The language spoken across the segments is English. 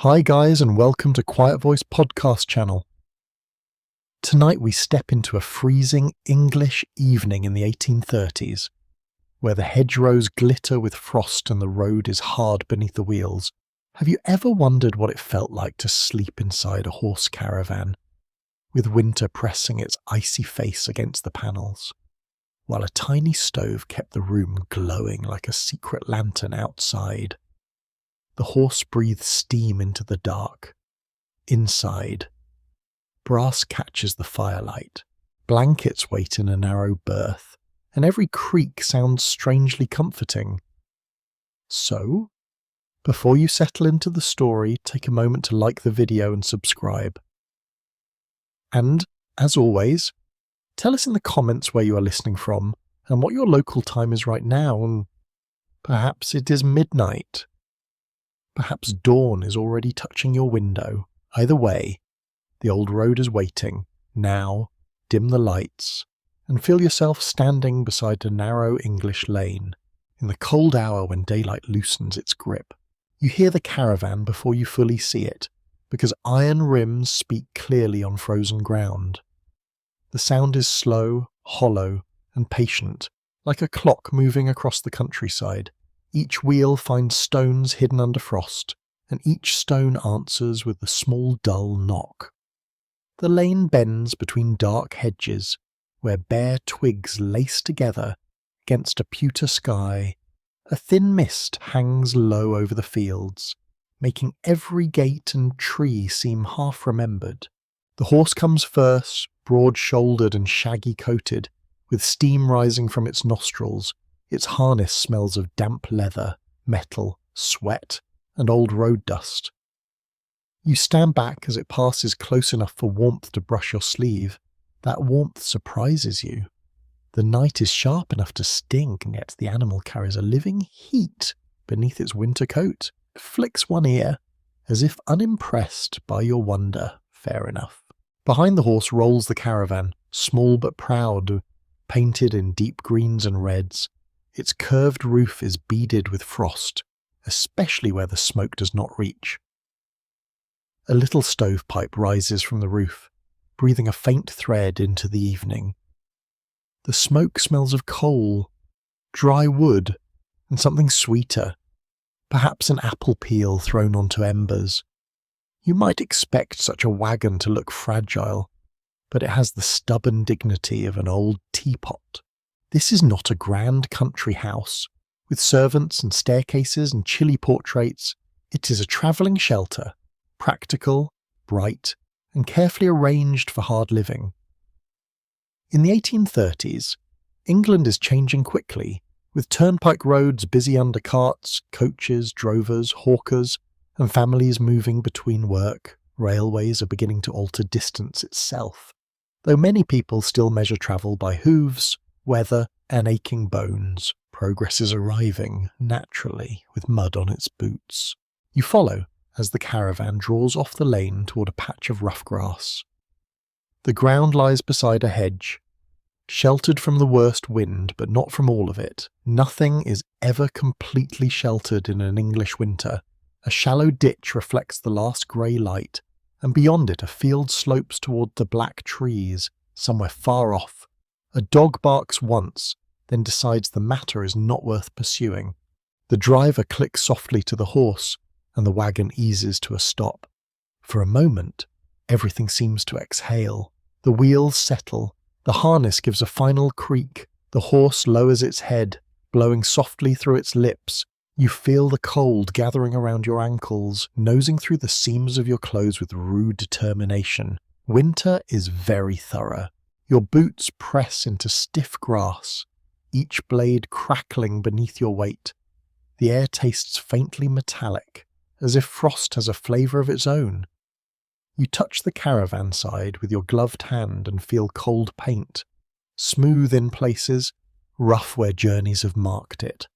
Hi guys, and welcome to Quiet Voice podcast channel. Tonight we step into a freezing English evening in the 1830s, where the hedgerows glitter with frost and the road is hard beneath the wheels. Have you ever wondered what it felt like to sleep inside a horse caravan, with winter pressing its icy face against the panels, while a tiny stove kept the room glowing like a secret lantern outside? The horse breathes steam into the dark. Inside, brass catches the firelight. Blankets wait in a narrow berth, and every creak sounds strangely comforting. So, before you settle into the story, take a moment to like the video and subscribe. And, as always, tell us in the comments where you are listening from and what your local time is right now, and perhaps it is midnight. Perhaps dawn is already touching your window. Either way, the old road is waiting. Now, dim the lights, and feel yourself standing beside a narrow English lane, in the cold hour when daylight loosens its grip. You hear the caravan before you fully see it, because iron rims speak clearly on frozen ground. The sound is slow, hollow, and patient, like a clock moving across the countryside. Each wheel finds stones hidden under frost, and each stone answers with a small dull knock. The lane bends between dark hedges, where bare twigs lace together against a pewter sky. A thin mist hangs low over the fields, making every gate and tree seem half-remembered. The horse comes first, broad-shouldered and shaggy-coated, with steam rising from its nostrils. Its harness smells of damp leather, metal, sweat, and old road dust. You stand back as it passes close enough for warmth to brush your sleeve. That warmth surprises you. The night is sharp enough to sting, and yet the animal carries a living heat beneath its winter coat. It flicks one ear, as if unimpressed by your wonder. Fair enough. Behind the horse rolls the caravan, small but proud, painted in deep greens and reds. Its curved roof is beaded with frost, especially where the smoke does not reach. A little stovepipe rises from the roof, breathing a faint thread into the evening. The smoke smells of coal, dry wood, and something sweeter, perhaps an apple peel thrown onto embers. You might expect such a wagon to look fragile, but it has the stubborn dignity of an old teapot. This is not a grand country house, with servants and staircases and chilly portraits. It is a travelling shelter, practical, bright, and carefully arranged for hard living. In the 1830s, England is changing quickly, with turnpike roads busy under carts, coaches, drovers, hawkers, and families moving between work. Railways are beginning to alter distance itself, though many people still measure travel by hooves, weather, and aching bones. Progress is arriving, naturally, with mud on its boots. You follow as the caravan draws off the lane toward a patch of rough grass. The ground lies beside a hedge, sheltered from the worst wind, but not from all of it. Nothing is ever completely sheltered in an English winter. A shallow ditch reflects the last grey light, and beyond it a field slopes toward the black trees, somewhere far off. A dog barks once, then decides the matter is not worth pursuing. The driver clicks softly to the horse, and the wagon eases to a stop. For a moment, everything seems to exhale. The wheels settle, the harness gives a final creak, the horse lowers its head, blowing softly through its lips. You feel the cold gathering around your ankles, nosing through the seams of your clothes with rude determination. Winter is very thorough. Your boots press into stiff grass, each blade crackling beneath your weight. The air tastes faintly metallic, as if frost has a flavour of its own. You touch the caravan side with your gloved hand and feel cold paint, smooth in places, rough where journeys have marked it.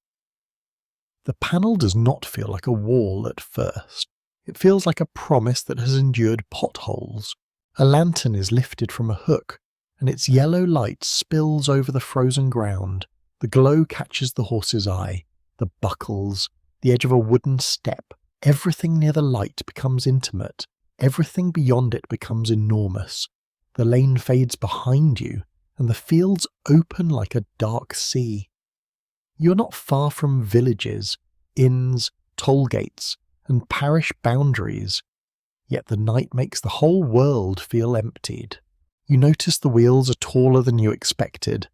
The panel does not feel like a wall at first. It feels like a promise that has endured potholes. A lantern is lifted from a hook, and its yellow light spills over the frozen ground. The glow catches the horse's eye. The buckles, the edge of a wooden step, Everything near the light becomes intimate. Everything beyond it becomes enormous. The lane fades behind you, and the fields open like a dark sea. You're not far from villages, inns, toll gates, and parish boundaries, yet the night makes the whole world feel emptied. You notice the wheels are taller than you expected,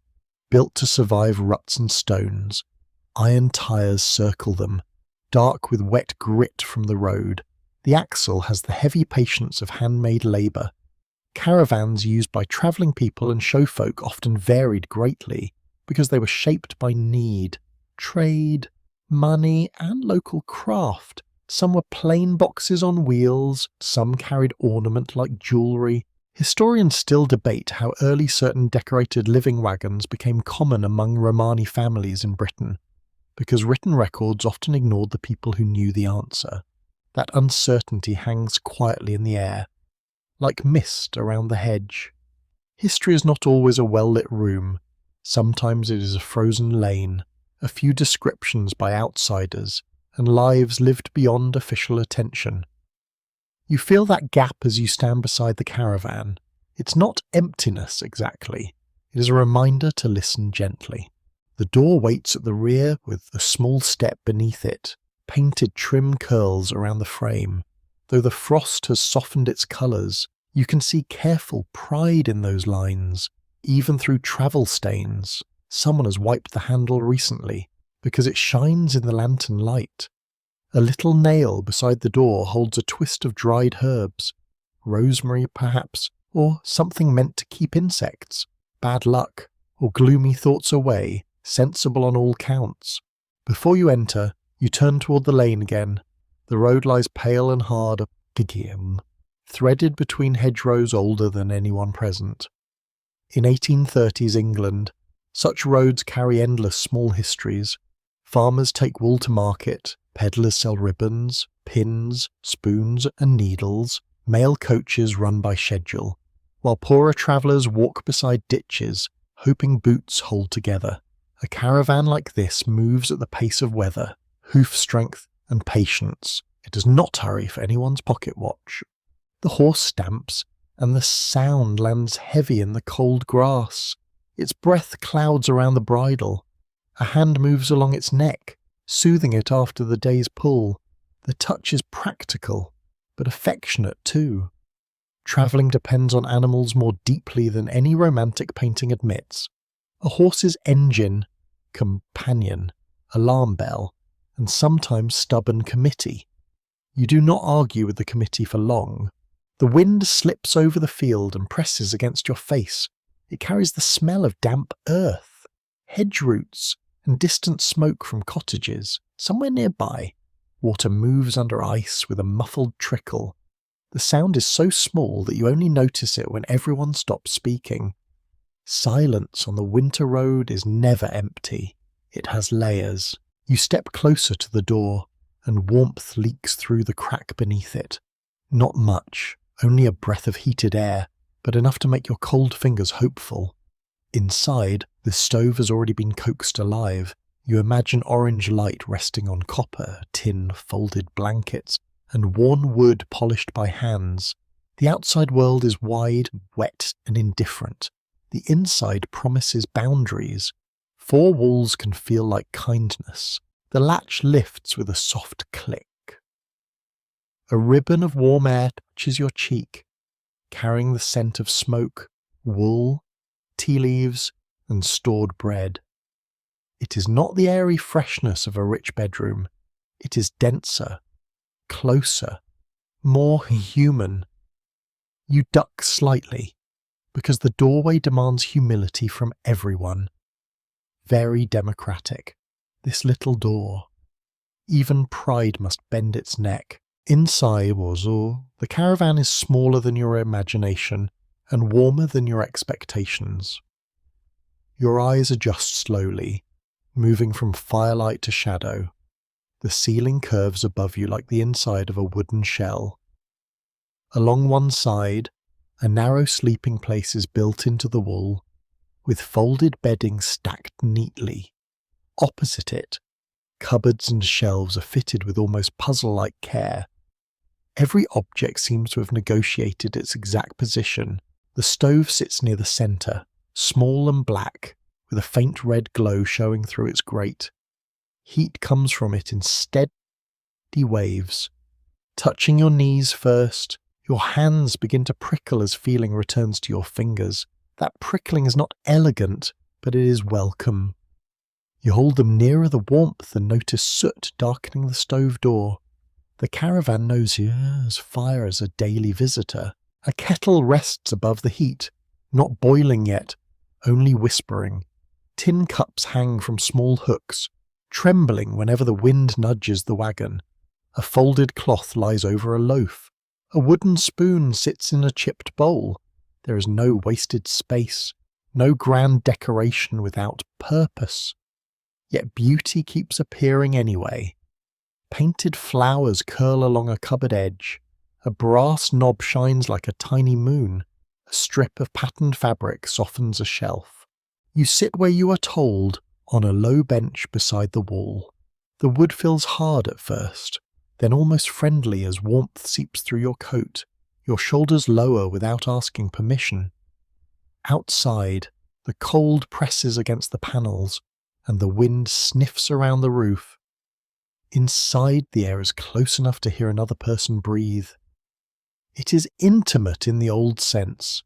built to survive ruts and stones. Iron tyres circle them, dark with wet grit from the road. The axle has the heavy patience of handmade labour. Caravans used by travelling people and showfolk often varied greatly because they were shaped by need, trade, money, and local craft. Some were plain boxes on wheels, some carried ornament like jewellery. Historians still debate how early certain decorated living wagons became common among Romani families in Britain, because written records often ignored the people who knew the answer. That uncertainty hangs quietly in the air, like mist around the hedge. History is not always a well-lit room. Sometimes it is a frozen lane, a few descriptions by outsiders, and lives lived beyond official attention. You feel that gap as you stand beside the caravan. It's not emptiness exactly. It is a reminder to listen gently. The door waits at the rear with a small step beneath it, painted trim curls around the frame. Though the frost has softened its colours, you can see careful pride in those lines, even through travel stains. Someone has wiped the handle recently, because it shines in the lantern light. A little nail beside the door holds a twist of dried herbs, rosemary perhaps, or something meant to keep insects, bad luck, or gloomy thoughts away, sensible on all counts. Before you enter, you turn toward the lane again. The road lies pale and hard, threaded between hedgerows older than anyone present. In 1830s England, such roads carry endless small histories. Farmers take wool to market, peddlers sell ribbons, pins, spoons and needles, mail coaches run by schedule, while poorer travellers walk beside ditches, hoping boots hold together. A caravan like this moves at the pace of weather, hoof strength and patience. It does not hurry for anyone's pocket watch. The horse stamps, and the sound lands heavy in the cold grass. Its breath clouds around the bridle. A hand moves along its neck, soothing it after the day's pull. The touch is practical, but affectionate too. Travelling depends on animals more deeply than any romantic painting admits. A horse's engine, companion, alarm bell, and sometimes stubborn committee. You do not argue with the committee for long. The wind slips over the field and presses against your face. It carries the smell of damp earth, hedge roots, and distant smoke from cottages. Somewhere nearby, water moves under ice with a muffled trickle. The sound is so small that you only notice it when everyone stops speaking. Silence on the winter road is never empty. It has layers. You step closer to the door, and warmth leaks through the crack beneath it. Not much, only a breath of heated air, but enough to make your cold fingers hopeful. Inside, the stove has already been coaxed alive. You imagine orange light resting on copper, tin, folded blankets, and worn wood polished by hands. The outside world is wide, wet, and indifferent. The inside promises boundaries. 4 walls can feel like kindness. The latch lifts with a soft click. A ribbon of warm air touches your cheek, carrying the scent of smoke, wool, tea leaves, and stored bread. It is not the airy freshness of a rich bedroom. It is denser, closer, more human. You duck slightly, because the doorway demands humility from everyone. Very democratic, this little door. Even pride must bend its neck. Inside, the caravan is smaller than your imagination and warmer than your expectations. Your eyes adjust slowly, moving from firelight to shadow. The ceiling curves above you like the inside of a wooden shell. Along one side, a narrow sleeping place is built into the wall, with folded bedding stacked neatly. Opposite it, Cupboards and shelves are fitted with almost puzzle-like care. Every object seems to have negotiated its exact position. The stove sits near the centre, small and black, with a faint red glow showing through its grate. Heat comes from it in steady waves. Touching your knees first, your hands begin to prickle as feeling returns to your fingers. That prickling is not elegant, but it is welcome. You hold them nearer the warmth and notice soot darkening the stove door. The caravan knows you as fire as a daily visitor. A kettle rests above the heat, not boiling yet, only whispering. Tin cups hang from small hooks, trembling whenever the wind nudges the wagon. A folded cloth lies over a loaf. A wooden spoon sits in a chipped bowl. There is no wasted space, no grand decoration without purpose. Yet beauty keeps appearing anyway. Painted flowers curl along a cupboard edge. A brass knob shines like a tiny moon. A strip of patterned fabric softens a shelf. You sit where you are told, on a low bench beside the wall. The wood feels hard at first, then almost friendly as warmth seeps through your coat. Your shoulders lower without asking permission. Outside, the cold presses against the panels, and the wind sniffs around the roof. Inside, the air is close enough to hear another person breathe. It is intimate in the old sense,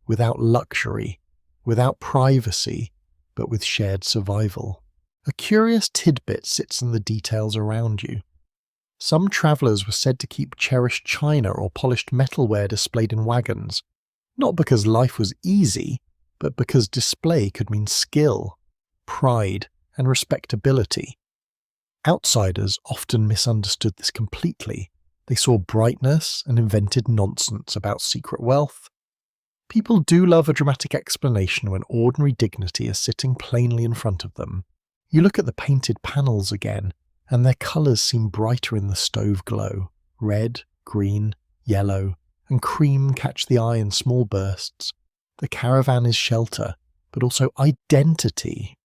without luxury, without privacy, but with shared survival. A curious tidbit sits in the details around you. Some travellers were said to keep cherished china or polished metalware displayed in wagons, not because life was easy, but because display could mean skill, pride, and respectability. Outsiders often misunderstood this completely. They saw brightness and invented nonsense about secret wealth. People do love a dramatic explanation when ordinary dignity is sitting plainly in front of them. You look at the painted panels again, and their colours seem brighter in the stove glow. Red, green, yellow, and cream catch the eye in small bursts. The caravan is shelter, but also identity.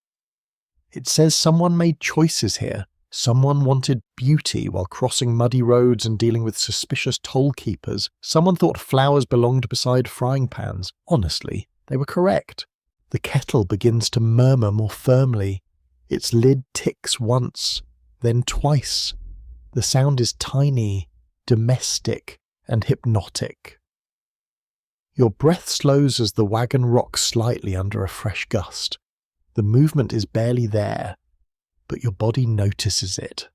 It says someone made choices here. Someone wanted beauty while crossing muddy roads and dealing with suspicious toll keepers. Someone thought flowers belonged beside frying pans. Honestly, they were correct. The kettle begins to murmur more firmly. Its lid ticks once, then twice. The sound is tiny, domestic, and hypnotic. Your breath slows as the wagon rocks slightly under a fresh gust. The movement is barely there, but your body notices it.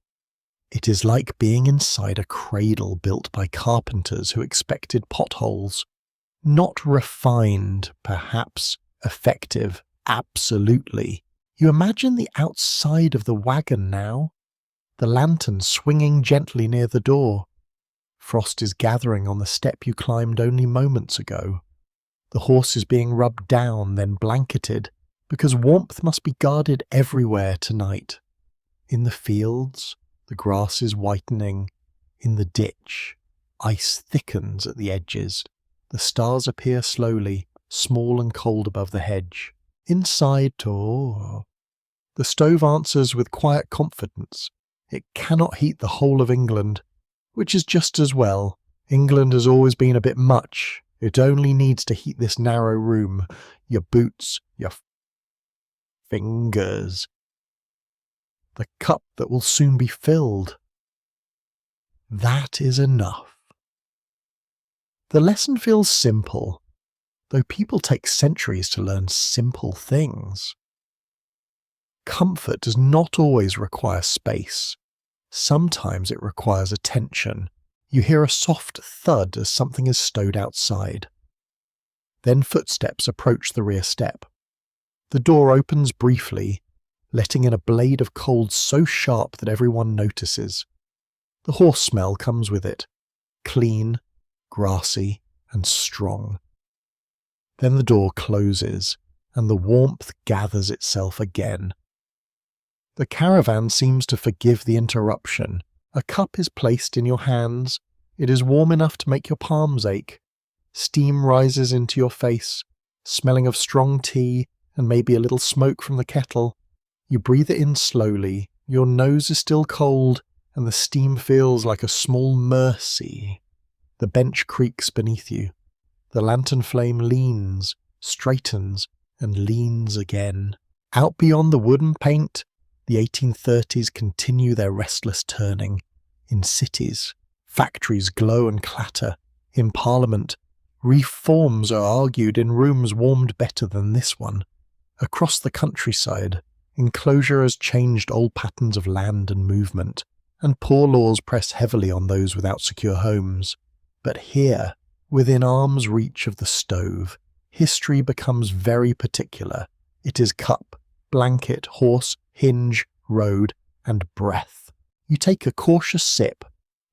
It is like being inside a cradle built by carpenters who expected potholes. Not refined, perhaps, effective, absolutely. You imagine the outside of the wagon now, the lantern swinging gently near the door. Frost is gathering on the step you climbed only moments ago. The horse is being rubbed down, then blanketed, because warmth must be guarded everywhere tonight. In the fields, the grass is whitening. In the ditch, ice thickens at the edges. The stars appear slowly, small and cold above the hedge. Inside, the stove answers with quiet confidence. It cannot heat the whole of England, which is just as well. England has always been a bit much. It only needs to heat this narrow room. Your boots, your fingers. The cup that will soon be filled. That is enough. The lesson feels simple, though people take centuries to learn simple things. Comfort does not always require space. Sometimes it requires attention. You hear a soft thud as something is stowed outside. Then footsteps approach the rear step. The door opens briefly, letting in a blade of cold so sharp that everyone notices. The horse smell comes with it, clean, grassy, and strong. Then the door closes, and the warmth gathers itself again. The caravan seems to forgive the interruption. A cup is placed in your hands. It is warm enough to make your palms ache. Steam rises into your face, smelling of strong tea and maybe a little smoke from the kettle. You breathe it in slowly, Your nose is still cold, and the steam feels like a small mercy. The bench creaks beneath you. The lantern flame leans, straightens, and leans again. Out beyond the wooden paint, the 1830s continue their restless turning. In cities, factories glow and clatter. In Parliament, reforms are argued in rooms warmed better than this one. Across the countryside, enclosure has changed old patterns of land and movement, and poor laws press heavily on those without secure homes. But here, within arm's reach of the stove, history becomes very particular. It is cup, blanket, horse, hinge, road, and breath. You take a cautious sip,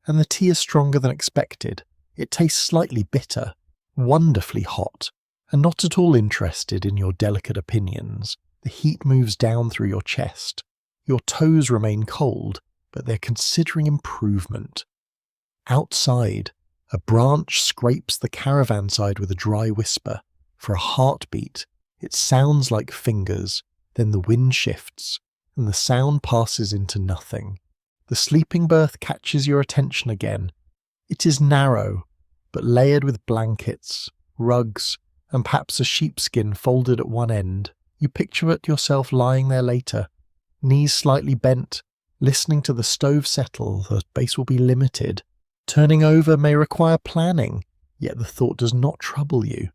and the tea is stronger than expected. It tastes slightly bitter, wonderfully hot, and not at all interested in your delicate opinions. The heat moves down through your chest. Your toes remain cold, but they're considering improvement. Outside, a branch scrapes the caravan side with a dry whisper. For a heartbeat, it sounds like fingers, then the wind shifts, and the sound passes into nothing. The sleeping berth catches your attention again. It is narrow, but layered with blankets, rugs, and perhaps a sheepskin folded at one end. You picture it yourself lying there later, knees slightly bent, listening to the stove settle. The space will be limited. Turning over may require planning, yet the thought does not trouble you.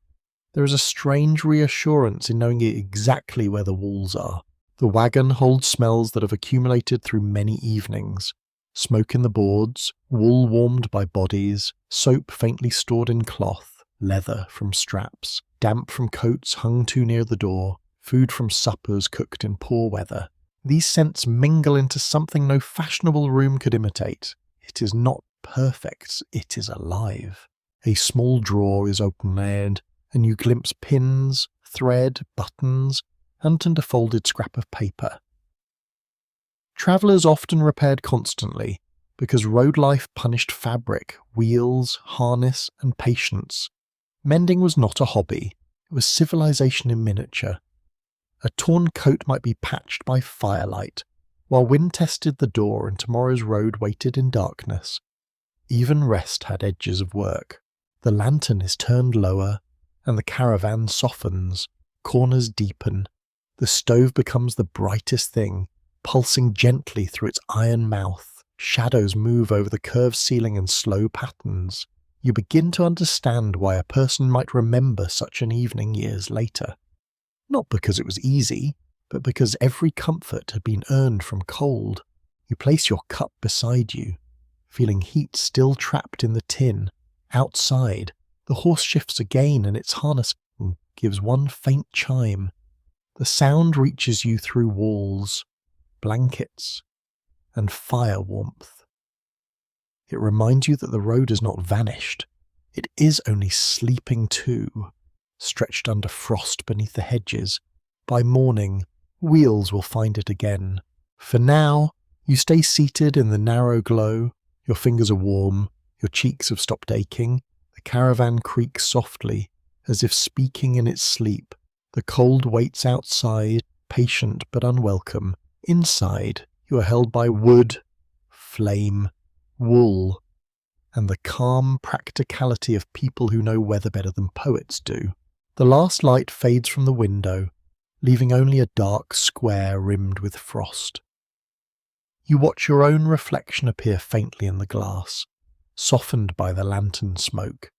There is a strange reassurance in knowing exactly where the walls are. The wagon holds smells that have accumulated through many evenings. Smoke in the boards, wool warmed by bodies, soap faintly stored in cloth, leather from straps, damp from coats hung too near the door, food from suppers cooked in poor weather. These scents mingle into something no fashionable room could imitate. It is not perfect, it is alive. A small drawer is open-aired, and you glimpse pins, thread, buttons, and a folded scrap of paper. Travellers often repaired constantly, because road life punished fabric, wheels, harness, and patience. Mending was not a hobby, it was civilization in miniature. A torn coat might be patched by firelight, while wind tested the door and tomorrow's road waited in darkness. Even rest had edges of work. The lantern is turned lower, and the caravan softens, corners deepen. The stove becomes the brightest thing, pulsing gently through its iron mouth. Shadows move over the curved ceiling in slow patterns. You begin to understand why a person might remember such an evening years later. Not because it was easy, but because every comfort had been earned from cold. You place your cup beside you, feeling heat still trapped in the tin. Outside, the horse shifts again and its harness gives one faint chime. The sound reaches you through walls, blankets, and fire warmth. It reminds you that the road has not vanished. It is only sleeping too, stretched under frost beneath the hedges. By morning, wheels will find it again. For now, you stay seated in the narrow glow. Your fingers are warm, your cheeks have stopped aching. The caravan creaks softly, as if speaking in its sleep. The cold waits outside, patient but unwelcome. Inside, you are held by wood, flame, wool, and the calm practicality of people who know weather better than poets do. The last light fades from the window, leaving only a dark square rimmed with frost. You watch your own reflection appear faintly in the glass, softened by the lantern smoke.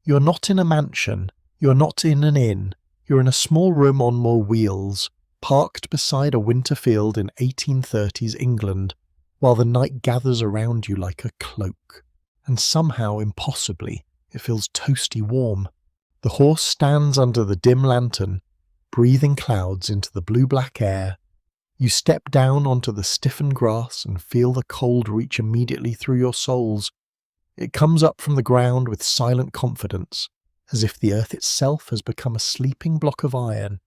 You are not in a mansion, you are not in an inn, you're in a small room on more wheels, parked beside a winter field in 1830s England, while the night gathers around you like a cloak. And somehow, impossibly, it feels toasty warm. The horse stands under the dim lantern, breathing clouds into the blue-black air. You step down onto the stiffened grass and feel the cold reach immediately through your soles. It comes up from the ground with silent confidence, as if the earth itself has become a sleeping block of iron.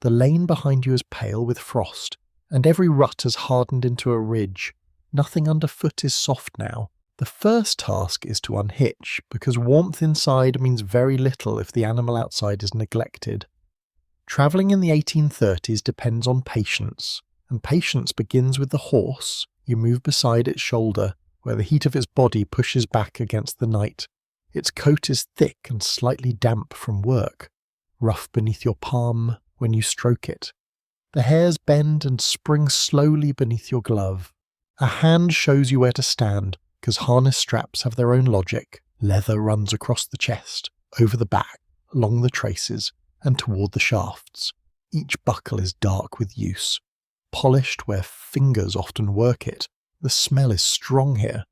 The lane behind you is pale with frost, and every rut has hardened into a ridge. Nothing underfoot is soft now. The first task is to unhitch, because warmth inside means very little if the animal outside is neglected. Travelling in the 1830s depends on patience, and patience begins with the horse. You move beside its shoulder, where the heat of its body pushes back against the night. Its coat is thick and slightly damp from work, rough beneath your palm when you stroke it. The hairs bend and spring slowly beneath your glove. A hand shows you where to stand, because harness straps have their own logic. Leather runs across the chest, over the back, along the traces, and toward the shafts. Each buckle is dark with use, polished where fingers often work it. The smell is strong here,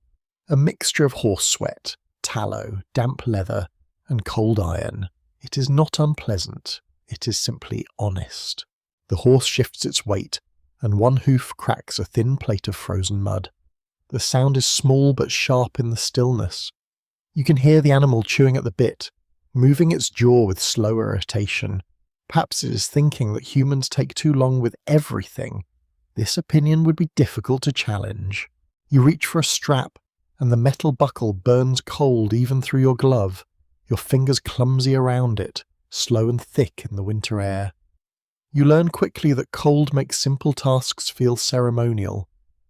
a mixture of horse sweat, tallow, damp leather, and cold iron. It is not unpleasant, it is simply honest. The horse shifts its weight, and one hoof cracks a thin plate of frozen mud. The sound is small but sharp in the stillness. You can hear the animal chewing at the bit, moving its jaw with slow irritation. Perhaps it is thinking that humans take too long with everything. This opinion would be difficult to challenge. You reach for a strap, and the metal buckle burns cold even through your glove, your fingers clumsy around it, slow and thick in the winter air. You learn quickly that cold makes simple tasks feel ceremonial.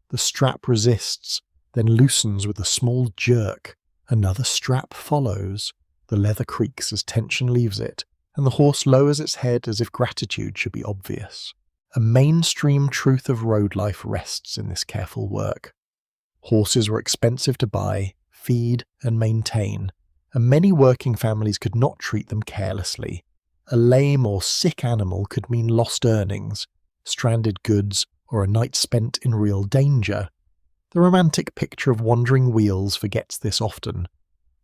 The strap resists, then loosens with a small jerk. Another strap follows. The leather creaks as tension leaves it, and the horse lowers its head as if gratitude should be obvious. A mainstream truth of road life rests in this careful work. Horses were expensive to buy, feed, and maintain, and many working families could not treat them carelessly. A lame or sick animal could mean lost earnings, stranded goods, or a night spent in real danger. The romantic picture of wandering wheels forgets this often.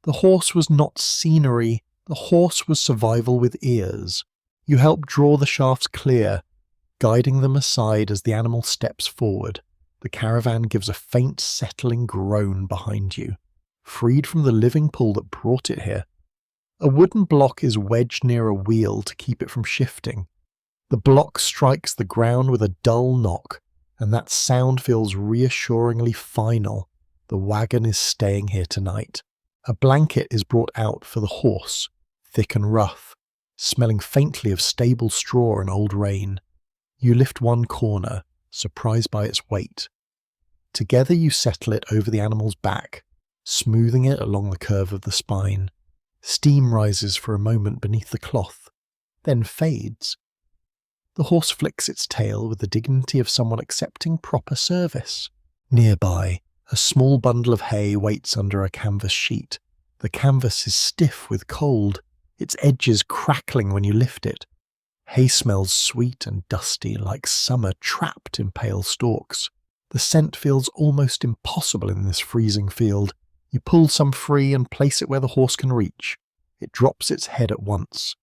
The horse was not scenery, the horse was survival with ears. You help draw the shafts clear, guiding them aside as the animal steps forward. The caravan gives a faint settling groan behind you, freed from the living pull that brought it here. A wooden block is wedged near a wheel to keep it from shifting. The block strikes the ground with a dull knock, and that sound feels reassuringly final. The wagon is staying here tonight. A blanket is brought out for the horse, thick and rough, smelling faintly of stable straw and old rain. You lift one corner, surprised by its weight. Together you settle it over the animal's back, smoothing it along the curve of the spine. Steam rises for a moment beneath the cloth, then fades. The horse flicks its tail with the dignity of someone accepting proper service. Nearby, a small bundle of hay waits under a canvas sheet. The canvas is stiff with cold, its edges crackling when you lift it. Hay smells sweet and dusty like summer trapped in pale stalks. The scent feels almost impossible in this freezing field. You pull some free and place it where the horse can reach. It drops its head at once,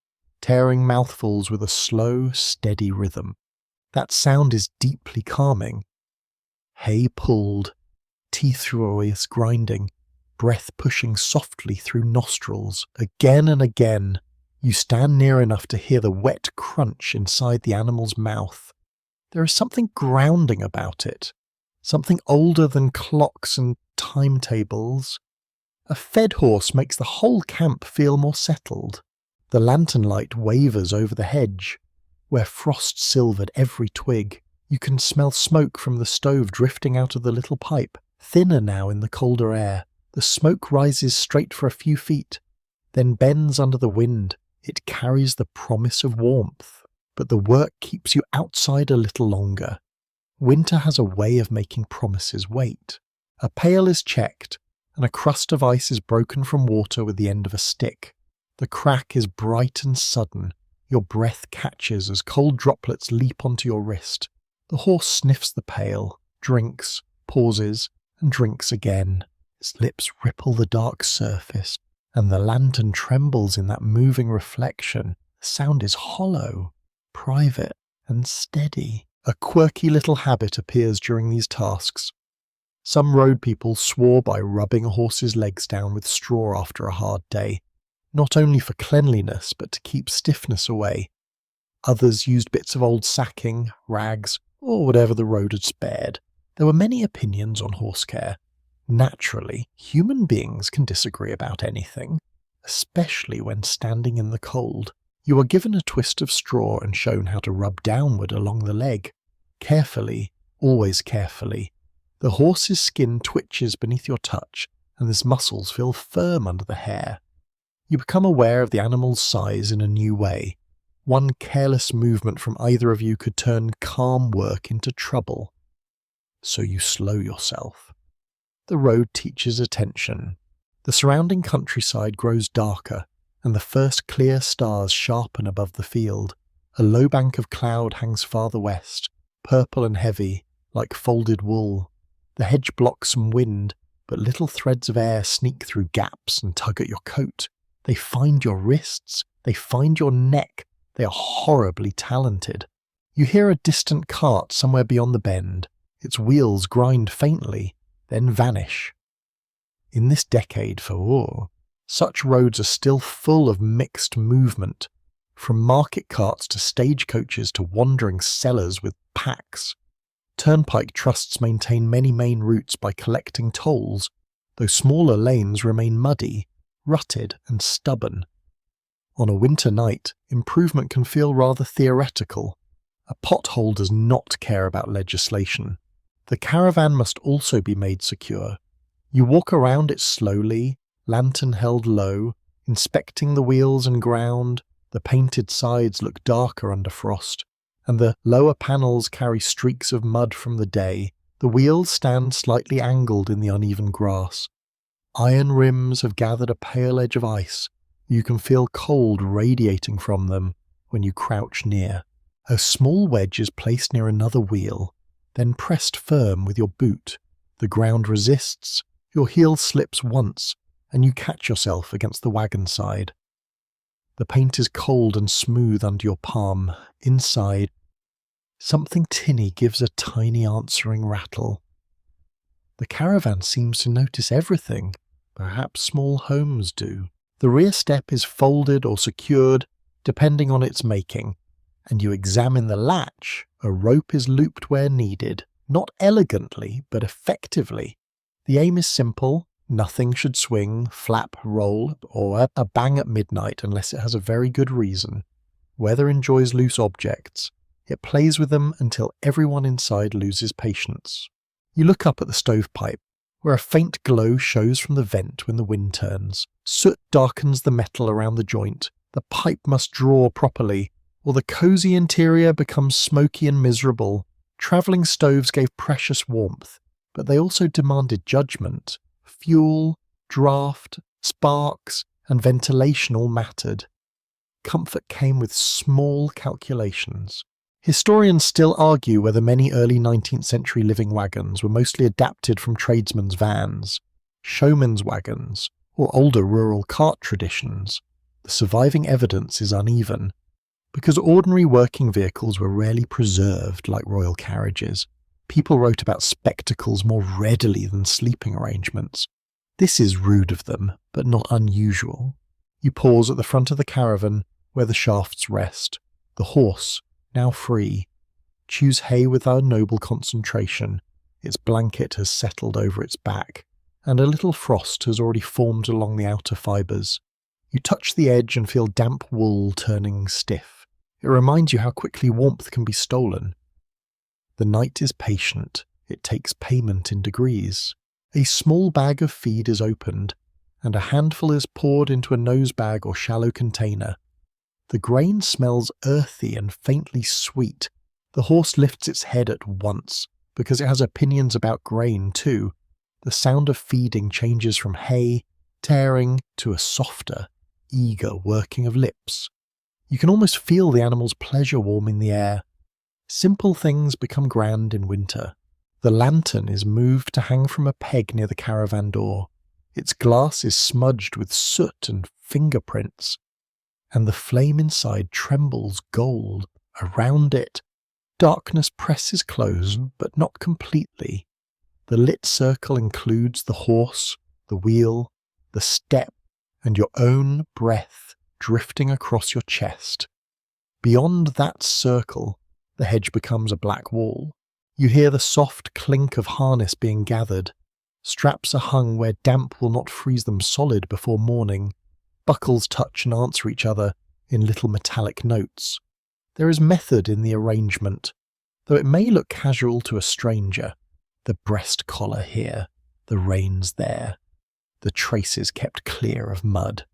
tearing mouthfuls with a slow, steady rhythm. That sound is deeply calming. Hay pulled, teeth furious grinding, breath pushing softly through nostrils. Again and again, you stand near enough to hear the wet crunch inside the animal's mouth. There is something grounding about it, something older than clocks and timetables. A fed horse makes the whole camp feel more settled. The lantern light wavers over the hedge, where frost silvered every twig. You can smell smoke from the stove drifting out of the little pipe, thinner now in the colder air. The smoke rises straight for a few feet, then bends under the wind. It carries the promise of warmth, but the work keeps you outside a little longer. Winter has a way of making promises wait. A pail is checked, and a crust of ice is broken from water with the end of a stick. The crack is bright and sudden. Your breath catches as cold droplets leap onto your wrist. The horse sniffs the pail, drinks, pauses, and drinks again. Its lips ripple the dark surface, and the lantern trembles in that moving reflection. The sound is hollow, private, and steady. A quirky little habit appears during these tasks. Some road people swore by rubbing a horse's legs down with straw after a hard day, not only for cleanliness but to keep stiffness away. Others used bits of old sacking, rags, or whatever the road had spared. There were many opinions on horse care. Naturally, human beings can disagree about anything, especially when standing in the cold. You are given a twist of straw and shown how to rub downward along the leg. Carefully, always carefully. The horse's skin twitches beneath your touch, and his muscles feel firm under the hair. You become aware of the animal's size in a new way. One careless movement from either of you could turn calm work into trouble. So you slow yourself. The road teaches attention. The surrounding countryside grows darker, and the first clear stars sharpen above the field. A low bank of cloud hangs farther west, purple and heavy, like folded wool. The hedge blocks some wind, but little threads of air sneak through gaps and tug at your coat. They find your wrists, they find your neck. They are horribly talented. You hear a distant cart somewhere beyond the bend. Its wheels grind faintly, then vanish. In this decade for all, such roads are still full of mixed movement, from market carts to stagecoaches to wandering sellers with packs. Turnpike trusts maintain many main routes by collecting tolls, though smaller lanes remain muddy, rutted and stubborn. On a winter night, improvement can feel rather theoretical. A pothole does not care about legislation. The caravan must also be made secure. You walk around it slowly, lantern held low, inspecting the wheels and ground. The painted sides look darker under frost, and the lower panels carry streaks of mud from the day. The wheels stand slightly angled in the uneven grass. Iron rims have gathered a pale edge of ice. You can feel cold radiating from them when you crouch near. A small wedge is placed near another wheel, then pressed firm with your boot. The ground resists, your heel slips once, and you catch yourself against the wagon side. The paint is cold and smooth under your palm. Inside, something tinny gives a tiny answering rattle. The caravan seems to notice everything. Perhaps small homes do. The rear step is folded or secured, depending on its making, and you examine the latch. A rope is looped where needed, not elegantly, but effectively. The aim is simple. Nothing should swing, flap, roll, or a bang at midnight unless it has a very good reason. Weather enjoys loose objects. It plays with them until everyone inside loses patience. You look up at the stovepipe, where a faint glow shows from the vent when the wind turns. Soot darkens the metal around the joint. The pipe must draw properly, or the cosy interior becomes smoky and miserable. Travelling stoves gave precious warmth, but they also demanded judgment. Fuel, draft, sparks, and ventilation all mattered. Comfort came with small calculations. Historians still argue whether many early 19th century living wagons were mostly adapted from tradesmen's vans, showmen's wagons, or older rural cart traditions. The surviving evidence is uneven, because ordinary working vehicles were rarely preserved like royal carriages. People wrote about spectacles more readily than sleeping arrangements. This is rude of them, but not unusual. You pause at the front of the caravan, where the shafts rest. The horse, now free, chews hay with our noble concentration. Its blanket has settled over its back, and a little frost has already formed along the outer fibres. You touch the edge and feel damp wool turning stiff. It reminds you how quickly warmth can be stolen. The night is patient. It takes payment in degrees. A small bag of feed is opened, and a handful is poured into a nosebag or shallow container. The grain smells earthy and faintly sweet. The horse lifts its head at once, because it has opinions about grain too. The sound of feeding changes from hay, tearing, to a softer, eager working of lips. You can almost feel the animal's pleasure warming the air. Simple things become grand in winter. The lantern is moved to hang from a peg near the caravan door. Its glass is smudged with soot and fingerprints, and the flame inside trembles gold. Around it, darkness presses close, but not completely. The lit circle includes the horse, the wheel, the step, and your own breath drifting across your chest. Beyond that circle, the hedge becomes a black wall. You hear the soft clink of harness being gathered. Straps are hung where damp will not freeze them solid before morning. Buckles touch and answer each other in little metallic notes. There is method in the arrangement. Though it may look casual to a stranger, the breast collar here, the reins there, the traces kept clear of mud.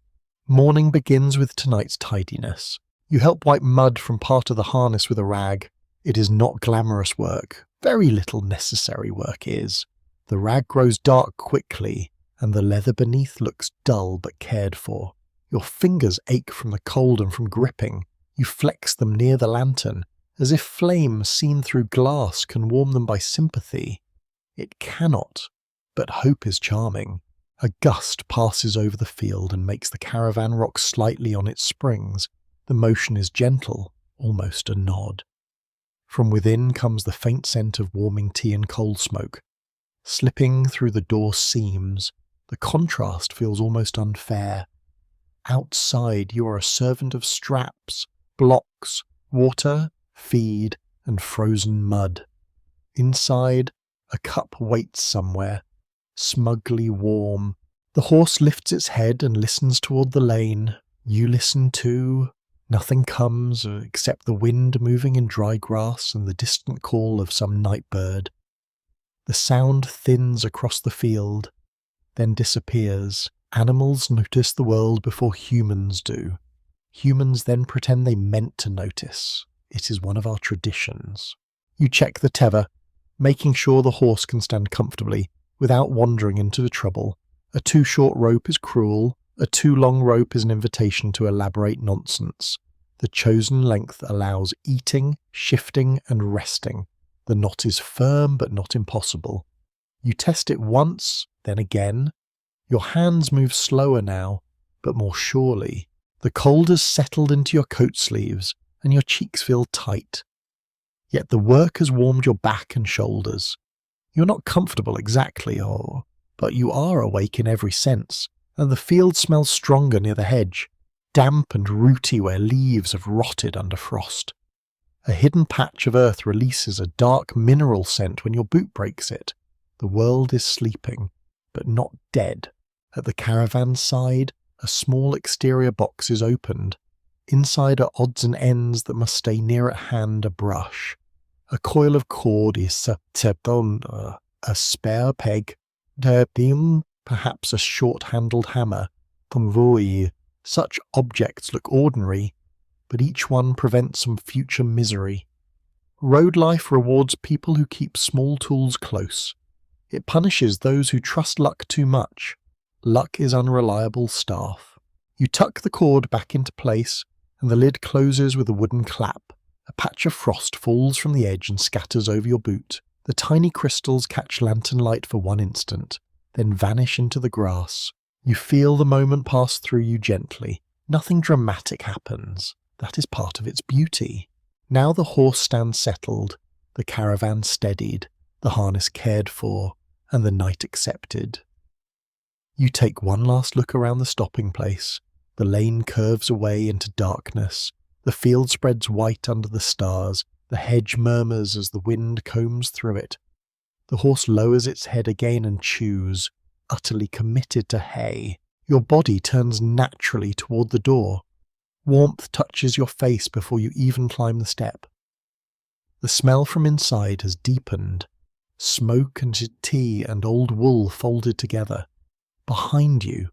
Morning begins with tonight's tidiness. You help wipe mud from part of the harness with a rag. It is not glamorous work. Very little necessary work is. The rag grows dark quickly, and the leather beneath looks dull but cared for. Your fingers ache from the cold and from gripping. You flex them near the lantern, as if flame seen through glass can warm them by sympathy. It cannot, but hope is charming. A gust passes over the field and makes the caravan rock slightly on its springs. The motion is gentle, almost a nod. From within comes the faint scent of warming tea and coal smoke. Slipping through the door seams, the contrast feels almost unfair. Outside you are a servant of straps, blocks, water, feed, and frozen mud. Inside, a cup waits somewhere, smugly warm. The horse lifts its head and listens toward the lane. You listen too. Nothing comes except the wind moving in dry grass and the distant call of some night bird. The sound thins across the field, then disappears. Animals notice the world before humans do. Humans then pretend they meant to notice. It is one of our traditions. You check the tether, making sure the horse can stand comfortably without wandering into the trouble. A too short rope is cruel. A too long rope is an invitation to elaborate nonsense. The chosen length allows eating, shifting, and resting. The knot is firm but not impossible. You test it once, then again. Your hands move slower now, but more surely. The cold has settled into your coat sleeves, and your cheeks feel tight. Yet the work has warmed your back and shoulders. You're not comfortable exactly, but you are awake in every sense, and the field smells stronger near the hedge, damp and rooty where leaves have rotted under frost. A hidden patch of earth releases a dark mineral scent when your boot breaks it. The world is sleeping, but not dead. At the caravan's side, a small exterior box is opened. Inside are odds and ends that must stay near at hand: a brush, a coil of cord is a spare peg, perhaps a short-handled hammer. Such objects look ordinary, but each one prevents some future misery. Road life rewards people who keep small tools close. It punishes those who trust luck too much. Luck is unreliable staff. You tuck the cord back into place, and the lid closes with a wooden clap. A patch of frost falls from the edge and scatters over your boot. The tiny crystals catch lantern light for one instant, then vanish into the grass. You feel the moment pass through you gently. Nothing dramatic happens. That is part of its beauty. Now the horse stands settled, the caravan steadied, the harness cared for, and the night accepted. You take one last look around the stopping place. The lane curves away into darkness. The field spreads white under the stars. The hedge murmurs as the wind combs through it. The horse lowers its head again and chews, utterly committed to hay. Your body turns naturally toward the door. Warmth touches your face before you even climb the step. The smell from inside has deepened. Smoke and tea and old wool folded together. Behind you,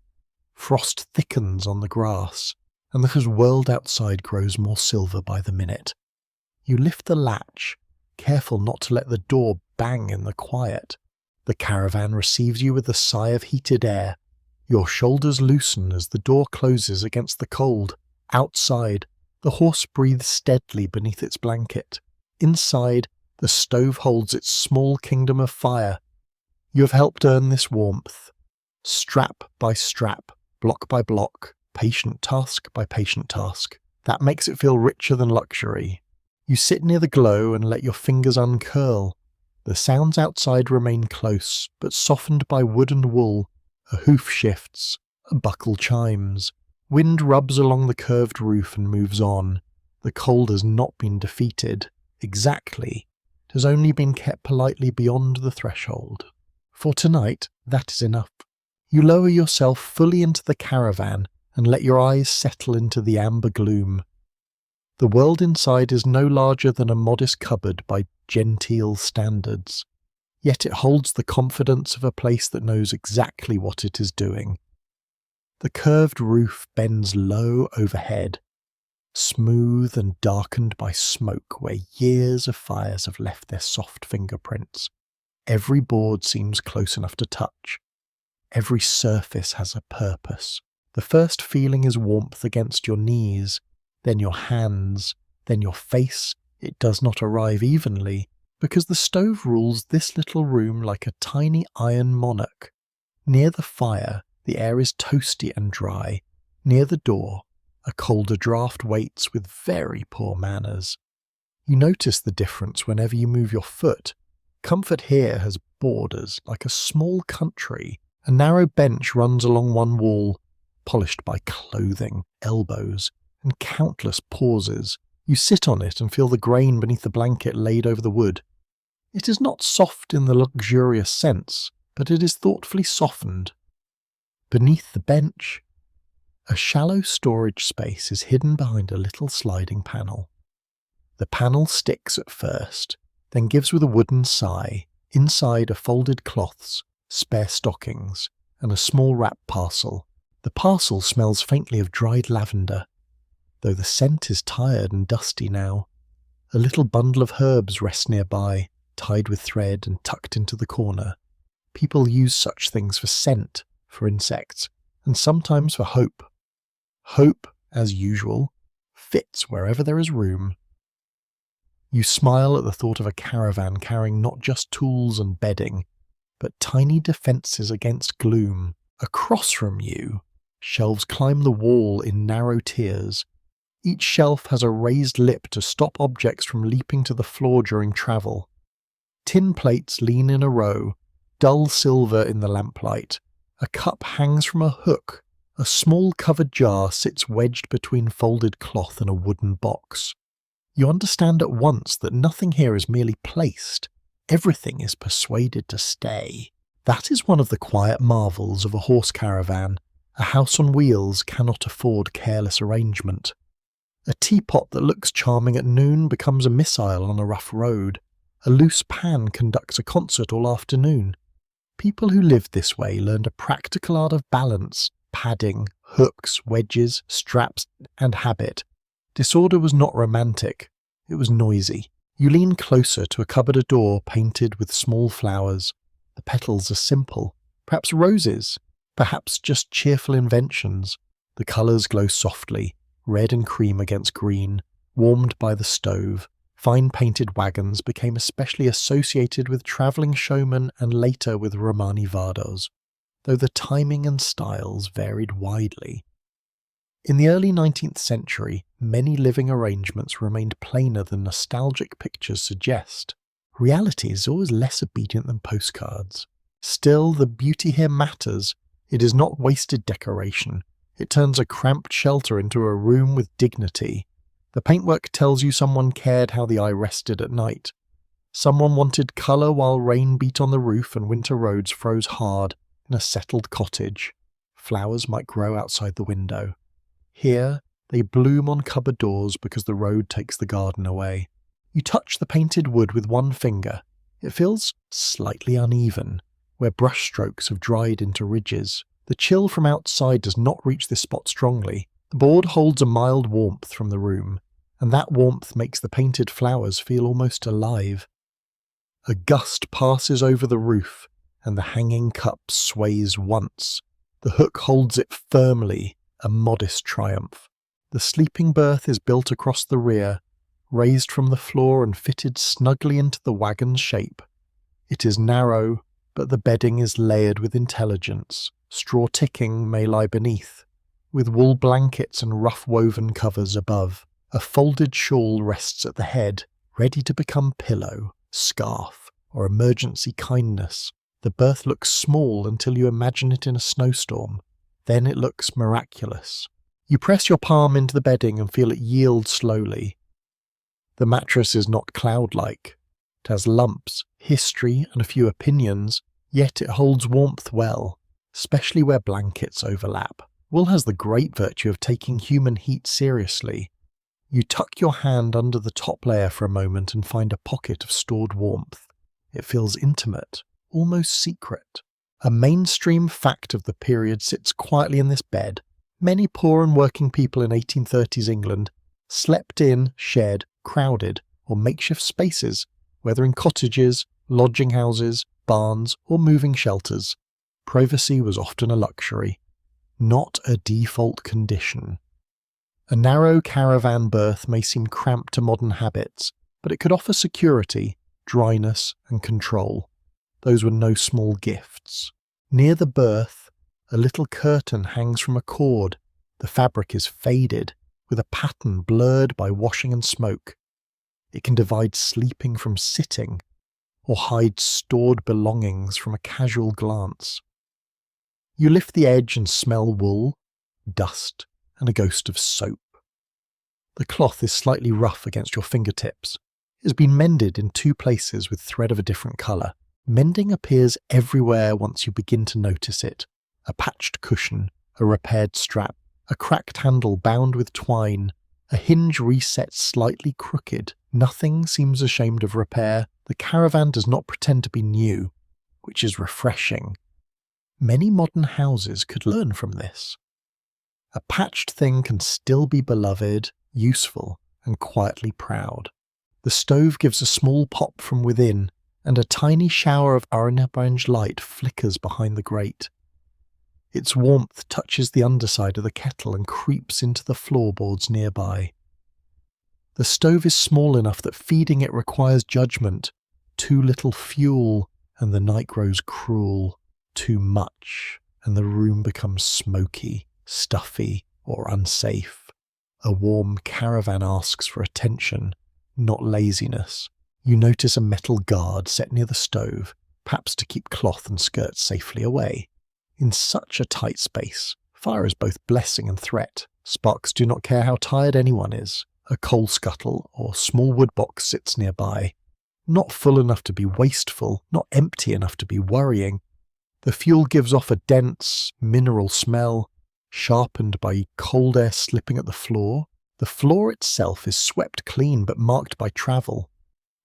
frost thickens on the grass, and the world outside grows more silver by the minute. You lift the latch, careful not to let the door bang in the quiet. The caravan receives you with a sigh of heated air. Your shoulders loosen as the door closes against the cold. Outside, the horse breathes steadily beneath its blanket. Inside, the stove holds its small kingdom of fire. You have helped earn this warmth. Strap by strap, block by block, patient task by patient task. That makes it feel richer than luxury. You sit near the glow and let your fingers uncurl. The sounds outside remain close, but softened by wood and wool. A hoof shifts, a buckle chimes. Wind rubs along the curved roof and moves on. The cold has not been defeated. Exactly. It has only been kept politely beyond the threshold. For tonight, that is enough. You lower yourself fully into the caravan and let your eyes settle into the amber gloom. The world inside is no larger than a modest cupboard by genteel standards, yet it holds the confidence of a place that knows exactly what it is doing. The curved roof bends low overhead, smooth and darkened by smoke where years of fires have left their soft fingerprints. Every board seems close enough to touch. Every surface has a purpose. The first feeling is warmth against your knees, then your hands, then your face. It does not arrive evenly, because the stove rules this little room like a tiny iron monarch. Near the fire, the air is toasty and dry. Near the door, a colder draught waits with very poor manners. You notice the difference whenever you move your foot. Comfort here has borders like a small country. A narrow bench runs along one wall, polished by clothing, elbows, and countless pauses. You sit on it and feel the grain beneath the blanket laid over the wood. It is not soft in the luxurious sense, but it is thoughtfully softened. Beneath the bench, a shallow storage space is hidden behind a little sliding panel. The panel sticks at first, then gives with a wooden sigh. Inside are folded cloths, spare stockings, and a small wrap parcel. The parcel smells faintly of dried lavender, though the scent is tired and dusty now. A little bundle of herbs rests nearby, tied with thread and tucked into the corner. People use such things for scent, for insects, and sometimes for hope. Hope, as usual, fits wherever there is room. You smile at the thought of a caravan carrying not just tools and bedding, but tiny defences against gloom. Across from you, shelves climb the wall in narrow tiers. Each shelf has a raised lip to stop objects from leaping to the floor during travel. Tin plates lean in a row, dull silver in the lamplight. A cup hangs from a hook. A small covered jar sits wedged between folded cloth and a wooden box. You understand at once that nothing here is merely placed. Everything is persuaded to stay. That is one of the quiet marvels of a horse caravan. A house on wheels cannot afford careless arrangement. A teapot that looks charming at noon becomes a missile on a rough road. A loose pan conducts a concert all afternoon. People who lived this way learned a practical art of balance, padding, hooks, wedges, straps, and habit. Disorder was not romantic. It was noisy. You lean closer to a cupboard door painted with small flowers. The petals are simple, perhaps roses, perhaps just cheerful inventions. The colours glow softly, red and cream against green, warmed by the stove. Fine painted wagons became especially associated with travelling showmen and later with Romani Vardos, though the timing and styles varied widely. In the early 19th century, many living arrangements remained plainer than nostalgic pictures suggest. Reality is always less obedient than postcards. Still, the beauty here matters. It is not wasted decoration. It turns a cramped shelter into a room with dignity. The paintwork tells you someone cared how the eye rested at night. Someone wanted colour while rain beat on the roof and winter roads froze hard in a settled cottage. Flowers might grow outside the window. Here, they bloom on cupboard doors because the road takes the garden away. You touch the painted wood with one finger. It feels slightly uneven, where brushstrokes have dried into ridges. The chill from outside does not reach this spot strongly. The board holds a mild warmth from the room, and that warmth makes the painted flowers feel almost alive. A gust passes over the roof, and the hanging cup sways once. The hook holds it firmly, a modest triumph. The sleeping berth is built across the rear, raised from the floor and fitted snugly into the wagon's shape. It is narrow, but the bedding is layered with intelligence. Straw ticking may lie beneath, with wool blankets and rough-woven covers above. A folded shawl rests at the head, ready to become pillow, scarf, or emergency kindness. The berth looks small until you imagine it in a snowstorm. Then it looks miraculous. You press your palm into the bedding and feel it yield slowly. The mattress is not cloud-like. It has lumps, history, and a few opinions, yet it holds warmth well, especially where blankets overlap. Wool has the great virtue of taking human heat seriously. You tuck your hand under the top layer for a moment and find a pocket of stored warmth. It feels intimate, almost secret. A mainstream fact of the period sits quietly in this bed. Many poor and working people in 1830s England slept in shared, crowded, or makeshift spaces, whether in cottages, lodging houses, barns, or moving shelters. Privacy was often a luxury, not a default condition. A narrow caravan berth may seem cramped to modern habits, but it could offer security, dryness, and control. Those were no small gifts. Near the berth, a little curtain hangs from a cord. The fabric is faded, with a pattern blurred by washing and smoke. It can divide sleeping from sitting, or hide stored belongings from a casual glance. You lift the edge and smell wool, dust, and a ghost of soap. The cloth is slightly rough against your fingertips. It has been mended in 2 places with thread of a different colour. Mending appears everywhere once you begin to notice it. A patched cushion, a repaired strap, a cracked handle bound with twine, a hinge reset slightly crooked. Nothing seems ashamed of repair. The Caravan does not pretend to be new, which is refreshing. Many modern houses could learn from this. A patched thing can still be beloved, useful, and quietly proud. The stove gives a small pop from within, and a tiny shower of orange light flickers behind the grate. Its warmth touches the underside of the kettle and creeps into the floorboards nearby. The stove is small enough that feeding it requires judgment. Too little fuel, and the night grows cruel. Too much, and the room becomes smoky, stuffy, or unsafe. A warm Caravan asks for attention, not laziness. You notice a metal guard set near the stove, perhaps to keep cloth and skirts safely away. In such a tight space, fire is both blessing and threat. Sparks do not care how tired anyone is. A coal scuttle or small wood box sits nearby, not full enough to be wasteful, not empty enough to be worrying. The fuel gives off a dense, mineral smell, sharpened by cold air slipping at the floor. The floor itself is swept clean but marked by travel.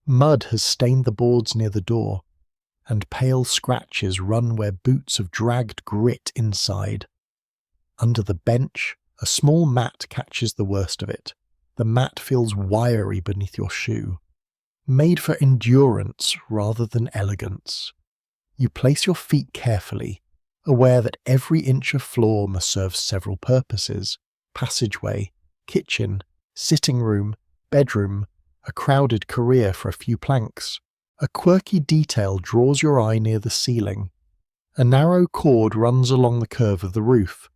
Mud has stained the boards near the door, and pale scratches run where boots have dragged grit inside. Under the bench, a small mat catches the worst of it. The mat feels wiry beneath your shoe, made for endurance rather than elegance. You place your feet carefully, aware that every inch of floor must serve several purposes: passageway, kitchen, sitting room, bedroom, a crowded career for a few planks. A quirky detail draws your eye near the ceiling. A narrow cord runs along the curve of the roof,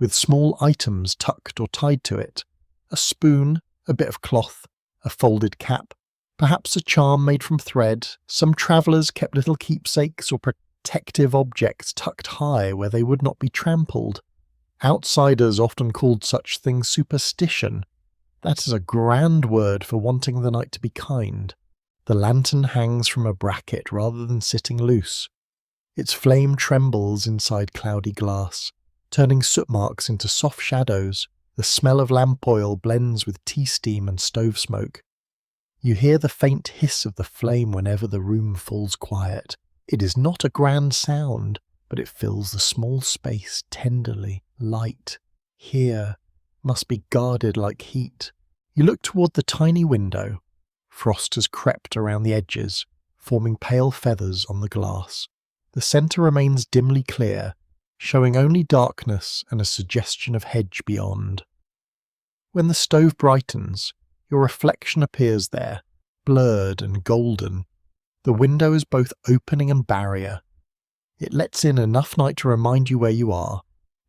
with small items tucked or tied to it. A spoon, a bit of cloth, a folded cap, perhaps a charm made from thread. Some travellers kept little keepsakes or protective objects tucked high where they would not be trampled. Outsiders often called such things superstition. That is a grand word for wanting the night to be kind. The lantern hangs from a bracket rather than sitting loose. Its flame trembles inside cloudy glass, turning soot marks into soft shadows. The smell of lamp oil blends with tea steam and stove smoke. You hear the faint hiss of the flame whenever the room falls quiet. It is not a grand sound, but it fills the small space tenderly, light. Here must be guarded like heat. You look toward the tiny window. Frost has crept around the edges, forming pale feathers on the glass. The centre remains dimly clear, showing only darkness and a suggestion of hedge beyond. When the stove brightens, your reflection appears there, blurred and golden. The window is both opening and barrier. It lets in enough light to remind you where you are,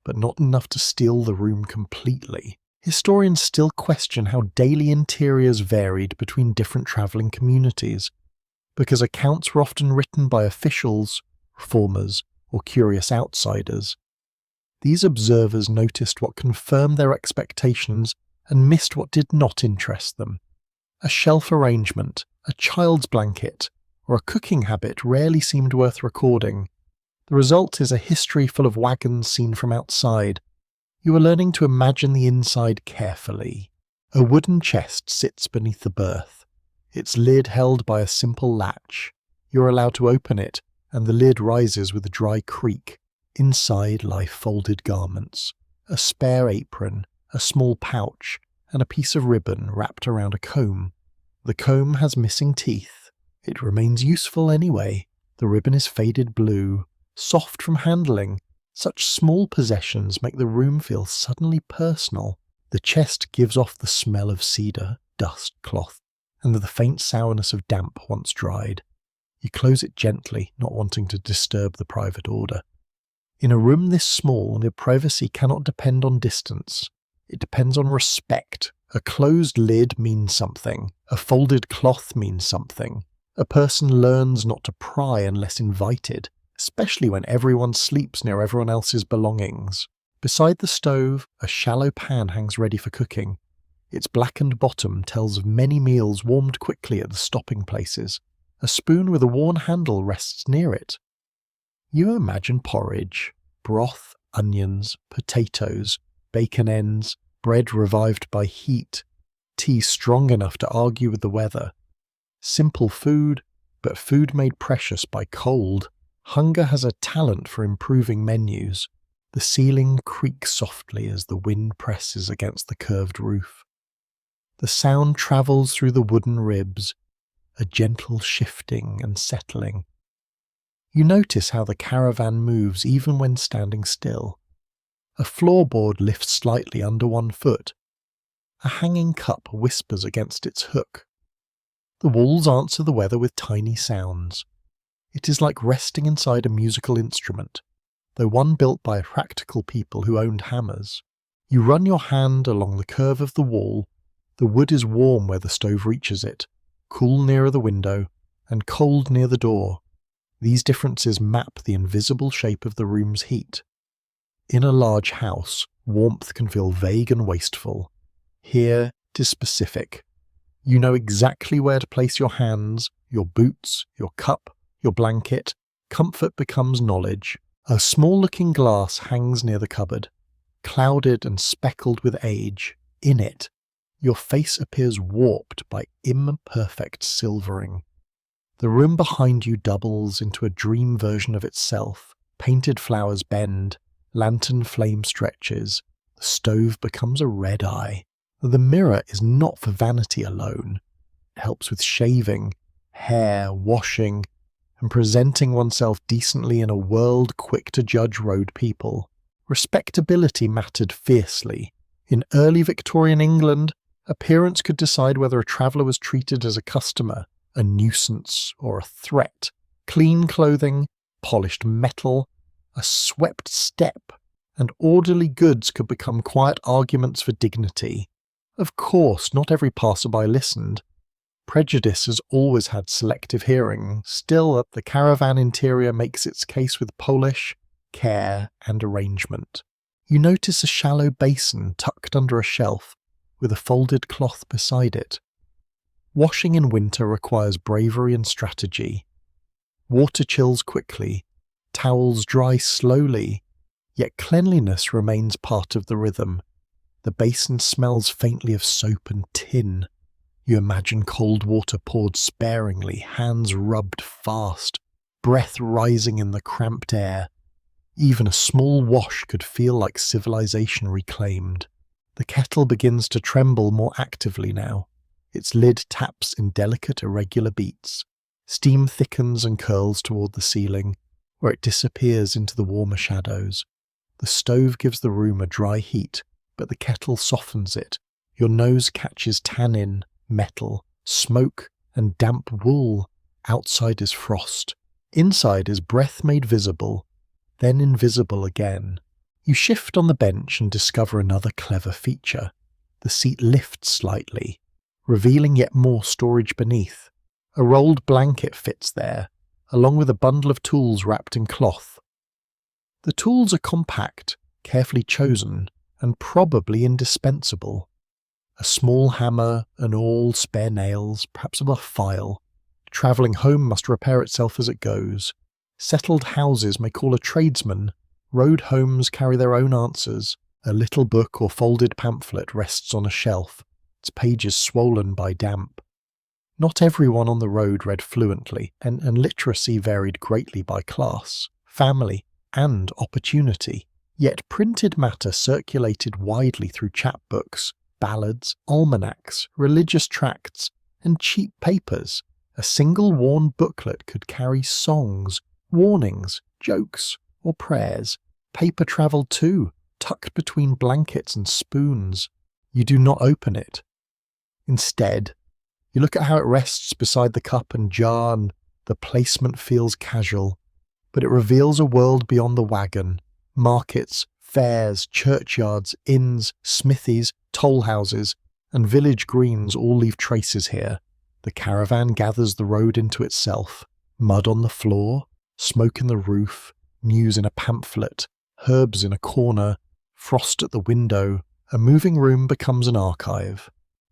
but not enough to steal the room completely. Historians still question how daily interiors varied between different travelling communities, because accounts were often written by officials, reformers, or curious outsiders. These observers noticed what confirmed their expectations and missed what did not interest them. A shelf arrangement, a child's blanket, or a cooking habit rarely seemed worth recording. The result is a history full of wagons seen from outside. You are learning to imagine the inside carefully. A wooden chest sits beneath the berth, its lid held by a simple latch. You're allowed to open it, and the lid rises with a dry creak. Inside lie folded garments, a spare apron, a small pouch, and a piece of ribbon wrapped around a comb. The comb has missing teeth. It remains useful anyway. The ribbon is faded blue, soft from handling. Such small possessions make the room feel suddenly personal. The chest gives off the smell of cedar, dust, cloth, and the faint sourness of damp once dried. You close it gently, not wanting to disturb the private order. In a room this small, your privacy cannot depend on distance. It depends on respect. A closed lid means something. A folded cloth means something. A person learns not to pry unless invited, especially when everyone sleeps near everyone else's belongings. Beside the stove, a shallow pan hangs ready for cooking. Its blackened bottom tells of many meals warmed quickly at the stopping places. A spoon with a worn handle rests near it. You imagine porridge, broth, onions, potatoes, bacon ends, bread revived by heat, tea strong enough to argue with the weather. Simple food, but food made precious by cold. Hunger has a talent for improving menus. The ceiling creaks softly as the wind presses against the curved roof. The sound travels through the wooden ribs, a gentle shifting and settling. You notice how the caravan moves even when standing still. A floorboard lifts slightly under one foot. A hanging cup whispers against its hook. The walls answer the weather with tiny sounds. It is like resting inside a musical instrument, though one built by practical people who owned hammers. You run your hand along the curve of the wall. The wood is warm where the stove reaches it, cool nearer the window, and cold near the door. These differences map the invisible shape of the room's heat. In a large house, warmth can feel vague and wasteful. Here, it is specific. You know exactly where to place your hands, your boots, your cup, your blanket. Comfort becomes knowledge. A small-looking glass hangs near the cupboard, clouded and speckled with age. In it, your face appears warped by imperfect silvering. The room behind you doubles into a dream version of itself. Painted flowers bend, lantern flame stretches, the stove becomes a red eye. The mirror is not for vanity alone. It helps with shaving, hair, washing, and presenting oneself decently in a world quick to judge road people. Respectability mattered fiercely. In early Victorian England, appearance could decide whether a traveller was treated as a customer, a nuisance, or a threat. Clean clothing, polished metal, a swept step, and orderly goods could become quiet arguments for dignity. Of course, not every passerby listened. Prejudice has always had selective hearing. Still, the caravan interior makes its case with polish, care, and arrangement. You notice a shallow basin tucked under a shelf, with a folded cloth beside it. Washing in winter requires bravery and strategy. Water chills quickly, towels dry slowly, yet cleanliness remains part of the rhythm. The basin smells faintly of soap and tin. You imagine cold water poured sparingly, hands rubbed fast, breath rising in the cramped air. Even a small wash could feel like civilization reclaimed. The kettle begins to tremble more actively now. Its lid taps in delicate, irregular beats. Steam thickens and curls toward the ceiling, where it disappears into the warmer shadows. The stove gives the room a dry heat, but the kettle softens it. Your nose catches tannin, metal, smoke, and damp wool. Outside is frost. Inside is breath made visible, then invisible again. You shift on the bench and discover another clever feature. The seat lifts slightly, revealing yet more storage beneath. A rolled blanket fits there, along with a bundle of tools wrapped in cloth. The tools are compact, carefully chosen, and probably indispensable. A small hammer, an awl, spare nails, perhaps a file. Travelling home must repair itself as it goes. Settled houses may call a tradesman. Road homes carry their own answers. A little book or folded pamphlet rests on a shelf. its pages swollen by damp. Not everyone on the road read fluently, and literacy varied greatly by class, family, and opportunity. Yet printed matter circulated widely through chapbooks, ballads, almanacs, religious tracts, and cheap papers. A single worn booklet could carry songs, warnings, jokes, or prayers. Paper travelled too, tucked between blankets and spoons. You do not open it. Instead, you look at how it rests beside the cup and jar, and the placement feels casual, but it reveals a world beyond the wagon. Markets, fairs, churchyards, inns, smithies, toll houses, and village greens all leave traces here. The caravan gathers the road into itself. Mud on the floor, smoke in the roof, news in a pamphlet, herbs in a corner, frost at the window. A moving room becomes an archive.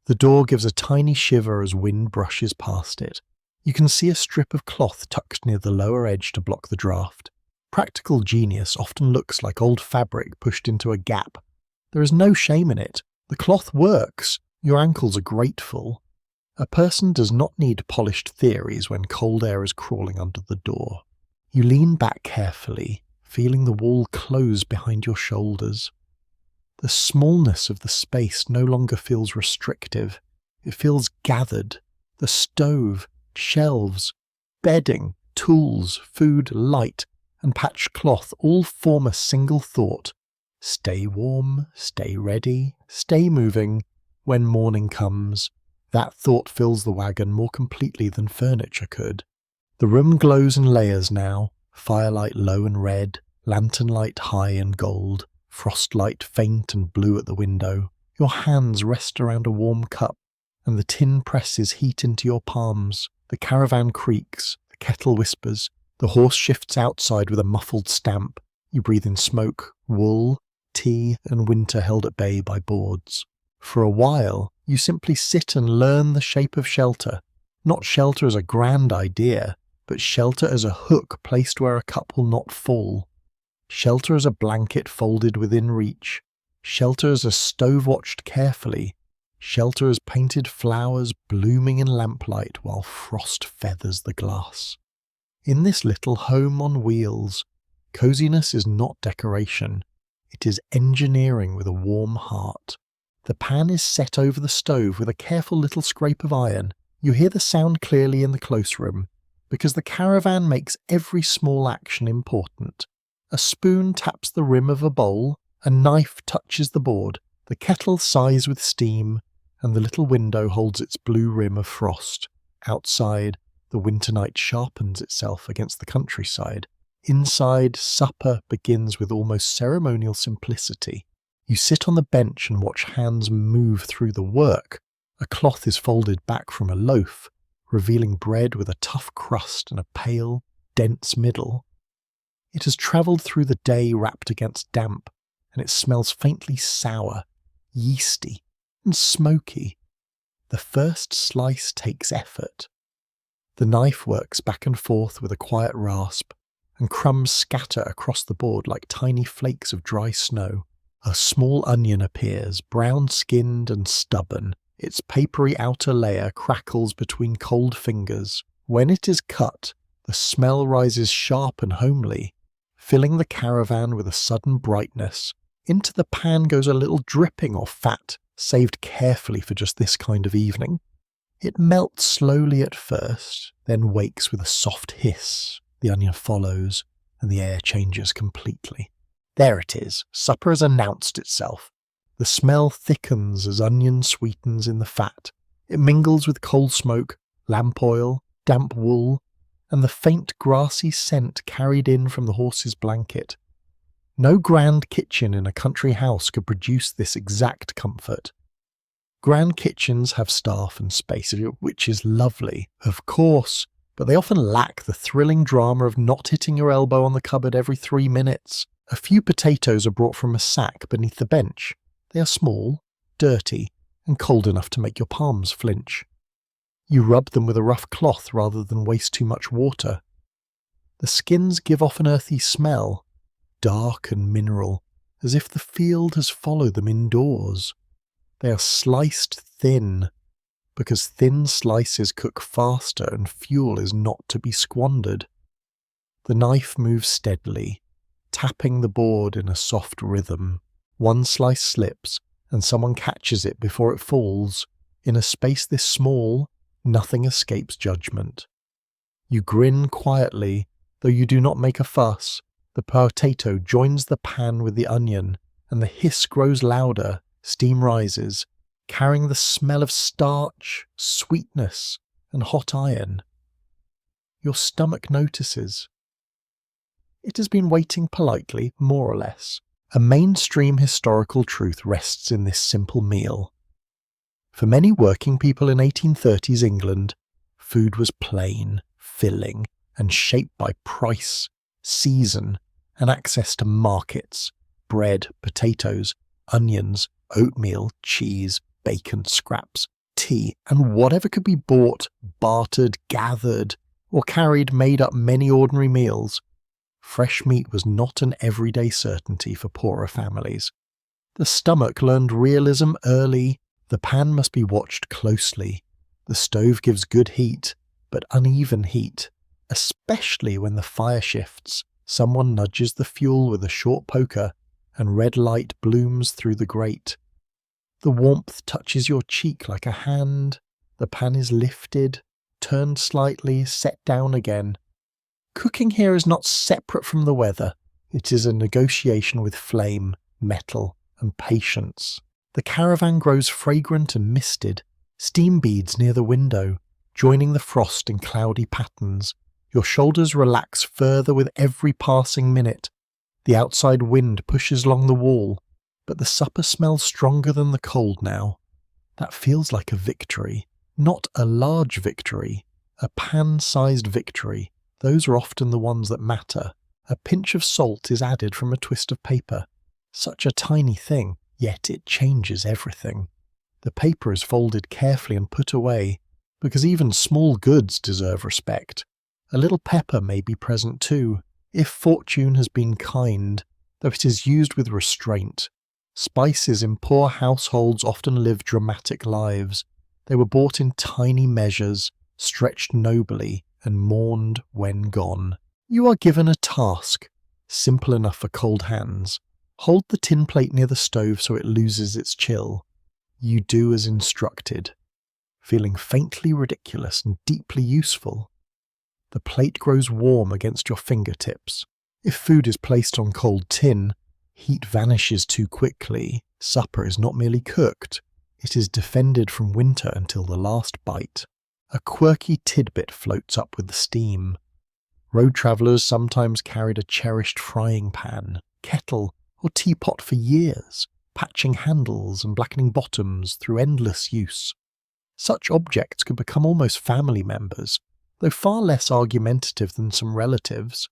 The door gives a tiny shiver as wind brushes past it. You can see a strip of cloth tucked near the lower edge to block the draft. Practical genius often looks like old fabric pushed into a gap. There is no shame in it. The cloth works. Your ankles are grateful. A person does not need polished theories when cold air is crawling under the door. You lean back carefully, feeling the wall close behind your shoulders. The smallness of the space no longer feels restrictive. It feels gathered. The stove, shelves, bedding, tools, food, light, and patched cloth all form a single thought. Stay warm, stay ready, stay moving. When morning comes, that thought fills the wagon more completely than furniture could. The room glows in layers now, firelight low and red, lantern light high and gold, frostlight faint and blue at the window. Your hands rest around a warm cup, and the tin presses heat into your palms. The caravan creaks, the kettle whispers, the horse shifts outside with a muffled stamp. You breathe in smoke, wool, tea, and winter held at bay by boards. For a while, you simply sit and learn the shape of shelter. Not shelter as a grand idea, but shelter as a hook placed where a cup will not fall. Shelter as a blanket folded within reach. Shelter as a stove watched carefully. Shelter as painted flowers blooming in lamplight while frost feathers the glass. In this little home on wheels, coziness is not decoration. It is engineering with a warm heart. The pan is set over the stove with a careful little scrape of iron. You hear the sound clearly in the close room, because the caravan makes every small action important. A spoon taps the rim of a bowl, a knife touches the board, the kettle sighs with steam, and the little window holds its blue rim of frost. Outside, the winter night sharpens itself against the countryside. Inside, supper begins with almost ceremonial simplicity. You sit on the bench and watch hands move through the work. A cloth is folded back from a loaf, revealing bread with a tough crust and a pale, dense middle. It has travelled through the day wrapped against damp, and it smells faintly sour, yeasty, and smoky. The first slice takes effort. The knife works back and forth with a quiet rasp, and crumbs scatter across the board like tiny flakes of dry snow. A small onion appears, brown-skinned and stubborn. Its papery outer layer crackles between cold fingers. When it is cut, the smell rises sharp and homely, filling the caravan with a sudden brightness. Into the pan goes a little dripping of fat, saved carefully for just this kind of evening. It melts slowly at first, then wakes with a soft hiss. The onion follows, and the air changes completely. There it is. Supper has announced itself. The smell thickens as onion sweetens in the fat. It mingles with coal smoke, lamp oil, damp wool, and the faint grassy scent carried in from the horse's blanket. No grand kitchen in a country house could produce this exact comfort. Grand kitchens have staff and space, which is lovely, of course, but they often lack the thrilling drama of not hitting your elbow on the cupboard every 3 minutes. A few potatoes are brought from a sack beneath the bench. They are small, dirty, and cold enough to make your palms flinch. You rub them with a rough cloth rather than waste too much water. The skins give off an earthy smell, dark and mineral, as if the field has followed them indoors. They are sliced thin, because thin slices cook faster and fuel is not to be squandered. The knife moves steadily, tapping the board in a soft rhythm. One slice slips, and someone catches it before it falls. In a space this small, nothing escapes judgment. You grin quietly, though you do not make a fuss. The potato joins the pan with the onion, and the hiss grows louder. Steam rises, carrying the smell of starch, sweetness, and hot iron. Your stomach notices. It has been waiting politely, more or less. A mainstream historical truth rests in this simple meal. For many working people in 1830s England, food was plain, filling, and shaped by price, season, and access to markets, bread, potatoes, onions, oatmeal, cheese, bacon, scraps, tea, and whatever could be bought, bartered, gathered, or carried made up many ordinary meals. Fresh meat was not an everyday certainty for poorer families. The stomach learned realism early. The pan must be watched closely. The stove gives good heat, but uneven heat, especially when the fire shifts. Someone nudges the fuel with a short poker, and red light blooms through the grate. The warmth touches your cheek like a hand. The pan is lifted, turned slightly, set down again. Cooking here is not separate from the weather. It is a negotiation with flame, metal, and patience. The caravan grows fragrant and misted, steam beads near the window, joining the frost in cloudy patterns. Your shoulders relax further with every passing minute. The outside wind pushes along the wall, but the supper smells stronger than the cold now. That feels like a victory. Not a large victory, a pan-sized victory. Those are often the ones that matter. A pinch of salt is added from a twist of paper. Such a tiny thing, yet it changes everything. The paper is folded carefully and put away, because even small goods deserve respect. A little pepper may be present too, if fortune has been kind, though it is used with restraint. Spices in poor households often live dramatic lives. They were bought in tiny measures, stretched nobly, and mourned when gone. You are given a task, simple enough for cold hands. Hold the tin plate near the stove so it loses its chill. You do as instructed, feeling faintly ridiculous and deeply useful. The plate grows warm against your fingertips. If food is placed on cold tin, heat vanishes too quickly. Supper is not merely cooked, it is defended from winter until the last bite. A quirky tidbit floats up with the steam. Road travellers sometimes carried a cherished frying pan, kettle, or teapot for years, patching handles and blackening bottoms through endless use. Such objects could become almost family members, though far less argumentative than some relatives.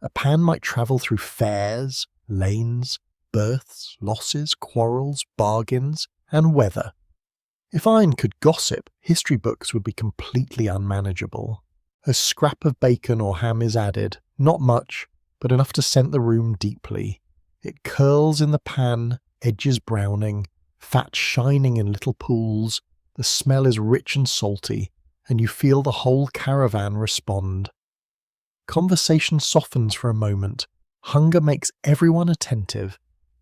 A pan might travel through fairs, lanes, births, losses, quarrels, bargains, and weather. If iron could gossip, history books would be completely unmanageable. A scrap of bacon or ham is added, not much, but enough to scent the room deeply. It curls in the pan, edges browning, fat shining in little pools. The smell is rich and salty, and you feel the whole caravan respond. Conversation softens for a moment. Hunger makes everyone attentive.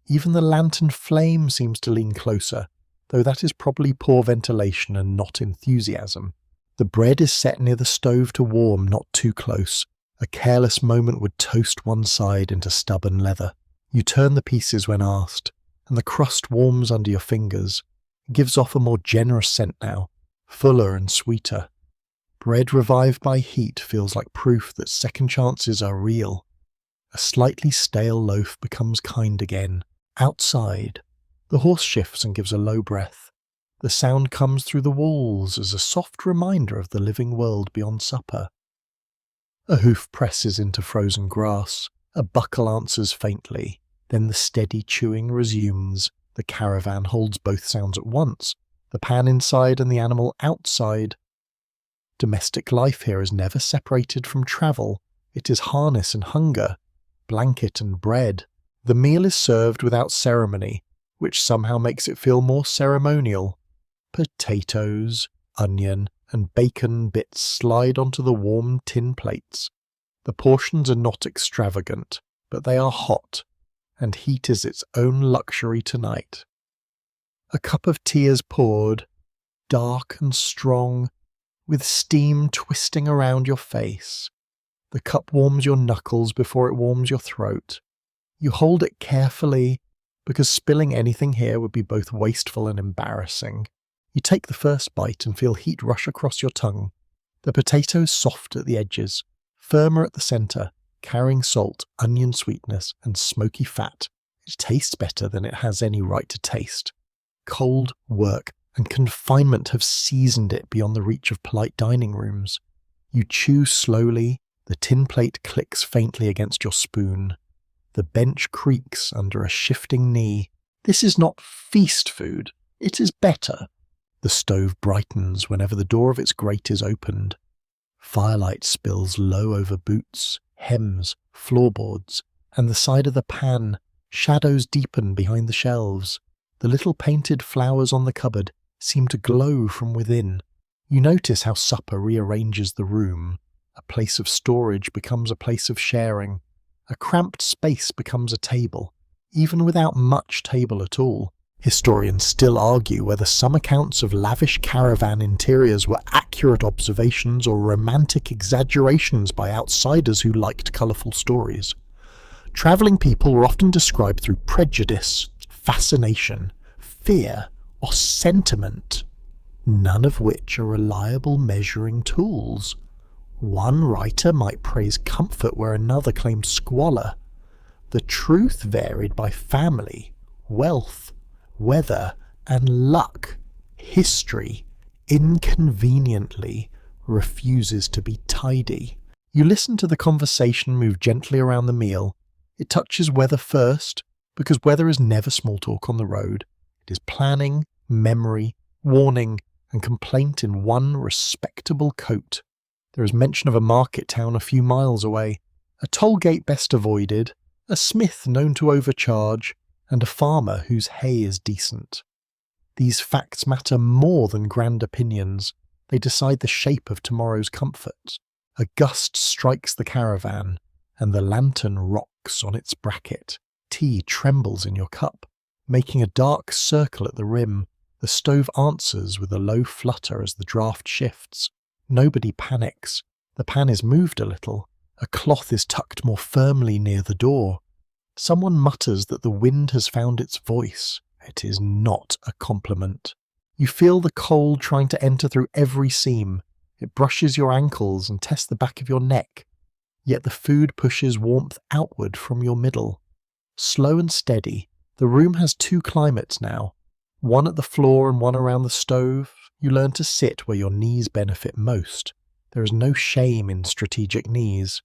Even the lantern flame seems to lean closer, though that is probably poor ventilation and not enthusiasm. The bread is set near the stove to warm, not too close. A careless moment would toast one side into stubborn leather. You turn the pieces when asked, and the crust warms under your fingers. It gives off a more generous scent now, fuller and sweeter. Bread revived by heat feels like proof that second chances are real. A slightly stale loaf becomes kind again. Outside, the horse shifts and gives a low breath. The sound comes through the walls as a soft reminder of the living world beyond supper. A hoof presses into frozen grass. A buckle answers faintly. Then the steady chewing resumes. The caravan holds both sounds at once, the pan inside and the animal outside. Domestic life here is never separated from travel. It is harness and hunger, blanket and bread. The meal is served without ceremony, which somehow makes it feel more ceremonial. Potatoes, onion, and bacon bits slide onto the warm tin plates. The portions are not extravagant, but they are hot, and heat is its own luxury tonight. A cup of tea is poured, dark and strong, with steam twisting around your face. The cup warms your knuckles before it warms your throat. You hold it carefully, because spilling anything here would be both wasteful and embarrassing. You take the first bite and feel heat rush across your tongue. The potatoes soft at the edges, firmer at the centre, carrying salt, onion sweetness, and smoky fat. It tastes better than it has any right to taste. Cold, work, and confinement have seasoned it beyond the reach of polite dining rooms. You chew slowly, the tin plate clicks faintly against your spoon. The bench creaks under a shifting knee. This is not feast food, it is better. The stove brightens whenever the door of its grate is opened. Firelight spills low over boots, hems, floorboards, and the side of the pan. Shadows deepen behind the shelves. The little painted flowers on the cupboard seem to glow from within. You notice how supper rearranges the room. A place of storage becomes a place of sharing. A cramped space becomes a table, even without much table at all. Historians still argue whether some accounts of lavish caravan interiors were accurate observations or romantic exaggerations by outsiders who liked colourful stories. Travelling people were often described through prejudice, fascination, fear, or sentiment, none of which are reliable measuring tools. One writer might praise comfort where another claimed squalor. The truth varied by family, wealth, weather, and luck. History, inconveniently, refuses to be tidy. You listen to the conversation move gently around the meal. It touches weather first, because weather is never small talk on the road. It is planning, memory, warning, and complaint in one respectable coat. There is mention of a market town a few miles away, a toll gate best avoided, a smith known to overcharge, and a farmer whose hay is decent. These facts matter more than grand opinions. They decide the shape of tomorrow's comfort. A gust strikes the caravan, and the lantern rocks on its bracket. Tea trembles in your cup, making a dark circle at the rim. The stove answers with a low flutter as the draught shifts. Nobody panics. The pan is moved a little. A cloth is tucked more firmly near the door. Someone mutters that the wind has found its voice. It is not a compliment. You feel the cold trying to enter through every seam. It brushes your ankles and tests the back of your neck. Yet the food pushes warmth outward from your middle. Slow and steady, the room has two climates now. One at the floor and one around the stove. You learn to sit where your knees benefit most. There is no shame in strategic knees.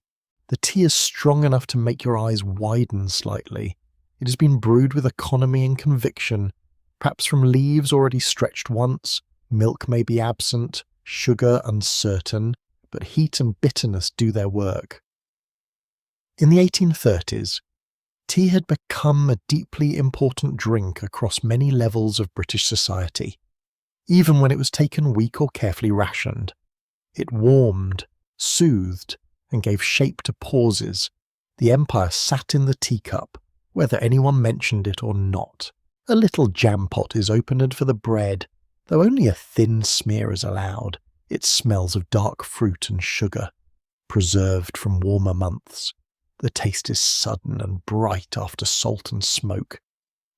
The tea is strong enough to make your eyes widen slightly. It has been brewed with economy and conviction, perhaps from leaves already stretched once. Milk may be absent, sugar uncertain, but heat and bitterness do their work. In the 1830s, tea had become a deeply important drink across many levels of British society. Even when it was taken weak or carefully rationed. It warmed, soothed, and gave shape to pauses. The empire sat in the teacup, whether anyone mentioned it or not. A little jam pot is opened for the bread, though only a thin smear is allowed. It smells of dark fruit and sugar, preserved from warmer months. The taste is sudden and bright after salt and smoke.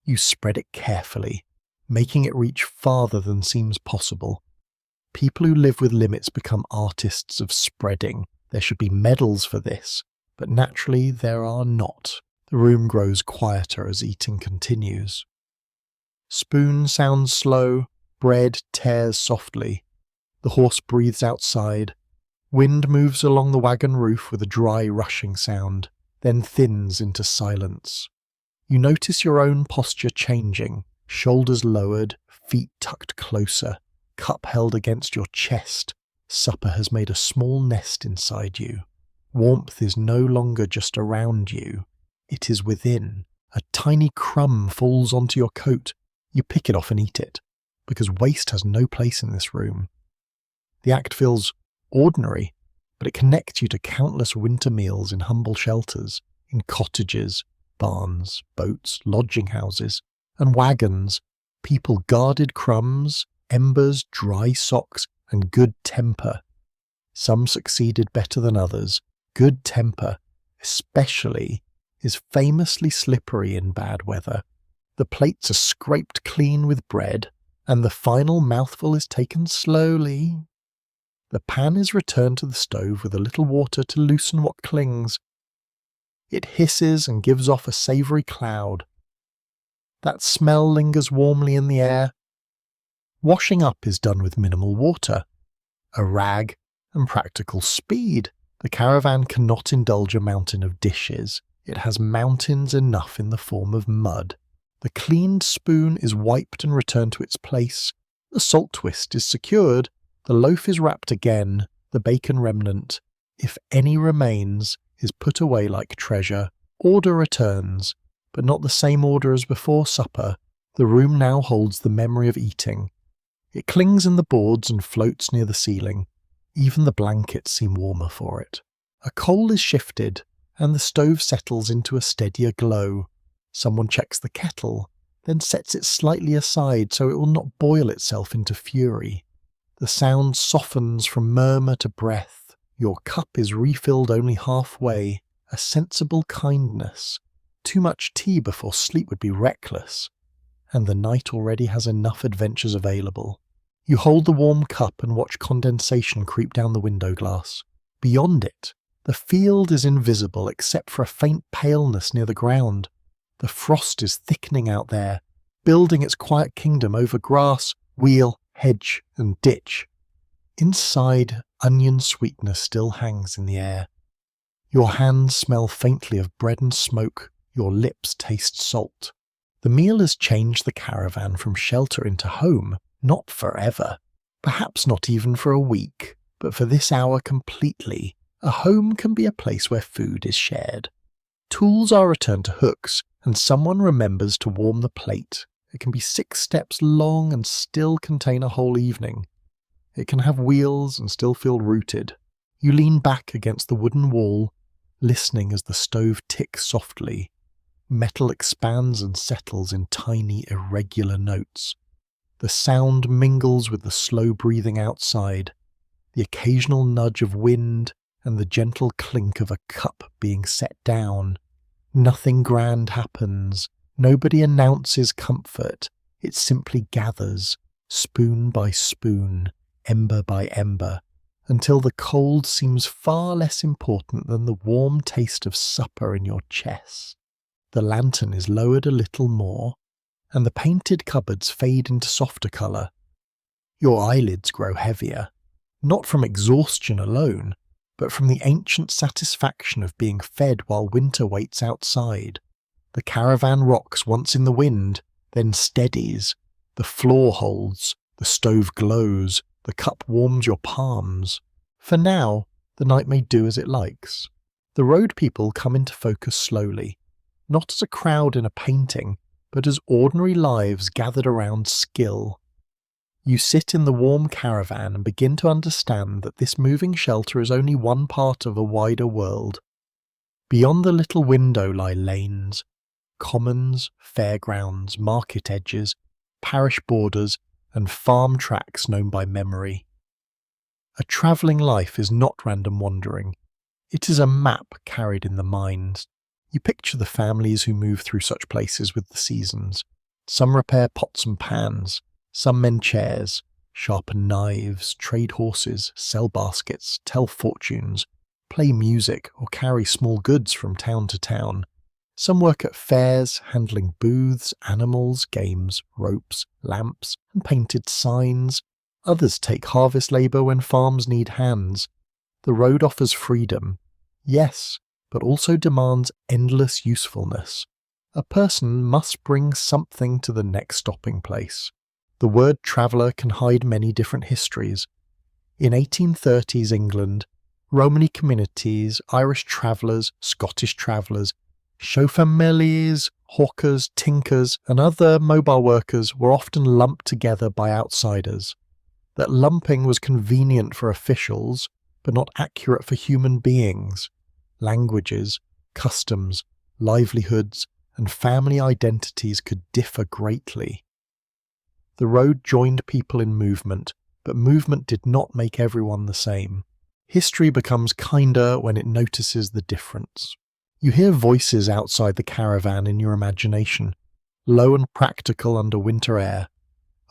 You spread it carefully, making it reach farther than seems possible. People who live with limits become artists of spreading. There should be medals for this, but naturally there are not. The room grows quieter as eating continues. Spoon sounds slow, bread tears softly. The horse breathes outside. Wind moves along the wagon roof with a dry rushing sound, then thins into silence. You notice your own posture changing. Shoulders lowered, feet tucked closer, cup held against your chest. Supper has made a small nest inside you. Warmth is no longer just around you. It is within. A tiny crumb falls onto your coat. You pick it off and eat it. because waste has no place in this room. The act feels ordinary, but it connects you to countless winter meals in humble shelters, in cottages, barns, boats, lodging houses, and wagons, people guarded crumbs, embers, dry socks, and good temper. Some succeeded better than others. Good temper, especially, is famously slippery in bad weather. The plates are scraped clean with bread, and the final mouthful is taken slowly. The pan is returned to the stove with a little water to loosen what clings. It hisses and gives off a savoury cloud. That smell lingers warmly in the air. Washing up is done with minimal water, a rag, and practical speed. The caravan cannot indulge a mountain of dishes. It has mountains enough in the form of mud. The cleaned spoon is wiped and returned to its place. The salt twist is secured. The loaf is wrapped again. The bacon remnant, if any remains, is put away like treasure. Order returns, but not the same order as before supper. The room now holds the memory of eating. It clings in the boards and floats near the ceiling. Even the blankets seem warmer for it. A coal is shifted, and the stove settles into a steadier glow. Someone checks the kettle, then sets it slightly aside so it will not boil itself into fury. The sound softens from murmur to breath. Your cup is refilled only halfway, a sensible kindness. Too much tea before sleep would be reckless, and the night already has enough adventures available. You hold the warm cup and watch condensation creep down the window glass. Beyond it, the field is invisible except for a faint paleness near the ground. The frost is thickening out there, building its quiet kingdom over grass, wheel, hedge, and ditch. Inside, onion sweetness still hangs in the air. Your hands smell faintly of bread and smoke, your lips taste salt. The meal has changed the caravan from shelter into home, not forever, perhaps not even for a week, but for this hour completely. A home can be a place where food is shared. Tools are returned to hooks, and someone remembers to warm the plate. It can be 6 steps long and still contain a whole evening. It can have wheels and still feel rooted. You lean back against the wooden wall, listening as the stove ticks softly. Metal expands and settles in tiny, irregular notes. The sound mingles with the slow breathing outside, the occasional nudge of wind, and the gentle clink of a cup being set down. Nothing grand happens. Nobody announces comfort. It simply gathers, spoon by spoon, ember by ember, until the cold seems far less important than the warm taste of supper in your chest. The lantern is lowered a little more, and the painted cupboards fade into softer colour. Your eyelids grow heavier, not from exhaustion alone, but from the ancient satisfaction of being fed while winter waits outside. The caravan rocks once in the wind, then steadies. The floor holds, the stove glows, the cup warms your palms. For now, the night may do as it likes. The road people come into focus slowly, not as a crowd in a painting, but as ordinary lives gathered around skill. You sit in the warm caravan and begin to understand that this moving shelter is only one part of a wider world. Beyond the little window lie lanes, commons, fairgrounds, market edges, parish borders, and farm tracks known by memory. A travelling life is not random wandering. It is a map carried in the mind. You picture the families who move through such places with the seasons. Some repair pots and pans, some mend chairs, sharpen knives, trade horses, sell baskets, tell fortunes, play music, or carry small goods from town to town. Some work at fairs, handling booths, animals, games, ropes, lamps, and painted signs. Others take harvest labour when farms need hands. The road offers freedom, yes, but also demands endless usefulness. A person must bring something to the next stopping place. The word traveller can hide many different histories. In 1830s England, Romany communities, Irish travellers, Scottish travellers, Chauffeur-meliers, hawkers, tinkers, and other mobile workers were often lumped together by outsiders. That lumping was convenient for officials, but not accurate for human beings. Languages, customs, livelihoods, and family identities could differ greatly. The road joined people in movement, but movement did not make everyone the same. History becomes kinder when it notices the difference. You hear voices outside the caravan in your imagination, low and practical under winter air.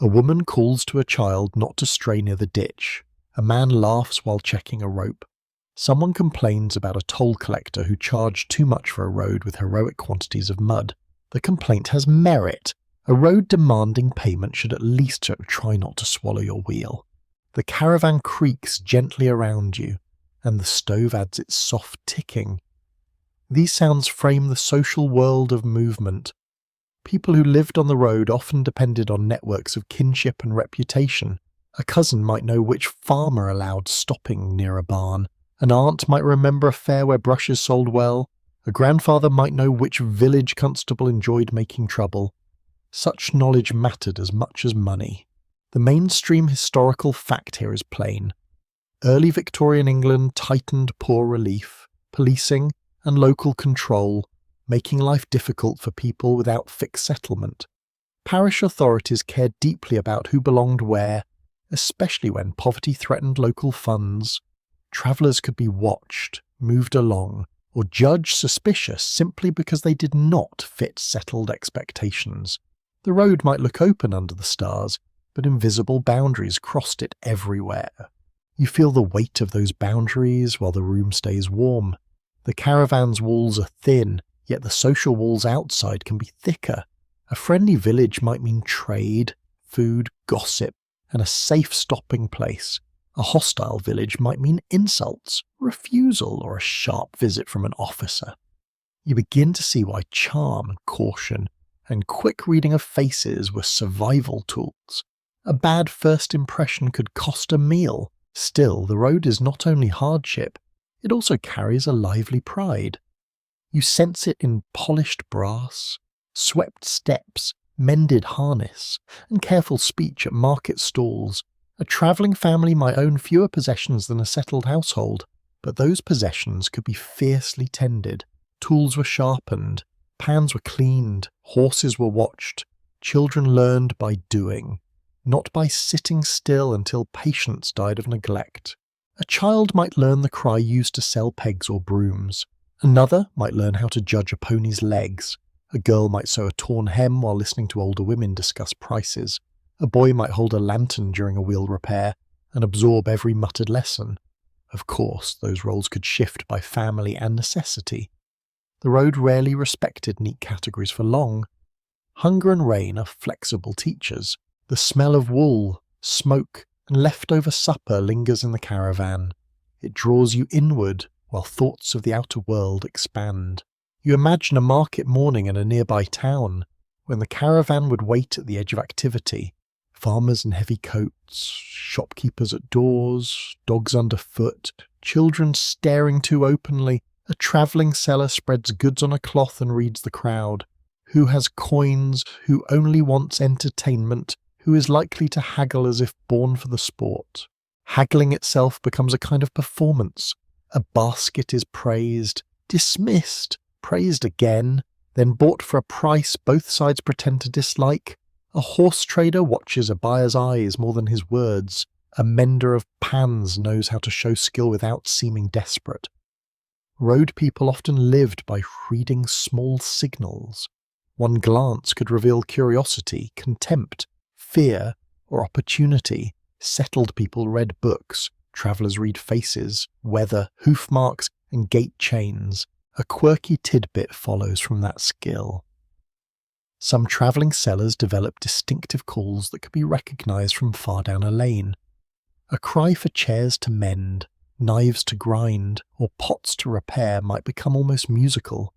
A woman calls to a child not to stray near the ditch. A man laughs while checking a rope. Someone complains about a toll collector who charged too much for a road with heroic quantities of mud. The complaint has merit. A road demanding payment should at least try not to swallow your wheel. The caravan creaks gently around you, and the stove adds its soft ticking. These sounds frame the social world of movement. People who lived on the road often depended on networks of kinship and reputation. A cousin might know which farmer allowed stopping near a barn. An aunt might remember a fair where brushes sold well. A grandfather might know which village constable enjoyed making trouble. Such knowledge mattered as much as money. The mainstream historical fact here is plain. Early Victorian England tightened poor relief, policing, and local control, making life difficult for people without fixed settlement. Parish authorities cared deeply about who belonged where, especially when poverty threatened local funds. Travellers could be watched, moved along, or judged suspicious simply because they did not fit settled expectations. The road might look open under the stars, but invisible boundaries crossed it everywhere. You feel the weight of those boundaries while the room stays warm. The caravan's walls are thin, yet the social walls outside can be thicker. A friendly village might mean trade, food, gossip, and a safe stopping place. A hostile village might mean insults, refusal, or a sharp visit from an officer. You begin to see why charm, caution, and quick reading of faces were survival tools. A bad first impression could cost a meal. Still, the road is not only hardship, it also carries a lively pride. You sense it in polished brass, swept steps, mended harness, and careful speech at market stalls. A travelling family might own fewer possessions than a settled household, but those possessions could be fiercely tended. Tools were sharpened, pans were cleaned, horses were watched. Children learned by doing, not by sitting still until patience died of neglect. A child might learn the cry used to sell pegs or brooms. Another might learn how to judge a pony's legs. A girl might sew a torn hem while listening to older women discuss prices. A boy might hold a lantern during a wheel repair and absorb every muttered lesson. Of course, those roles could shift by family and necessity. The road rarely respected neat categories for long. Hunger and rain are flexible teachers. The smell of wool, smoke, and leftover supper lingers in the caravan. It draws you inward while thoughts of the outer world expand. You imagine a market morning in a nearby town, when the caravan would wait at the edge of activity. Farmers in heavy coats, shopkeepers at doors, dogs underfoot, children staring too openly. A travelling seller spreads goods on a cloth and reads the crowd. Who has coins, who only wants entertainment, who is likely to haggle as if born for the sport. Haggling itself becomes a kind of performance. A basket is praised, dismissed, praised again, then bought for a price both sides pretend to dislike. A horse trader watches a buyer's eyes more than his words. A mender of pans knows how to show skill without seeming desperate. Road people often lived by reading small signals. One glance could reveal curiosity, contempt, fear, or opportunity. Settled people read books. Travellers read faces, weather, hoof marks, and gate chains. A quirky tidbit follows from that skill. Some travelling sellers developed distinctive calls that could be recognised from far down a lane. A cry for chairs to mend, knives to grind, or pots to repair might become almost musical.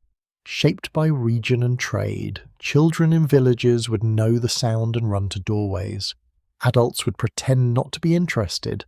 Shaped by region and trade, children in villages would know the sound and run to doorways. Adults would pretend not to be interested,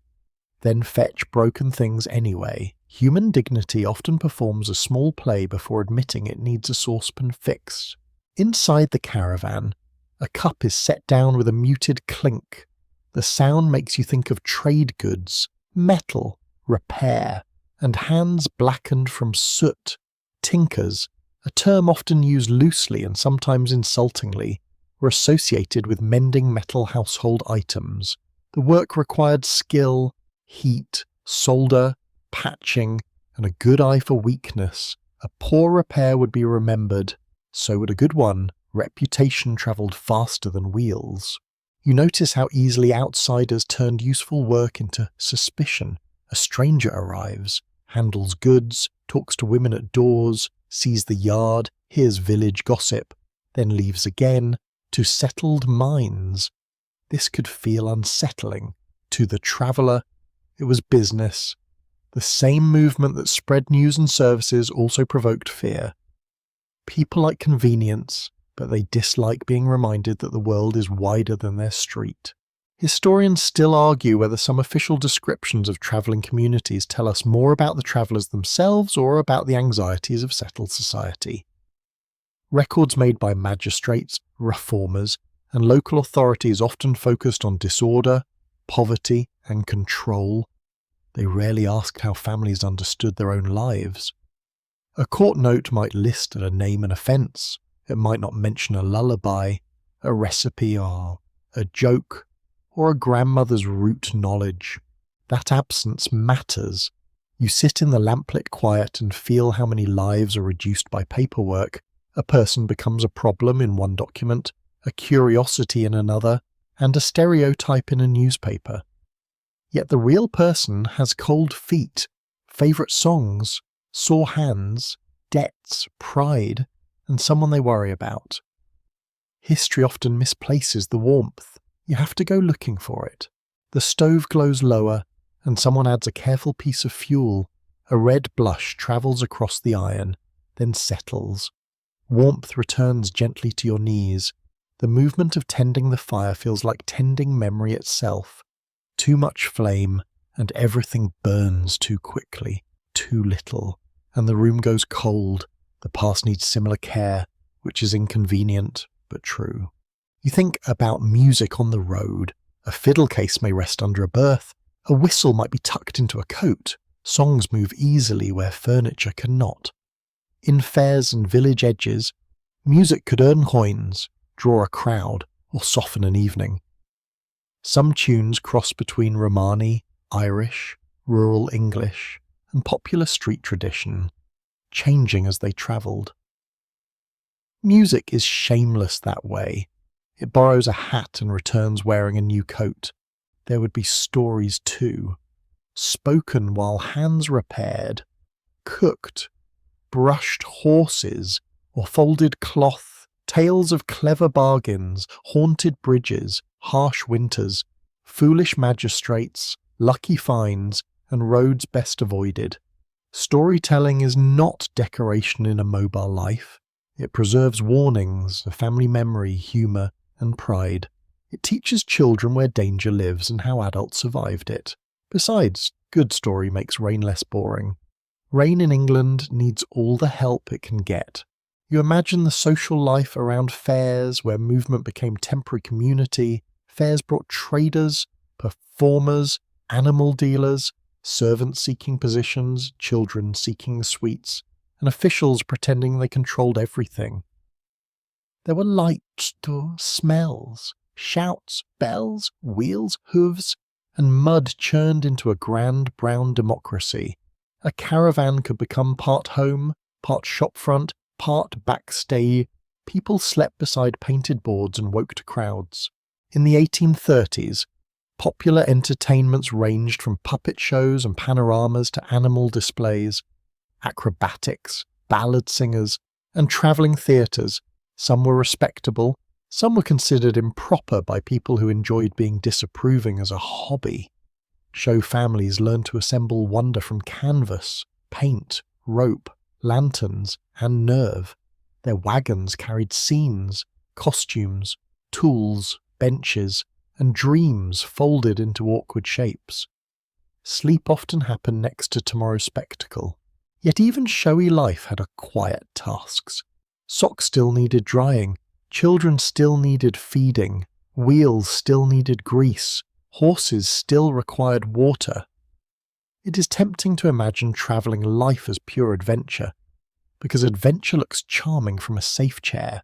then fetch broken things anyway, Human dignity often performs a small play before admitting it needs a saucepan fixed. Inside the caravan, a cup is set down with a muted clink. The sound makes you think of trade goods, metal, repair, and hands blackened from soot. Tinkers, a term often used loosely and sometimes insultingly, were associated with mending metal household items. The work required skill, heat, solder, patching, and a good eye for weakness. A poor repair would be remembered, so would a good one. Reputation travelled faster than wheels. You notice how easily outsiders turned useful work into suspicion. A stranger arrives, handles goods, talks to women at doors, sees the yard, hears village gossip, then leaves again, to settled minds. This could feel unsettling. To the traveller, it was business. The same movement that spread news and services also provoked fear. People like convenience, but they dislike being reminded that the world is wider than their street. Historians still argue whether some official descriptions of travelling communities tell us more about the travellers themselves or about the anxieties of settled society. Records made by magistrates, reformers, and local authorities often focused on disorder, poverty, and control. They rarely asked how families understood their own lives. A court note might list a name and offence. It might not mention a lullaby, a recipe, or a joke, or a grandmother's root knowledge. That absence matters. You sit in the lamplit quiet and feel how many lives are reduced by paperwork. A person becomes a problem in one document, a curiosity in another, and a stereotype in a newspaper. Yet the real person has cold feet, favourite songs, sore hands, debts, pride, and someone they worry about. History often misplaces the warmth. You have to go looking for it. The stove glows lower, and someone adds a careful piece of fuel. A red blush travels across the iron, then settles. Warmth returns gently to your knees. The movement of tending the fire feels like tending memory itself. Too much flame, and everything burns too quickly, too little, and the room goes cold. The past needs similar care, which is inconvenient, but true. You think about music on the road. A fiddle case may rest under a berth. A whistle might be tucked into a coat. Songs move easily where furniture cannot. In fairs and village edges, music could earn coins, draw a crowd, or soften an evening. Some tunes cross between Romani, Irish, rural English, and popular street tradition, changing as they travelled. Music is shameless that way. It borrows a hat and returns wearing a new coat. There would be stories too, spoken while hands repaired, cooked, brushed horses, or folded cloth, tales of clever bargains, haunted bridges, harsh winters, foolish magistrates, lucky finds, and roads best avoided. Storytelling is not decoration in a mobile life. It preserves warnings, a family memory, humour, and pride. It teaches children where danger lives and how adults survived it. Besides, good story makes rain less boring. Rain in England needs all the help it can get. You imagine the social life around fairs where movement became temporary community. Fairs brought traders, performers, animal dealers, servants seeking positions, children seeking sweets, and officials pretending they controlled everything. There were lights, smells, shouts, bells, wheels, hooves, and mud churned into a grand brown democracy. A caravan could become part home, part shopfront, part backstay. People slept beside painted boards and woke to crowds. In the 1830s, popular entertainments ranged from puppet shows and panoramas to animal displays, acrobatics, ballad singers, and travelling theatres. Some were respectable, some were considered improper by people who enjoyed being disapproving as a hobby. Show families learned to assemble wonder from canvas, paint, rope, lanterns, and nerve. Their wagons carried scenes, costumes, tools, benches, and dreams folded into awkward shapes. Sleep often happened next to tomorrow's spectacle. Yet even showy life had quiet tasks. Socks still needed drying, children still needed feeding, wheels still needed grease, horses still required water. It is tempting to imagine travelling life as pure adventure, because adventure looks charming from a safe chair.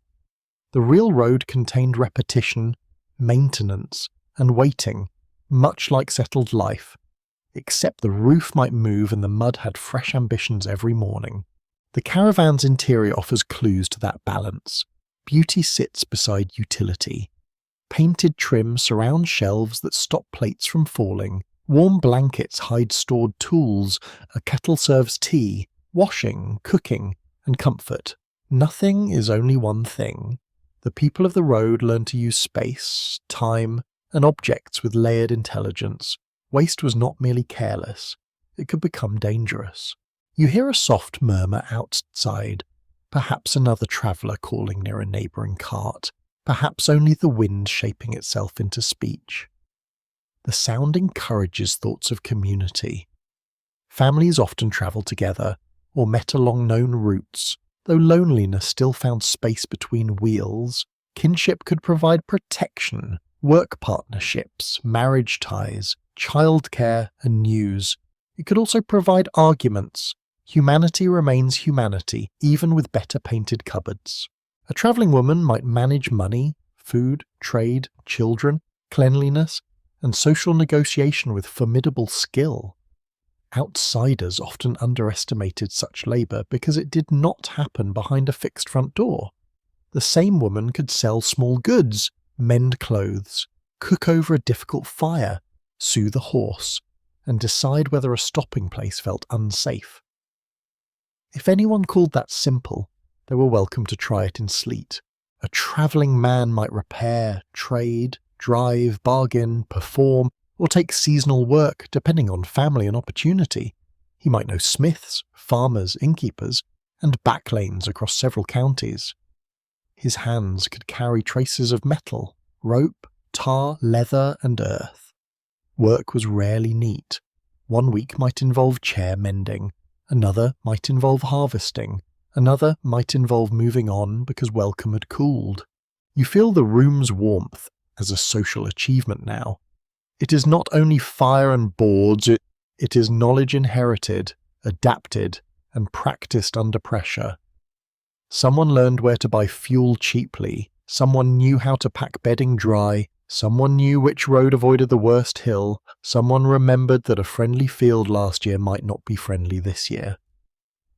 The real road contained repetition, maintenance, and waiting, much like settled life, except the roof might move and the mud had fresh ambitions every morning. The Caravan's interior offers clues to that balance. Beauty sits beside utility. Painted trim surrounds shelves that stop plates from falling. Warm blankets hide stored tools. A kettle serves tea, washing, cooking, and comfort. Nothing is only one thing. The people of the road learn to use space, time, and objects with layered intelligence. Waste was not merely careless, it could become dangerous. You hear a soft murmur outside, perhaps another traveller calling near a neighbouring cart, perhaps only the wind shaping itself into speech. The sound encourages thoughts of community. Families often travel together, or met along known routes. Though loneliness still found space between wheels, kinship could provide protection, work partnerships, marriage ties, childcare, and news. It could also provide arguments. Humanity remains humanity, even with better painted cupboards. A travelling woman might manage money, food, trade, children, cleanliness, and social negotiation with formidable skill. Outsiders often underestimated such labour because it did not happen behind a fixed front door. The same woman could sell small goods, mend clothes, cook over a difficult fire, soothe a horse, and decide whether a stopping place felt unsafe. If anyone called that simple, they were welcome to try it in Sleat. A travelling man might repair, trade, drive, bargain, perform, or take seasonal work depending on family and opportunity. He might know smiths, farmers, innkeepers, and back lanes across several counties. His hands could carry traces of metal, rope, tar, leather, and earth. Work was rarely neat. One week might involve chair mending, another might involve harvesting, another might involve moving on because welcome had cooled. You feel the room's warmth as a social achievement now. It is not only fire and boards, it is knowledge inherited, adapted, and practiced under pressure. Someone learned where to buy fuel cheaply, someone knew how to pack bedding dry, someone knew which road avoided the worst hill, someone remembered that a friendly field last year might not be friendly this year.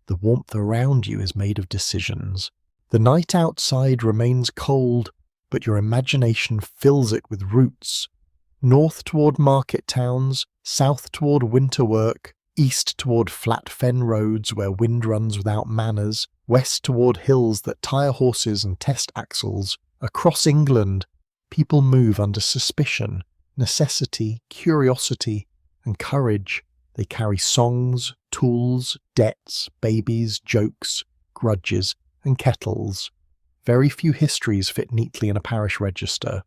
The warmth around you is made of decisions. The night outside remains cold, but your imagination fills it with routes. North toward market towns, south toward winter work, east toward flat fen roads where wind runs without manners, west toward hills that tire horses and test axles. Across England, people move under suspicion, necessity, curiosity, and courage. They carry songs, tools, debts, babies, jokes, grudges, and kettles. Very few histories fit neatly in a parish register.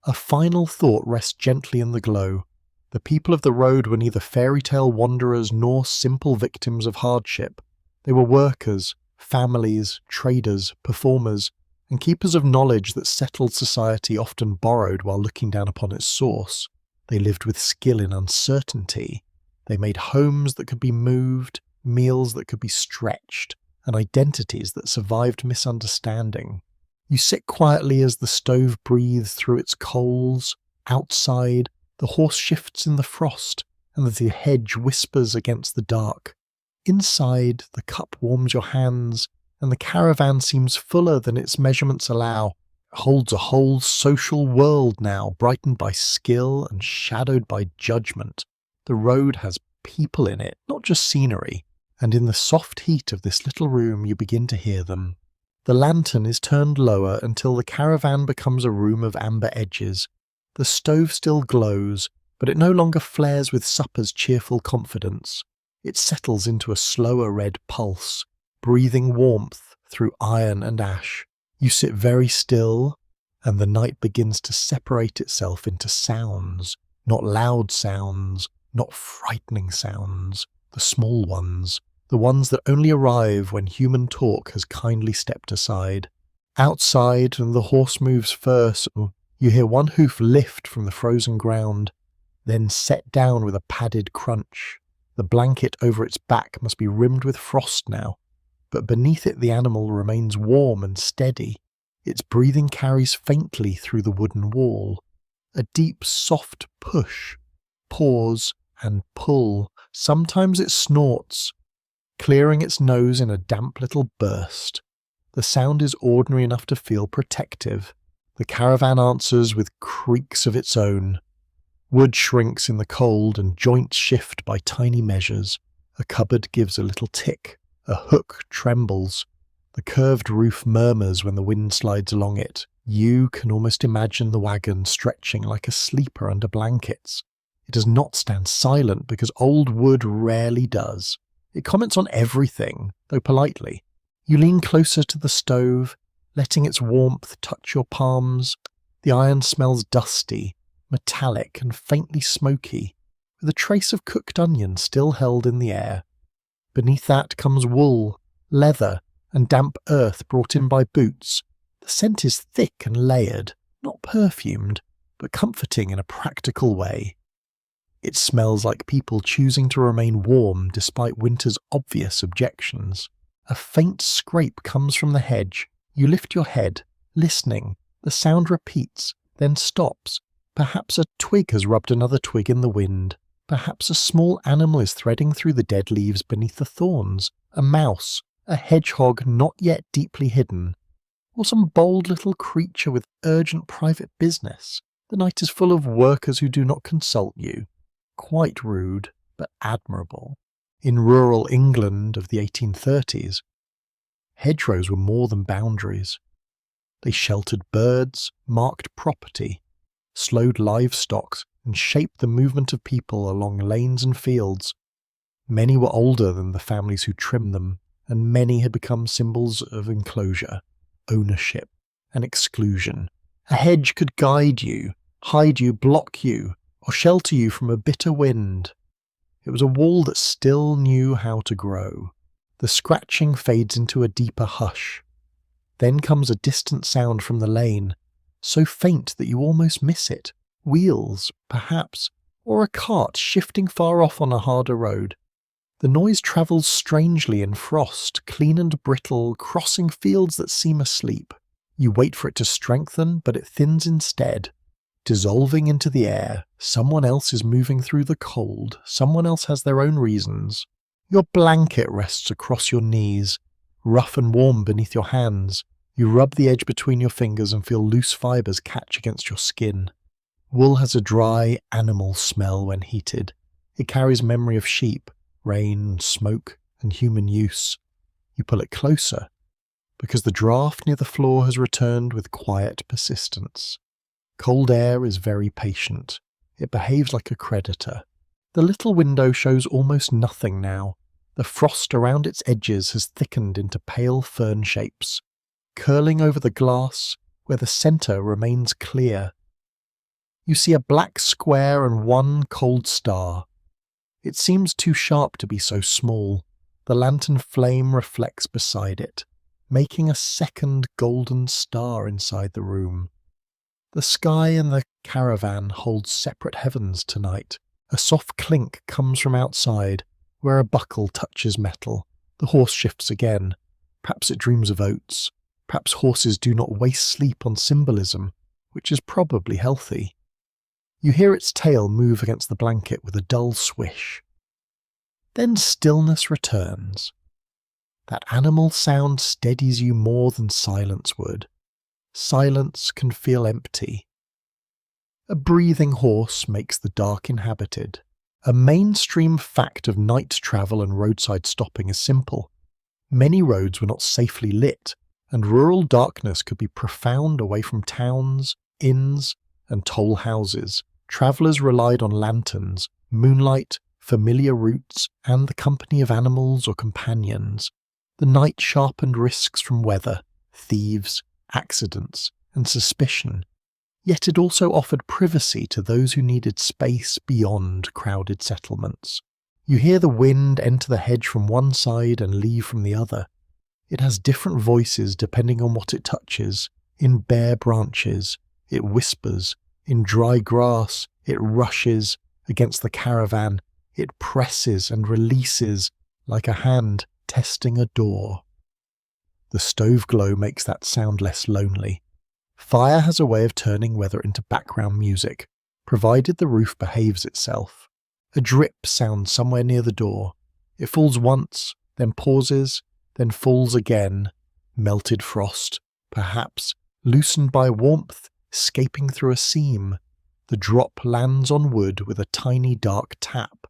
A final thought rests gently in the glow. The people of the road were neither fairy tale wanderers nor simple victims of hardship. They were workers, families, traders, performers, and keepers of knowledge that settled society often borrowed while looking down upon its source. They lived with skill in uncertainty. They made homes that could be moved, meals that could be stretched, and identities that survived misunderstanding. You sit quietly as the stove breathes through its coals. Outside, the horse shifts in the frost, and the hedge whispers against the dark. Inside, the cup warms your hands, and the caravan seems fuller than its measurements allow. It holds a whole social world now, brightened by skill and shadowed by judgment. The road has people in it, not just scenery, and in the soft heat of this little room you begin to hear them. The lantern is turned lower until the caravan becomes a room of amber edges. The stove still glows, but it no longer flares with supper's cheerful confidence. It settles into a slower red pulse, breathing warmth through iron and ash. You sit very still, and the night begins to separate itself into sounds, not loud sounds, not frightening sounds, the small ones, the ones that only arrive when human talk has kindly stepped aside. Outside, and the horse moves first, you hear one hoof lift from the frozen ground, then set down with a padded crunch. The blanket over its back must be rimmed with frost now, but beneath it the animal remains warm and steady. Its breathing carries faintly through the wooden wall. A deep, soft push, pause, and pull. Sometimes it snorts, clearing its nose in a damp little burst. The sound is ordinary enough to feel protective. The caravan answers with creaks of its own. Wood shrinks in the cold and joints shift by tiny measures. A cupboard gives a little tick. A hook trembles. The curved roof murmurs when the wind slides along it. You can almost imagine the wagon stretching like a sleeper under blankets. It does not stand silent because old wood rarely does. It comments on everything, though politely. You lean closer to the stove, letting its warmth touch your palms. The iron smells dusty, metallic and faintly smoky, with a trace of cooked onion still held in the air. Beneath that comes wool, leather, and damp earth brought in by boots. The scent is thick and layered, not perfumed, but comforting in a practical way. It smells like people choosing to remain warm despite winter's obvious objections. A faint scrape comes from the hedge. You lift your head, listening. The sound repeats, then stops. Perhaps a twig has rubbed another twig in the wind. Perhaps a small animal is threading through the dead leaves beneath the thorns. A mouse, a hedgehog not yet deeply hidden. Or some bold little creature with urgent private business. The night is full of workers who do not consult you. Quite rude, but admirable. In rural England of the 1830s, hedgerows were more than boundaries. They sheltered birds, marked property, slowed livestock, and shaped the movement of people along lanes and fields. Many were older than the families who trimmed them, and many had become symbols of enclosure, ownership, and exclusion. A hedge could guide you, hide you, block you, or shelter you from a bitter wind. It was a wall that still knew how to grow. The scratching fades into a deeper hush. Then comes a distant sound from the lane, so faint that you almost miss it. Wheels, perhaps, or a cart shifting far off on a harder road. The noise travels strangely in frost, clean and brittle, crossing fields that seem asleep. You wait for it to strengthen, but it thins instead. Dissolving into the air, someone else is moving through the cold, someone else has their own reasons. Your blanket rests across your knees, rough and warm beneath your hands. You rub the edge between your fingers and feel loose fibres catch against your skin. Wool has a dry, animal smell when heated. It carries memory of sheep, rain, smoke, and human use. You pull it closer, because the draft near the floor has returned with quiet persistence. Cold air is very patient. It behaves like a creditor. The little window shows almost nothing now. The frost around its edges has thickened into pale fern shapes, curling over the glass where the centre remains clear. You see a black square and one cold star. It seems too sharp to be so small. The lantern flame reflects beside it, making a second golden star inside the room. The sky and the caravan hold separate heavens tonight. A soft clink comes from outside, where a buckle touches metal. The horse shifts again. Perhaps it dreams of oats. Perhaps horses do not waste sleep on symbolism, which is probably healthy. You hear its tail move against the blanket with a dull swish. Then stillness returns. That animal sound steadies you more than silence would. Silence can feel empty. A breathing horse makes the dark inhabited. A mainstream fact of night travel and roadside stopping is simple. Many roads were not safely lit, and rural darkness could be profound away from towns, inns, and toll houses. Travellers relied on lanterns, moonlight, familiar routes, and the company of animals or companions. The night sharpened risks from weather, thieves, accidents, and suspicion. Yet it also offered privacy to those who needed space beyond crowded settlements. You hear the wind enter the hedge from one side and leave from the other. It has different voices depending on what it touches. In bare branches, it whispers. In dry grass, it rushes. Against the caravan, it presses and releases like a hand testing a door. The stove glow makes that sound less lonely. Fire has a way of turning weather into background music, provided the roof behaves itself. A drip sounds somewhere near the door. It falls once, then pauses, then falls again. Melted frost, perhaps, loosened by warmth, escaping through a seam. The drop lands on wood with a tiny dark tap.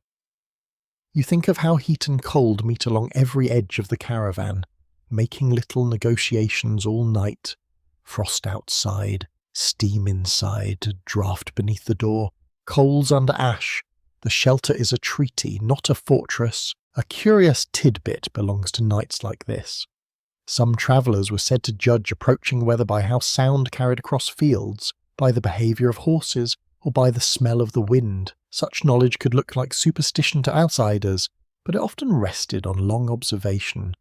You think of how heat and cold meet along every edge of the caravan, making little negotiations all night. Frost outside, steam inside, draft beneath the door, coals under ash. The shelter is a treaty, not a fortress. A curious tidbit belongs to nights like this. Some travellers were said to judge approaching weather by how sound carried across fields, by the behaviour of horses, or by the smell of the wind. Such knowledge could look like superstition to outsiders, but it often rested on long observation.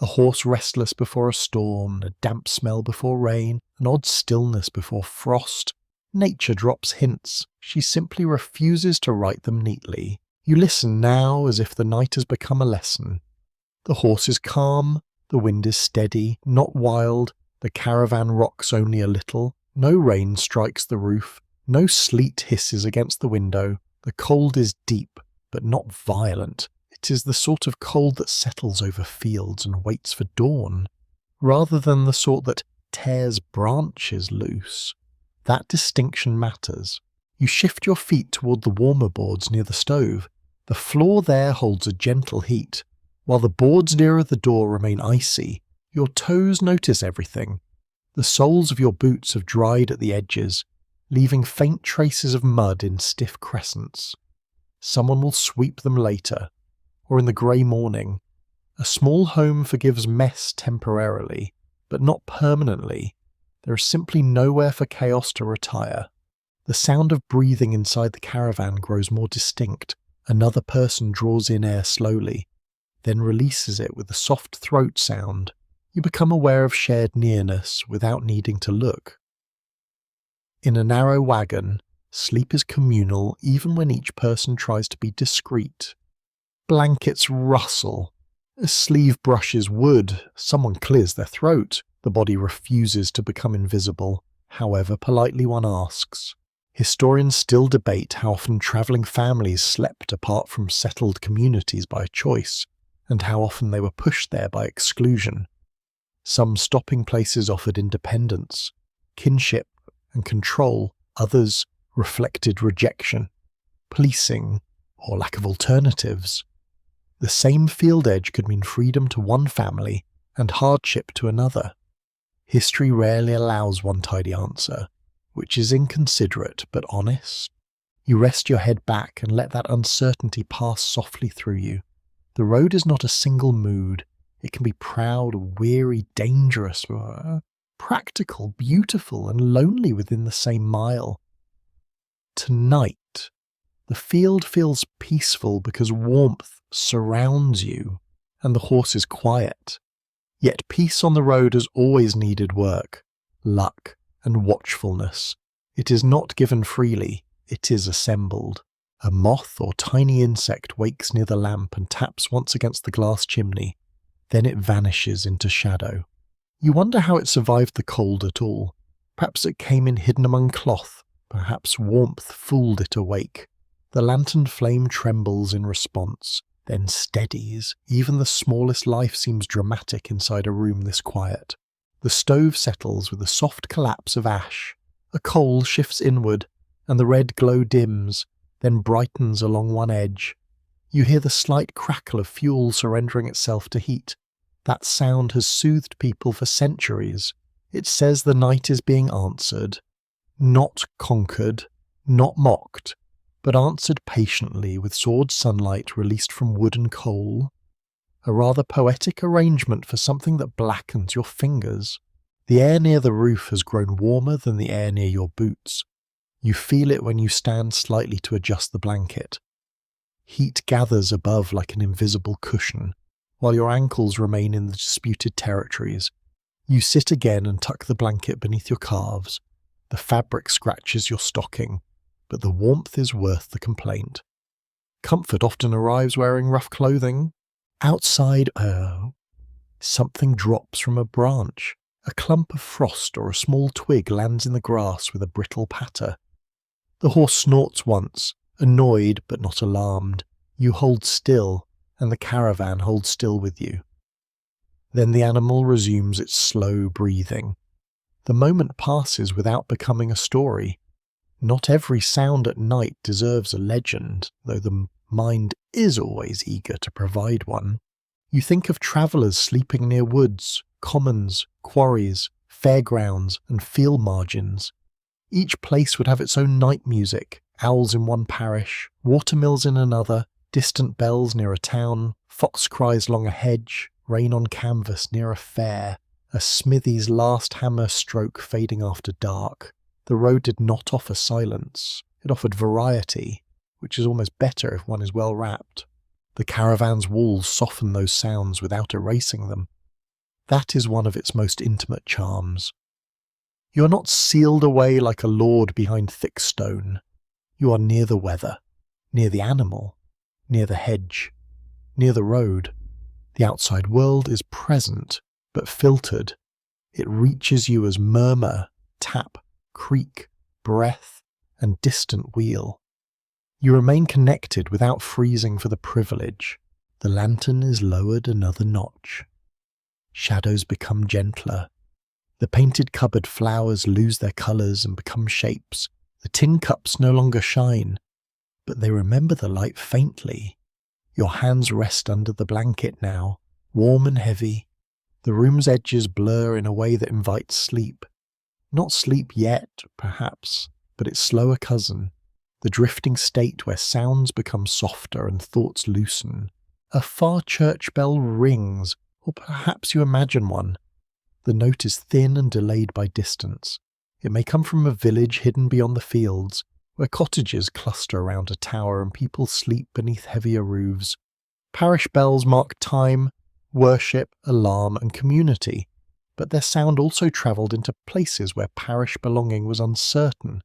A horse restless before a storm, a damp smell before rain, an odd stillness before frost. Nature drops hints. She simply refuses to write them neatly. You listen now as if the night has become a lesson. The horse is calm, the wind is steady, not wild, the caravan rocks only a little, no rain strikes the roof, no sleet hisses against the window. The cold is deep, but not violent. It is the sort of cold that settles over fields and waits for dawn, rather than the sort that tears branches loose. That distinction matters. You shift your feet toward the warmer boards near the stove. The floor there holds a gentle heat, while the boards nearer the door remain icy. Your toes notice everything. The soles of your boots have dried at the edges, leaving faint traces of mud in stiff crescents. Someone will sweep them later, or in the grey morning. A small home forgives mess temporarily, but not permanently. There is simply nowhere for chaos to retire. The sound of breathing inside the caravan grows more distinct. Another person draws in air slowly, then releases it with a soft throat sound. You become aware of shared nearness without needing to look. In a narrow wagon, sleep is communal even when each person tries to be discreet. Blankets rustle. A sleeve brushes wood. Someone clears their throat. The body refuses to become invisible, however politely one asks. Historians still debate how often travelling families slept apart from settled communities by choice, and how often they were pushed there by exclusion. Some stopping places offered independence, kinship, and control. Others reflected rejection, policing, or lack of alternatives. The same field edge could mean freedom to one family and hardship to another. History rarely allows one tidy answer, which is inconsiderate but honest. You rest your head back and let that uncertainty pass softly through you. The road is not a single mood. It can be proud, weary, dangerous, practical, beautiful, and lonely within the same mile. Tonight, the field feels peaceful because warmth surrounds you, and the horse is quiet. Yet peace on the road has always needed work, luck, and watchfulness. It is not given freely, it is assembled. A moth or tiny insect wakes near the lamp and taps once against the glass chimney. Then it vanishes into shadow. You wonder how it survived the cold at all. Perhaps it came in hidden among cloth. Perhaps warmth fooled it awake. The lantern flame trembles in response, then steadies. Even the smallest life seems dramatic inside a room this quiet. The stove settles with a soft collapse of ash. A coal shifts inward, and the red glow dims, then brightens along one edge. You hear the slight crackle of fuel surrendering itself to heat. That sound has soothed people for centuries. It says the night is being answered. Not conquered, not mocked, but answered patiently with sword sunlight released from wood and coal. A rather poetic arrangement for something that blackens your fingers. The air near the roof has grown warmer than the air near your boots. You feel it when you stand slightly to adjust the blanket. Heat gathers above like an invisible cushion, while your ankles remain in the disputed territories. You sit again and tuck the blanket beneath your calves. The fabric scratches your stocking, but the warmth is worth the complaint. Comfort often arrives wearing rough clothing. Outside, something drops from a branch. A clump of frost or a small twig lands in the grass with a brittle patter. The horse snorts once, annoyed but not alarmed. You hold still, and the caravan holds still with you. Then the animal resumes its slow breathing. The moment passes without becoming a story. Not every sound at night deserves a legend, though the mind is always eager to provide one. You think of travellers sleeping near woods, commons, quarries, fairgrounds, and field margins. Each place would have its own night music, owls in one parish, watermills in another, distant bells near a town, fox cries along a hedge, rain on canvas near a fair, a smithy's last hammer stroke fading after dark. The road did not offer silence, it offered variety, which is almost better if one is well wrapped. The caravan's walls soften those sounds without erasing them. That is one of its most intimate charms. You are not sealed away like a lord behind thick stone. You are near the weather, near the animal, near the hedge, near the road. The outside world is present, but filtered. It reaches you as murmur, tap, creak, breath, and distant wheel. You remain connected without freezing for the privilege. The lantern is lowered another notch. Shadows become gentler. The painted cupboard flowers lose their colours and become shapes. The tin cups no longer shine, but they remember the light faintly. Your hands rest under the blanket now, warm and heavy. The room's edges blur in a way that invites sleep. Not sleep yet, perhaps, but its slower cousin, the drifting state where sounds become softer and thoughts loosen. A far church bell rings, or perhaps you imagine one. The note is thin and delayed by distance. It may come from a village hidden beyond the fields, where cottages cluster around a tower and people sleep beneath heavier roofs. Parish bells mark time, worship, alarm, and community, but their sound also travelled into places where parish belonging was uncertain.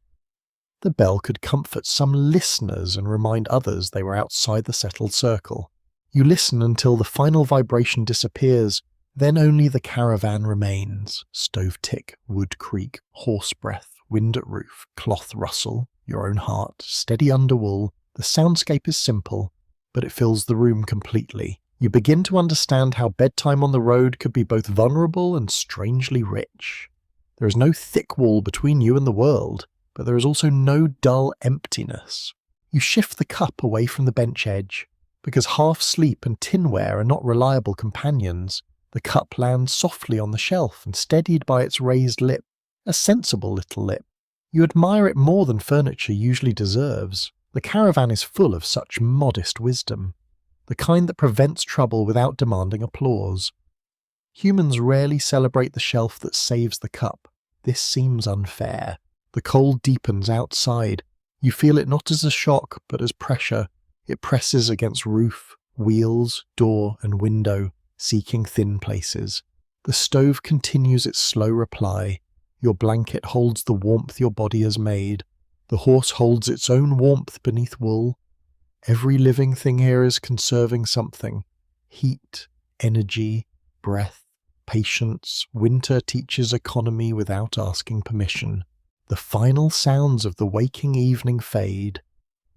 The bell could comfort some listeners and remind others they were outside the settled circle. You listen until the final vibration disappears, then only the caravan remains. Stove tick, wood creak, horse breath, wind at roof, cloth rustle, your own heart, steady underwool. The soundscape is simple, but it fills the room completely. You begin to understand how bedtime on the road could be both vulnerable and strangely rich. There is no thick wall between you and the world, but there is also no dull emptiness. You shift the cup away from the bench edge. Because half-sleep and tinware are not reliable companions, the cup lands softly on the shelf and steadied by its raised lip, a sensible little lip. You admire it more than furniture usually deserves. The caravan is full of such modest wisdom, the kind that prevents trouble without demanding applause. Humans rarely celebrate the shelf that saves the cup. This seems unfair. The cold deepens outside. You feel it not as a shock, but as pressure. It presses against roof, wheels, door, and window, seeking thin places. The stove continues its slow reply. Your blanket holds the warmth your body has made. The horse holds its own warmth beneath wool. Every living thing here is conserving something. Heat, energy, breath, patience. Winter teaches economy without asking permission. The final sounds of the waking evening fade.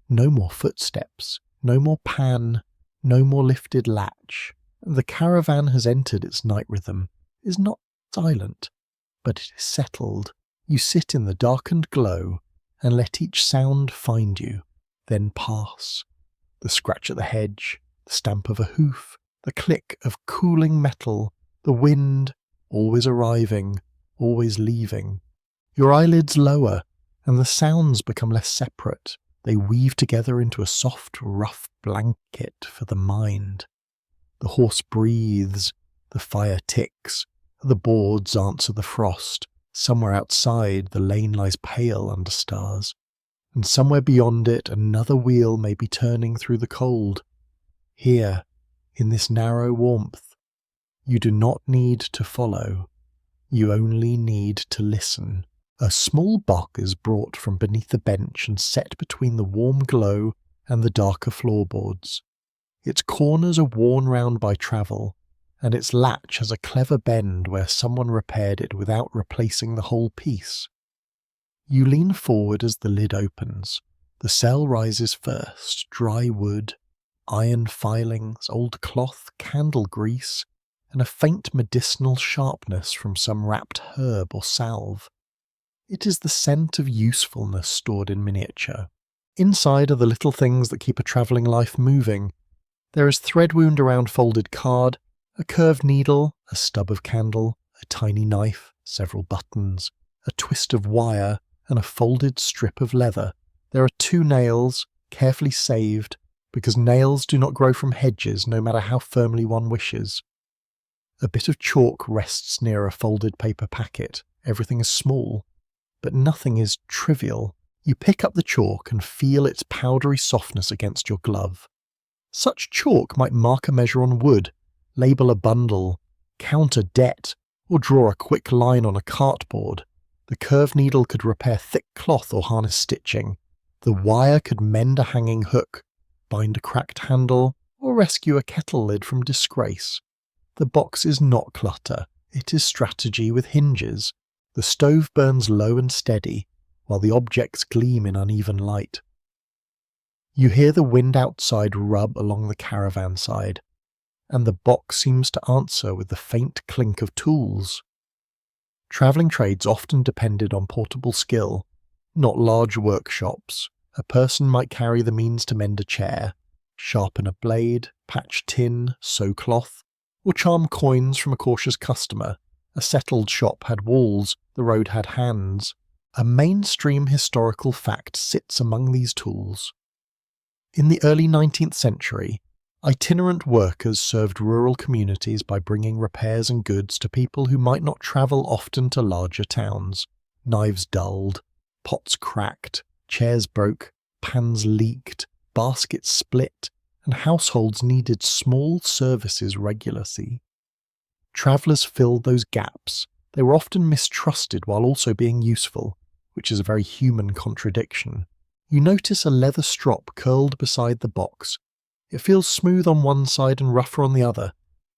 No more footsteps, no more pan, no more lifted latch. The caravan has entered its night rhythm. It is not silent, but it is settled. You sit in the darkened glow and let each sound find you, then pass. The scratch at the hedge, the stamp of a hoof, the click of cooling metal, the wind, always arriving, always leaving. Your eyelids lower, and the sounds become less separate. They weave together into a soft, rough blanket for the mind. The horse breathes, the fire ticks, The boards answer the frost. Somewhere outside, the lane lies pale under stars, and somewhere beyond it another wheel may be turning through the cold. Here, in this narrow warmth, you do not need to follow. You only need to listen. A small box is brought from beneath the bench and set between the warm glow and the darker floorboards. Its corners are worn round by travel, and its latch has a clever bend where someone repaired it without replacing the whole piece. You lean forward as the lid opens. The cell rises first: dry wood, iron filings, old cloth, candle grease, and a faint medicinal sharpness from some wrapped herb or salve. It is the scent of usefulness stored in miniature. Inside are the little things that keep a travelling life moving. There is thread wound around folded card, a curved needle, a stub of candle, a tiny knife, several buttons, a twist of wire, and a folded strip of leather. There are 2 nails, carefully saved, because nails do not grow from hedges no matter how firmly one wishes. A bit of chalk rests near a folded paper packet. Everything is small, but nothing is trivial. You pick up the chalk and feel its powdery softness against your glove. Such chalk might mark a measure on wood, label a bundle, count a debt, or draw a quick line on a cartboard. The curved needle could repair thick cloth or harness stitching. The wire could mend a hanging hook, bind a cracked handle, or rescue a kettle lid from disgrace. The box is not clutter, it is strategy with hinges. The stove burns low and steady, while the objects gleam in uneven light. You hear the wind outside rub along the caravan side, and the box seems to answer with the faint clink of tools. Travelling trades often depended on portable skill, not large workshops. A person might carry the means to mend a chair, sharpen a blade, patch tin, sew cloth, or charm coins from a cautious customer. A settled shop had walls, the road had hands. A mainstream historical fact sits among these tools. In the early 19th century, itinerant workers served rural communities by bringing repairs and goods to people who might not travel often to larger towns. Knives dulled, pots cracked, chairs broke, pans leaked, baskets split, and households needed small services regularly. Travellers filled those gaps. They were often mistrusted while also being useful, which is a very human contradiction. You notice a leather strop curled beside the box. It feels smooth on one side and rougher on the other,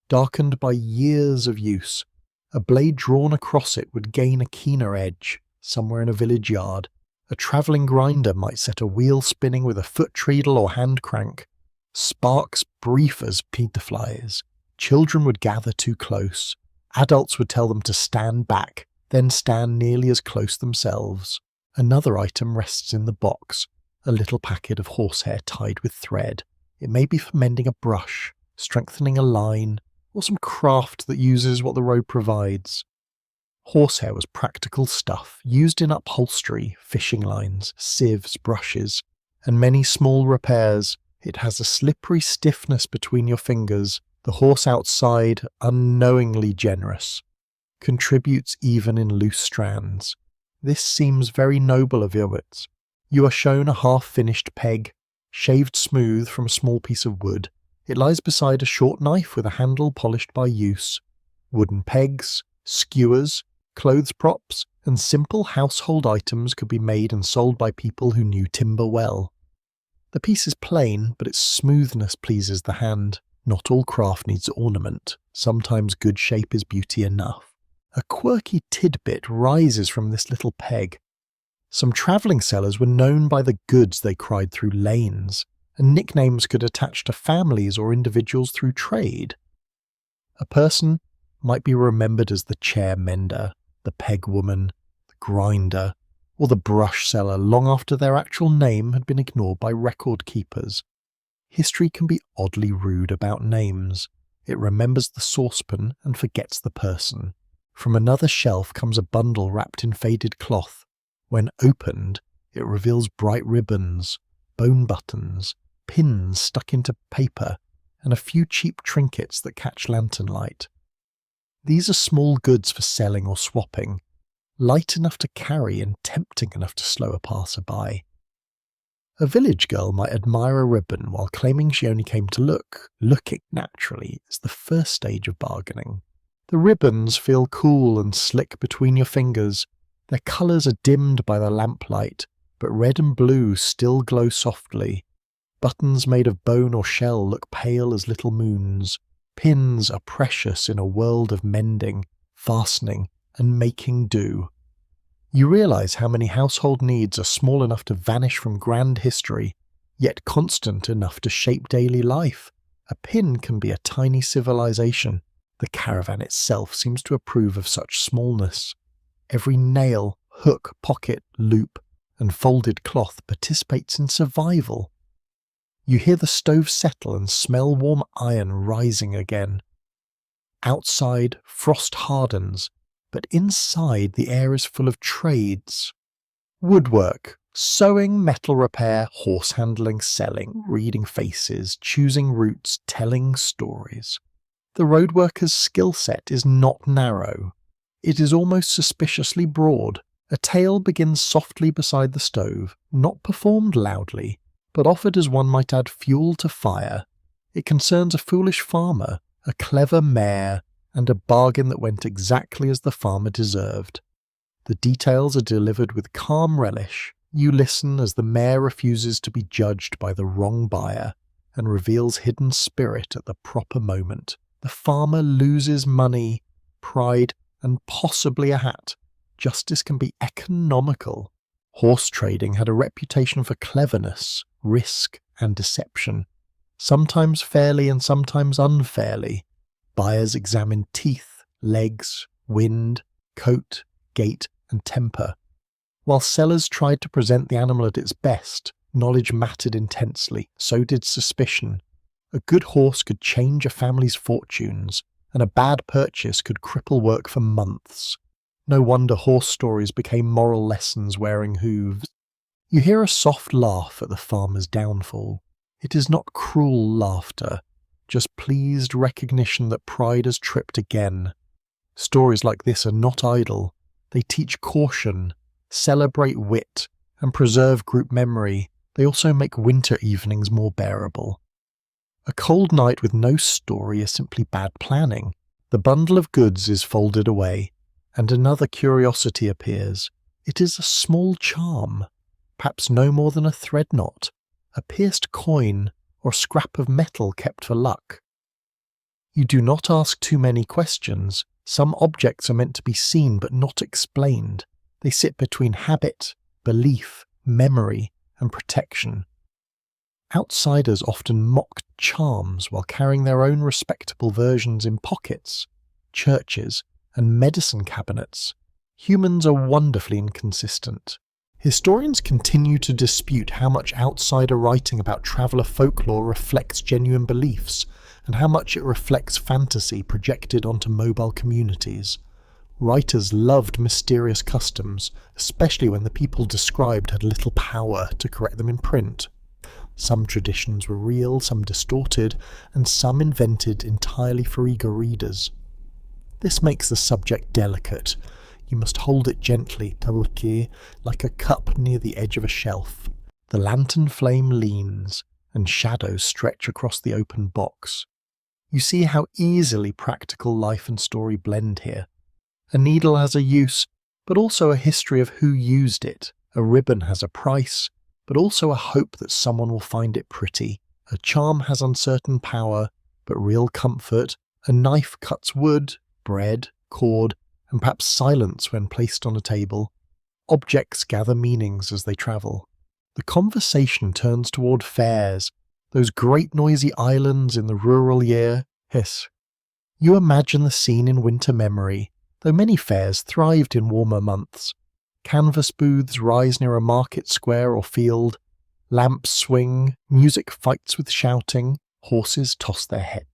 darkened by years of use. A blade drawn across it would gain a keener edge, somewhere in a village yard. A travelling grinder might set a wheel spinning with a foot treadle or hand crank. Sparks brief as peterflies. Children would gather too close. Adults would tell them to stand back, then stand nearly as close themselves. Another item rests in the box, a little packet of horsehair tied with thread. It may be for mending a brush, strengthening a line, or some craft that uses what the road provides. Horsehair was practical stuff, used in upholstery, fishing lines, sieves, brushes, and many small repairs. It has a slippery stiffness between your fingers. The horse outside, unknowingly generous, contributes even in loose strands. This seems very noble of Iowitz. You are shown a half-finished peg, shaved smooth from a small piece of wood. It lies beside a short knife with a handle polished by use. Wooden pegs, skewers, clothes props, and simple household items could be made and sold by people who knew timber well. The piece is plain, but its smoothness pleases the hand. Not all craft needs ornament. Sometimes good shape is beauty enough. A quirky tidbit rises from this little peg. Some travelling sellers were known by the goods they cried through lanes, and nicknames could attach to families or individuals through trade. A person might be remembered as the chair mender, the peg woman, the grinder, or the brush seller long after their actual name had been ignored by record keepers. History can be oddly rude about names. It remembers the saucepan and forgets the person. From another shelf comes a bundle wrapped in faded cloth. When opened, it reveals bright ribbons, bone buttons, pins stuck into paper, and a few cheap trinkets that catch lantern light. These are small goods for selling or swapping, light enough to carry and tempting enough to slow a passer-by. A village girl might admire a ribbon while claiming she only came to look. Looking, naturally, is the first stage of bargaining. The ribbons feel cool and slick between your fingers. Their colours are dimmed by the lamplight, but red and blue still glow softly. Buttons made of bone or shell look pale as little moons. Pins are precious in a world of mending, fastening, and making do. You realise how many household needs are small enough to vanish from grand history, yet constant enough to shape daily life. A pin can be a tiny civilization. The caravan itself seems to approve of such smallness. Every nail, hook, pocket, loop, and folded cloth participates in survival. You hear the stove settle and smell warm iron rising again. Outside, frost hardens, but inside the air is full of trades. Woodwork, sewing, metal repair, horse handling, selling, reading faces, choosing routes, telling stories. The roadworker's skill set is not narrow. It is almost suspiciously broad. A tale begins softly beside the stove, not performed loudly, but offered as one might add fuel to fire. It concerns a foolish farmer, a clever mayor, and a bargain that went exactly as the farmer deserved. The details are delivered with calm relish. You listen as the mayor refuses to be judged by the wrong buyer and reveals hidden spirit at the proper moment. The farmer loses money, pride, and possibly a hat. Justice can be economical. Horse trading had a reputation for cleverness, risk, and deception, sometimes fairly and sometimes unfairly. Buyers examined teeth, legs, wind, coat, gait, and temper. While sellers tried to present the animal at its best, knowledge mattered intensely, so did suspicion. A good horse could change a family's fortunes, and a bad purchase could cripple work for months. No wonder horse stories became moral lessons wearing hooves. You hear a soft laugh at the farmer's downfall. It is not cruel laughter, just pleased recognition that pride has tripped again. Stories like this are not idle. They teach caution, celebrate wit, and preserve group memory. They also make winter evenings more bearable. A cold night with no story is simply bad planning. The bundle of goods is folded away, and another curiosity appears. It is a small charm, perhaps no more than a thread knot, a pierced coin, or scrap of metal kept for luck. You do not ask too many questions. Some objects are meant to be seen but not explained. They sit between habit, belief, memory, and protection. Outsiders often mock charms while carrying their own respectable versions in pockets, churches, and medicine cabinets. Humans are wonderfully inconsistent. Historians continue to dispute how much outsider writing about traveller folklore reflects genuine beliefs, and how much it reflects fantasy projected onto mobile communities. Writers loved mysterious customs, especially when the people described had little power to correct them in print. Some traditions were real, some distorted, and some invented entirely for eager readers. This makes the subject delicate. You must hold it gently, like a cup near the edge of a shelf. The lantern flame leans, and shadows stretch across the open box. You see how easily practical life and story blend here. A needle has a use, but also a history of who used it. A ribbon has a price, but also a hope that someone will find it pretty. A charm has uncertain power, but real comfort. A knife cuts wood, bread, cord, and perhaps silence when placed on a table. Objects gather meanings as they travel. The conversation turns toward fairs, those great noisy islands in the rural year. Hiss. You imagine the scene in winter memory, though many fairs thrived in warmer months. Canvas booths rise near a market square or field. Lamps swing, music fights with shouting, horses toss their heads.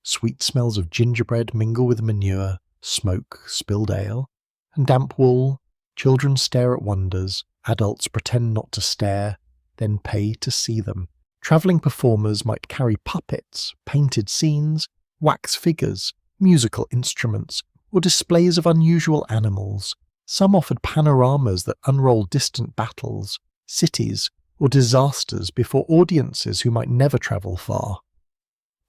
Sweet smells of gingerbread mingle with manure, smoke, spilled ale, and damp wool. Children stare at wonders. Adults pretend not to stare, then pay to see them. Travelling performers might carry puppets, painted scenes, wax figures, musical instruments, or displays of unusual animals. Some offered panoramas that unrolled distant battles, cities, or disasters before audiences who might never travel far.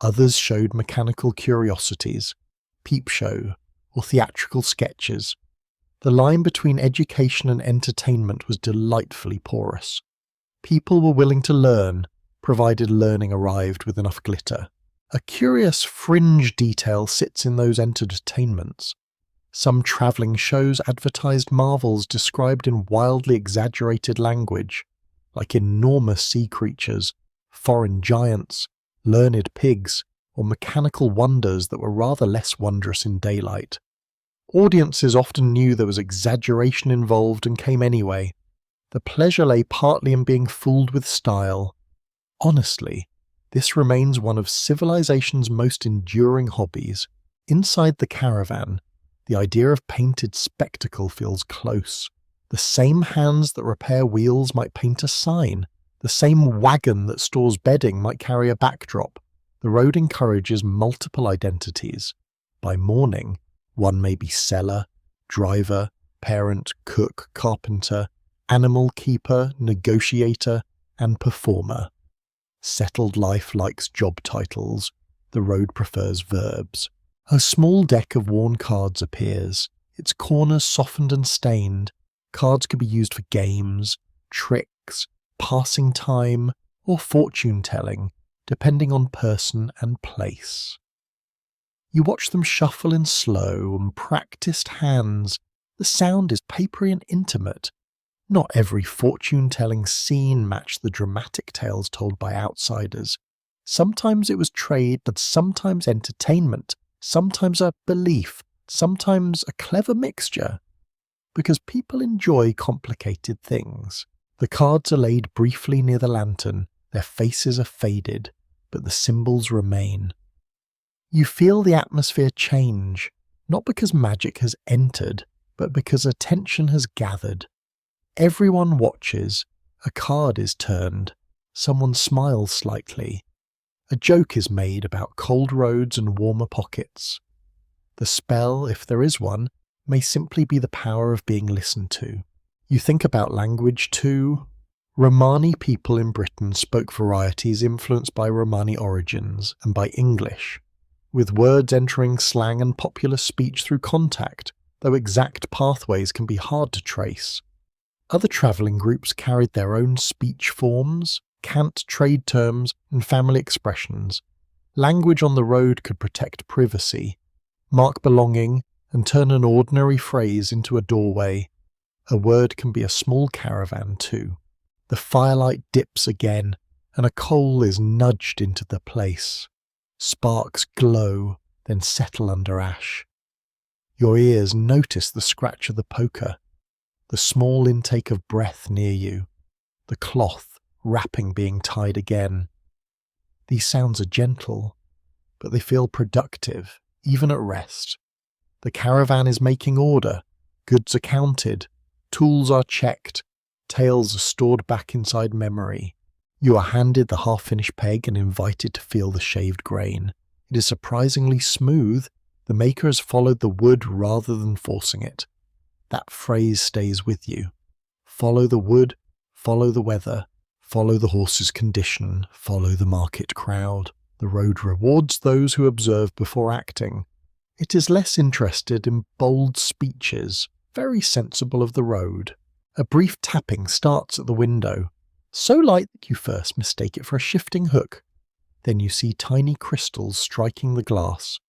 Others showed mechanical curiosities, peep show, or theatrical sketches. The line between education and entertainment was delightfully porous. People were willing to learn, provided learning arrived with enough glitter. A curious fringe detail sits in those entertainments. Some travelling shows advertised marvels described in wildly exaggerated language, like enormous sea creatures, foreign giants, learned pigs, or mechanical wonders that were rather less wondrous in daylight. Audiences often knew there was exaggeration involved and came anyway. The pleasure lay partly in being fooled with style. Honestly, this remains one of civilization's most enduring hobbies. Inside the Caravan, the idea of painted spectacle feels close. The same hands that repair wheels might paint a sign. The same wagon that stores bedding might carry a backdrop. The road encourages multiple identities. By morning, one may be seller, driver, parent, cook, carpenter, animal keeper, negotiator, and performer. Settled life likes job titles. The road prefers verbs. A small deck of worn cards appears, its corners softened and stained. Cards could be used for games, tricks, passing time, or fortune-telling, depending on person and place. You watch them shuffle in slow and practiced hands. The sound is papery and intimate. Not every fortune-telling scene matched the dramatic tales told by outsiders. Sometimes it was trade, but sometimes entertainment, sometimes a belief, sometimes a clever mixture. Because people enjoy complicated things. The cards are laid briefly near the lantern, their faces are faded, but the symbols remain. You feel the atmosphere change, not because magic has entered, but because attention has gathered. Everyone watches, a card is turned, someone smiles slightly. A joke is made about cold roads and warmer pockets. The spell, if there is one, may simply be the power of being listened to. You think about language too. Romani people in Britain spoke varieties influenced by Romani origins and by English, with words entering slang and popular speech through contact, though exact pathways can be hard to trace. Other travelling groups carried their own speech forms, cant trade terms, and family expressions. Language on the road could protect privacy, mark belonging, and turn an ordinary phrase into a doorway. A word can be a small caravan too. The firelight dips again, and a coal is nudged into the place. Sparks glow, then settle under ash. Your ears notice the scratch of the poker, the small intake of breath near you, the cloth wrapping being tied again. These sounds are gentle, but they feel productive, even at rest. The caravan is making order, goods are counted, tools are checked, tales are stored back inside memory. You are handed the half-finished peg and invited to feel the shaved grain. It is surprisingly smooth. The maker has followed the wood rather than forcing it. That phrase stays with you. Follow the wood, follow the weather, follow the horse's condition, follow the market crowd. The road rewards those who observe before acting. It is less interested in bold speeches, very sensible of the road. A brief tapping starts at the window, so light that you first mistake it for a shifting hook. Then you see tiny crystals striking the glass.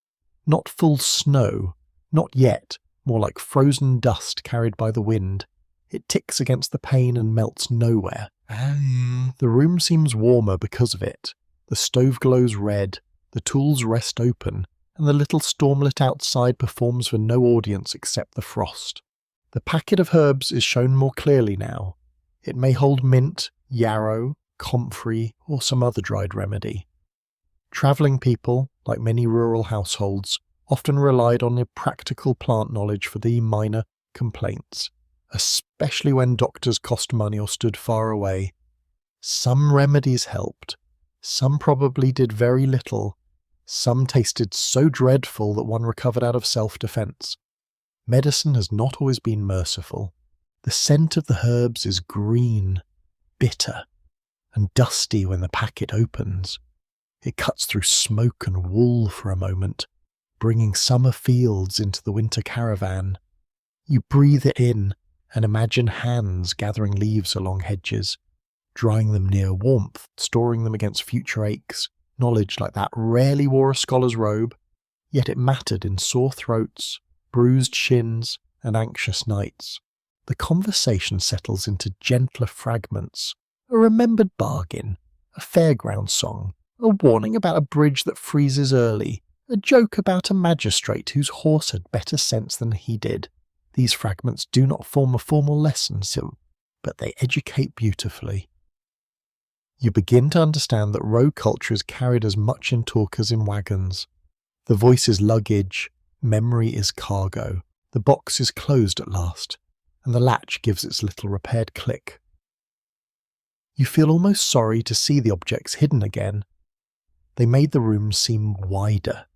Not full snow, not yet, more like frozen dust carried by the wind. It ticks against the pane and melts nowhere. The room seems warmer because of it. The stove glows red, the tools rest open, and the little stormlet outside performs for no audience except the frost. The packet of herbs is shown more clearly now. It may hold mint, yarrow, comfrey, or some other dried remedy. Travelling people, like many rural households, often relied on practical plant knowledge for the minor complaints, especially when doctors cost money or stood far away. Some remedies helped, some probably did very little, Some tasted so dreadful that one recovered out of self-defense. Medicine has not always been merciful. The scent of the herbs is green, bitter, and dusty when the packet opens. It cuts through smoke and wool for a moment, bringing summer fields into the winter caravan. You breathe it in and imagine hands gathering leaves along hedges, drying them near warmth, storing them against future aches. Knowledge like that rarely wore a scholar's robe, yet it mattered in sore throats, bruised shins, and anxious nights. The conversation settles into gentler fragments, a remembered bargain, a fairground song, a warning about a bridge that freezes early, a joke about a magistrate whose horse had better sense than he did. These fragments do not form a formal lesson, but they educate beautifully. You begin to understand that road culture is carried as much in talk as in wagons. The voice is luggage, memory is cargo. The box is closed at last, and the latch gives its little repaired click. You feel almost sorry to see the objects hidden again. They made the room seem wider,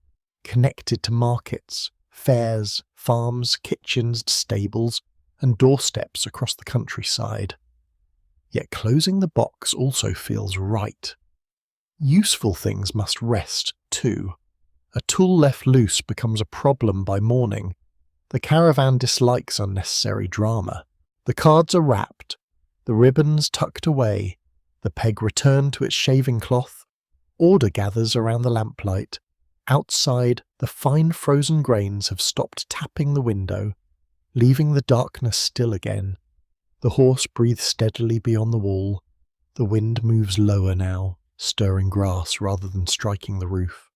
connected to markets, fairs, farms, kitchens, stables, and doorsteps across the countryside. Yet closing the box also feels right. Useful things must rest too. A tool left loose becomes a problem by morning. The caravan dislikes unnecessary drama. The cards are wrapped, the ribbons tucked away, the peg returned to its shaving cloth. Order gathers around the lamplight. Outside, the fine frozen grains have stopped tapping the window, leaving the darkness still again. The horse breathes steadily beyond the wall. The wind moves lower now, stirring grass rather than striking the roof.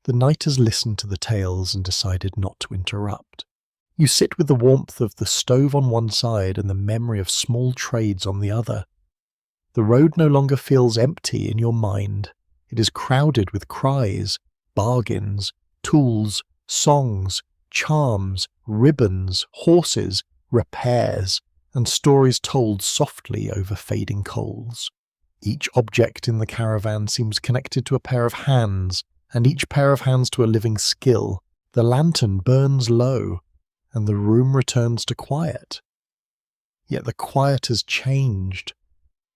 The night has listened to the tales and decided not to interrupt. You sit with the warmth of the stove on one side and the memory of small trades on the other. The road no longer feels empty in your mind. It is crowded with cries, bargains, tools, songs, charms, ribbons, horses, repairs, and stories told softly over fading coals. Each object in the caravan seems connected to a pair of hands, and each pair of hands to a living skill. The lantern burns low, and the room returns to quiet. Yet the quiet has changed.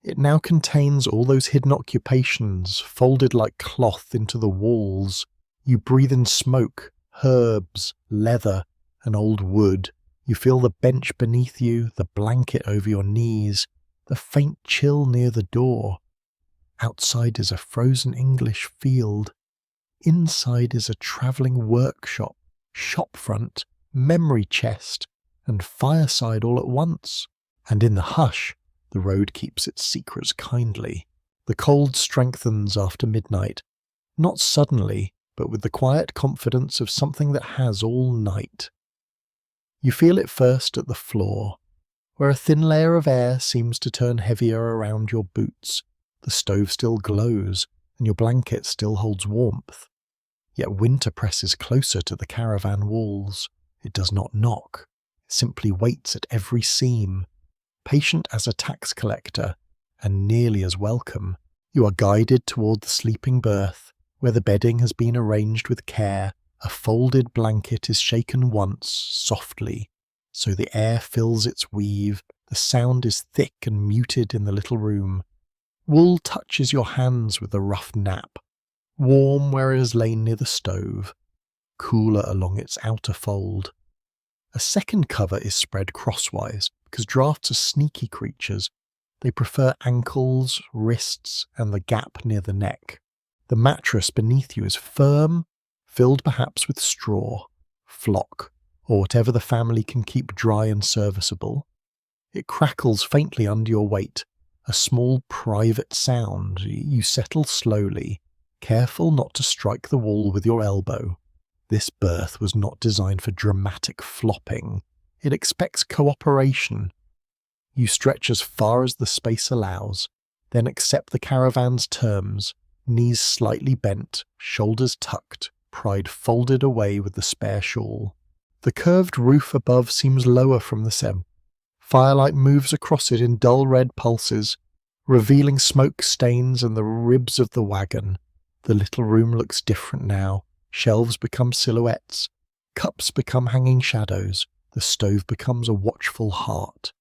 It now contains all those hidden occupations, folded like cloth into the walls. You breathe in smoke, herbs, leather, and old wood. You feel the bench beneath you, the blanket over your knees, the faint chill near the door. Outside is a frozen English field. Inside is a travelling workshop, shopfront, memory chest, and fireside all at once. And in the hush, the road keeps its secrets kindly. The cold strengthens after midnight, not suddenly, but with the quiet confidence of something that has all night. You feel it first at the floor, where a thin layer of air seems to turn heavier around your boots. The stove still glows, and your blanket still holds warmth. Yet winter presses closer to the caravan walls. It does not knock. It simply waits at every seam, patient as a tax collector, and nearly as welcome. You are guided toward the sleeping berth, where the bedding has been arranged with care. A folded blanket is shaken once, softly, so the air fills its weave. The sound is thick and muted in the little room. Wool touches your hands with a rough nap, warm where it has lain near the stove, cooler along its outer fold. A second cover is spread crosswise, because drafts are sneaky creatures. They prefer ankles, wrists, and the gap near the neck. The mattress beneath you is firm, filled perhaps with straw, flock, or whatever the family can keep dry and serviceable. It crackles faintly under your weight, a small private sound. You settle slowly, careful not to strike the wall with your elbow. This berth was not designed for dramatic flopping. It expects cooperation. You stretch as far as the space allows, then accept the caravan's terms, knees slightly bent, shoulders tucked, pride folded away with the spare shawl. The curved roof above seems lower from the sem. Firelight moves across it in dull red pulses, revealing smoke stains and the ribs of the wagon. The little room looks different now. Shelves become silhouettes. Cups become hanging shadows. The stove becomes a watchful heart.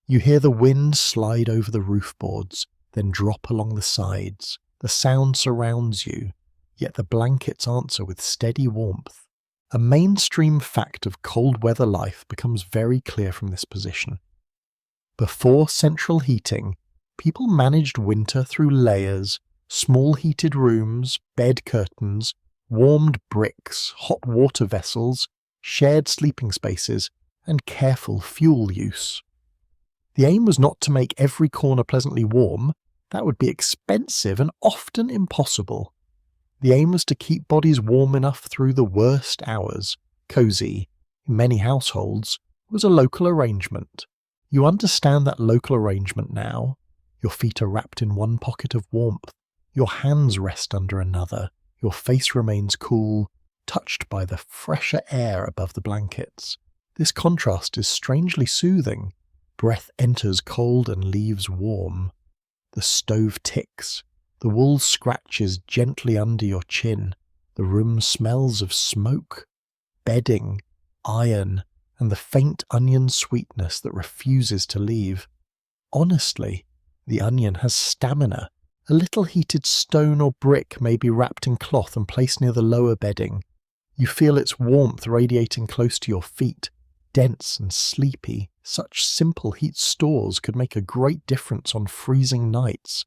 You hear the wind slide over the roof boards, then drop along the sides. The sound surrounds you, yet the blankets answer with steady warmth. A mainstream fact of cold weather life becomes very clear from this position. Before central heating, people managed winter through layers, small heated rooms, bed curtains, warmed bricks, hot water vessels, shared sleeping spaces, and careful fuel use. The aim was not to make every corner pleasantly warm. That would be expensive and often impossible. The aim was to keep bodies warm enough through the worst hours. Cozy, in many households, was a local arrangement. You understand that local arrangement now. Your feet are wrapped in one pocket of warmth. Your hands rest under another. Your face remains cool, touched by the fresher air above the blankets. This contrast is strangely soothing. Breath enters cold and leaves warm. The stove ticks. The wool scratches gently under your chin. The room smells of smoke, bedding, iron, and the faint onion sweetness that refuses to leave. Honestly, the onion has stamina. A little heated stone or brick may be wrapped in cloth and placed near the lower bedding. You feel its warmth radiating close to your feet, dense and sleepy. Such simple heat stores could make a great difference on freezing nights.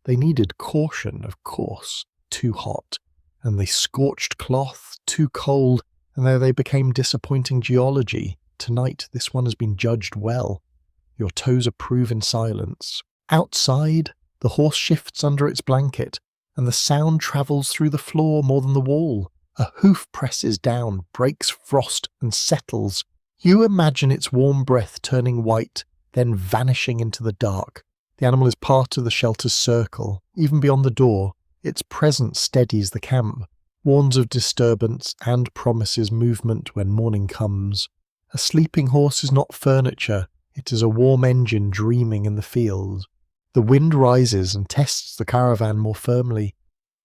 They needed caution, of course, too hot, and they scorched cloth, too cold, and there they became disappointing geology. Tonight this one has been judged well. Your toes approve in silence. Outside, the horse shifts under its blanket, and the sound travels through the floor more than the wall. A hoof presses down, breaks frost, and settles. You imagine its warm breath turning white, then vanishing into the dark. The animal is part of the shelter's circle. Even beyond the door, its presence steadies the camp, warns of disturbance, and promises movement when morning comes. A sleeping horse is not furniture. It is a warm engine dreaming in the field. The wind rises and tests the caravan more firmly.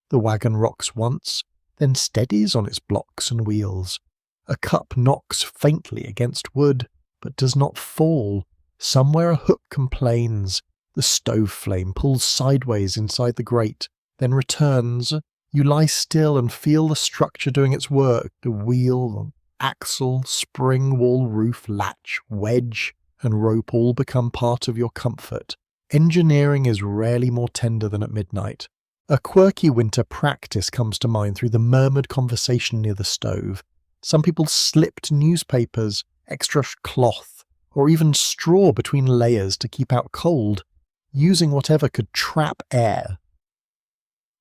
The wagon rocks once, then steadies on its blocks and wheels. A cup knocks faintly against wood, but does not fall. Somewhere a hook complains. The stove flame pulls sideways inside the grate, then returns. You lie still and feel the structure doing its work. The wheel, axle, spring, wall, roof, latch, wedge, and rope all become part of your comfort. Engineering is rarely more tender than at midnight. A quirky winter practice comes to mind through the murmured conversation near the stove. Some people slipped newspapers, extra cloth, or even straw between layers to keep out cold, using whatever could trap air.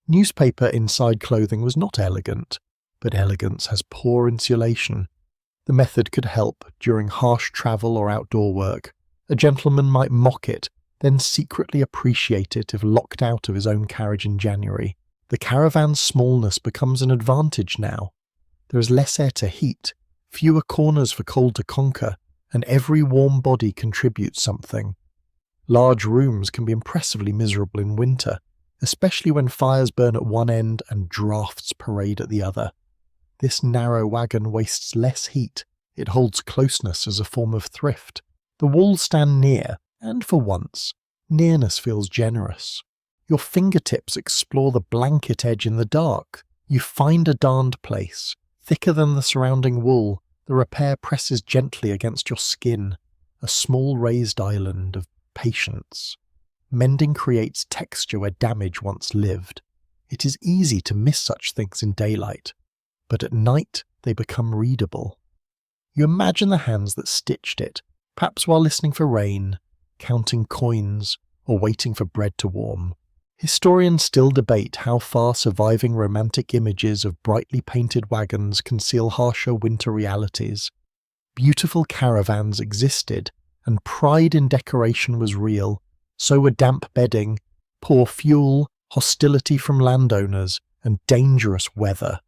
Newspaper inside clothing was not elegant, but elegance has poor insulation. The method could help during harsh travel or outdoor work. A gentleman might mock it, then secretly appreciate it if locked out of his own carriage in January. The caravan's smallness becomes an advantage now. There is less air to heat, fewer corners for cold to conquer, and every warm body contributes something. Large rooms can be impressively miserable in winter, especially when fires burn at one end and drafts parade at the other. This narrow wagon wastes less heat. It holds closeness as a form of thrift. The walls stand near, and for once, nearness feels generous. Your fingertips explore the blanket edge in the dark. You find a darned place. Thicker than the surrounding wool, the repair presses gently against your skin, a small raised island of patience. Mending creates texture where damage once lived. It is easy to miss such things in daylight, but at night they become readable. You imagine the hands that stitched it, perhaps while listening for rain, counting coins, or waiting for bread to warm. Historians still debate how far surviving romantic images of brightly painted wagons conceal harsher winter realities. Beautiful caravans existed, and pride in decoration was real. So were damp bedding, poor fuel, hostility from landowners, and dangerous weather.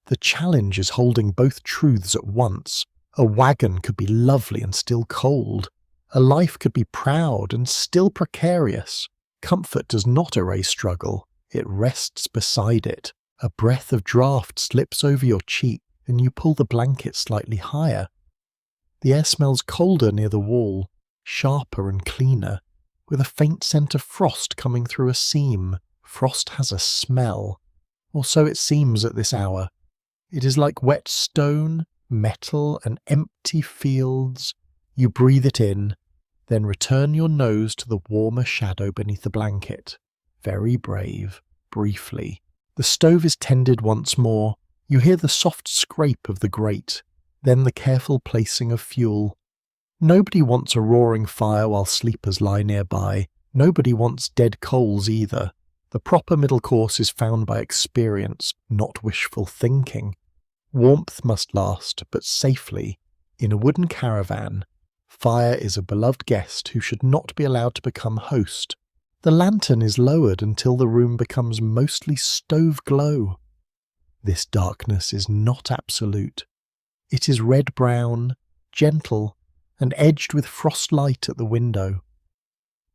The challenge is holding both truths at once. A wagon could be lovely and still cold. A life could be proud and still precarious. Comfort does not erase struggle, It rests beside it. A breath of draught slips over your cheek, and you pull the blanket slightly higher. The air smells colder near the wall, sharper and cleaner, with a faint scent of frost coming through a seam. Frost has a smell, or so it seems at this hour. It is like wet stone, metal, and empty fields. You breathe it in, then return your nose to the warmer shadow beneath the blanket. Very brave, briefly. The stove is tended once more. You hear the soft scrape of the grate, then the careful placing of fuel. Nobody wants a roaring fire while sleepers lie nearby. Nobody wants dead coals either. The proper middle course is found by experience, not wishful thinking. Warmth must last, but safely. In a wooden caravan, fire is a beloved guest who should not be allowed to become host. The lantern is lowered until the room becomes mostly stove glow. This darkness is not absolute. It is red-brown, gentle, and edged with frost light at the window.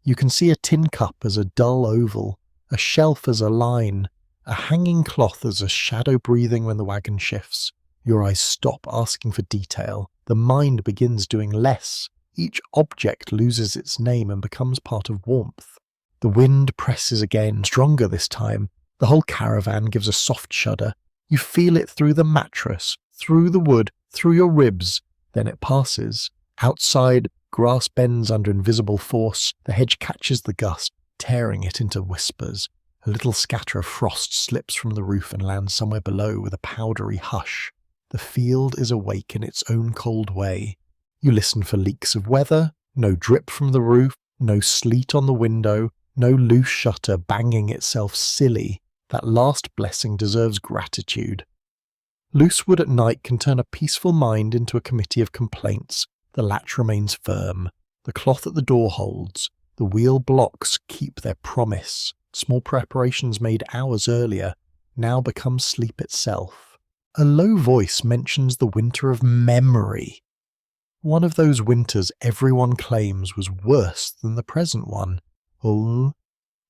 You can see a tin cup as a dull oval, a shelf as a line, a hanging cloth as a shadow breathing when the wagon shifts. Your eyes stop asking for detail. The mind begins doing less. Each object loses its name and becomes part of warmth. The wind presses again, stronger this time. The whole caravan gives a soft shudder. You feel it through the mattress, through the wood, through your ribs. Then it passes. Outside, grass bends under invisible force. The hedge catches the gust, tearing it into whispers. A little scatter of frost slips from the roof and lands somewhere below with a powdery hush. The field is awake in its own cold way. You listen for leaks of weather. No drip from the roof, no sleet on the window, no loose shutter banging itself silly. That last blessing deserves gratitude. Loose wood at night can turn a peaceful mind into a committee of complaints. The latch remains firm. The cloth at the door holds. The wheel blocks keep their promise. Small preparations made hours earlier now become sleep itself. A low voice mentions the winter of memory. One of those winters everyone claims was worse than the present one. Oh,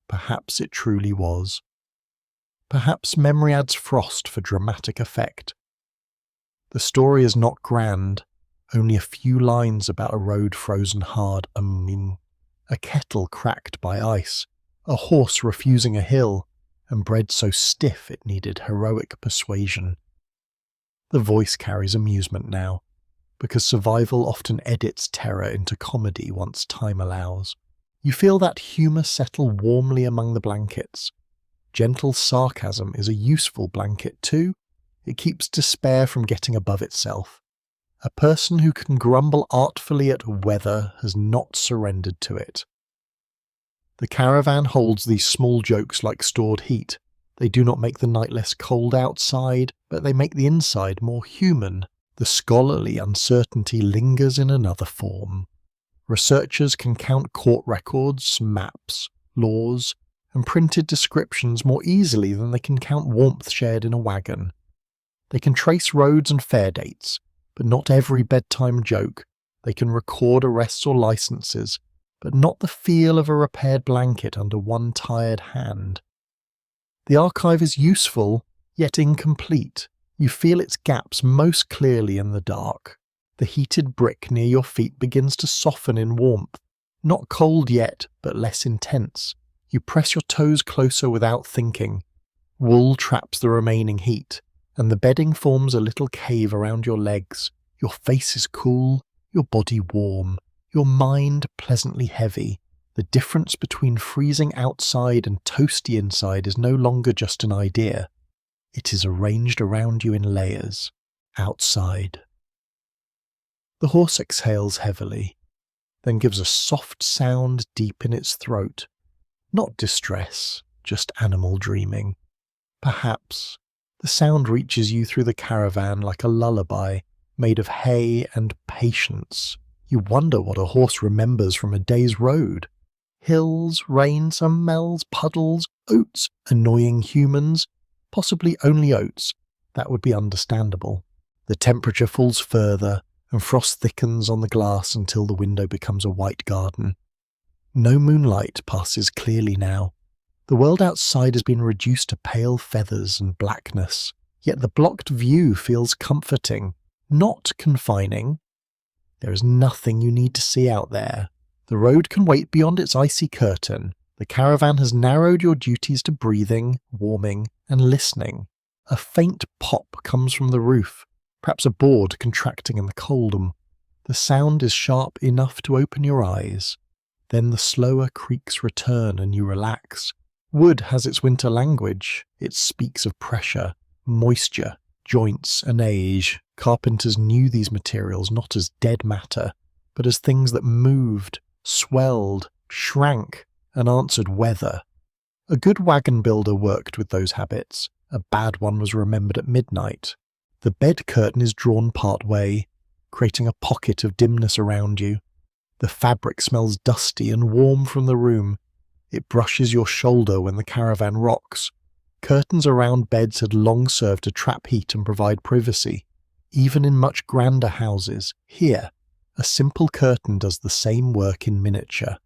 perhaps it truly was. Perhaps memory adds frost for dramatic effect. The story is not grand, only a few lines about a road frozen hard, a kettle cracked by ice, a horse refusing a hill, and bread so stiff it needed heroic persuasion. The voice carries amusement now, because survival often edits terror into comedy once time allows. You feel that humour settle warmly among the blankets. Gentle sarcasm is a useful blanket too. It keeps despair from getting above itself. A person who can grumble artfully at weather has not surrendered to it. The caravan holds these small jokes like stored heat. They do not make the night less cold outside, but they make the inside more human. The scholarly uncertainty lingers in another form. Researchers can count court records, maps, laws, and printed descriptions more easily than they can count warmth shared in a wagon. They can trace roads and fair dates, but not every bedtime joke. They can record arrests or licenses, but not the feel of a repaired blanket under one tired hand. The archive is useful, yet incomplete. You feel its gaps most clearly in the dark. The heated brick near your feet begins to soften in warmth. Not cold yet, but less intense. You press your toes closer without thinking. Wool traps the remaining heat, and the bedding forms a little cave around your legs. Your face is cool, your body warm, your mind pleasantly heavy. The difference between freezing outside and toasty inside is no longer just an idea. It is arranged around you in layers. Outside. The horse exhales heavily, then gives a soft sound deep in its throat. Not distress, just animal dreaming. Perhaps the sound reaches you through the caravan like a lullaby, made of hay and patience. You wonder what a horse remembers from a day's road. Hills, rain, some mells, puddles, oats, annoying humans. Possibly only oats. That would be understandable. The temperature falls further, and frost thickens on the glass until the window becomes a white garden. No moonlight passes clearly now. The world outside has been reduced to pale feathers and blackness, yet the blocked view feels comforting, not confining. There is nothing you need to see out there. The road can wait beyond its icy curtain. The caravan has narrowed your duties to breathing, warming, and listening. A faint pop comes from the roof, perhaps a board contracting in the coldom. The sound is sharp enough to open your eyes. Then the slower creaks return and you relax. Wood has its winter language. It speaks of pressure, moisture, joints, and age. Carpenters knew these materials not as dead matter, but as things that moved, swelled, shrank, and answered weather. A good wagon builder worked with those habits. A bad one was remembered at midnight. The bed curtain is drawn part way, creating a pocket of dimness around you. The fabric smells dusty and warm from the room. It brushes your shoulder when the caravan rocks. Curtains around beds had long served to trap heat and provide privacy. Even in much grander houses, here, a simple curtain does the same work in miniature.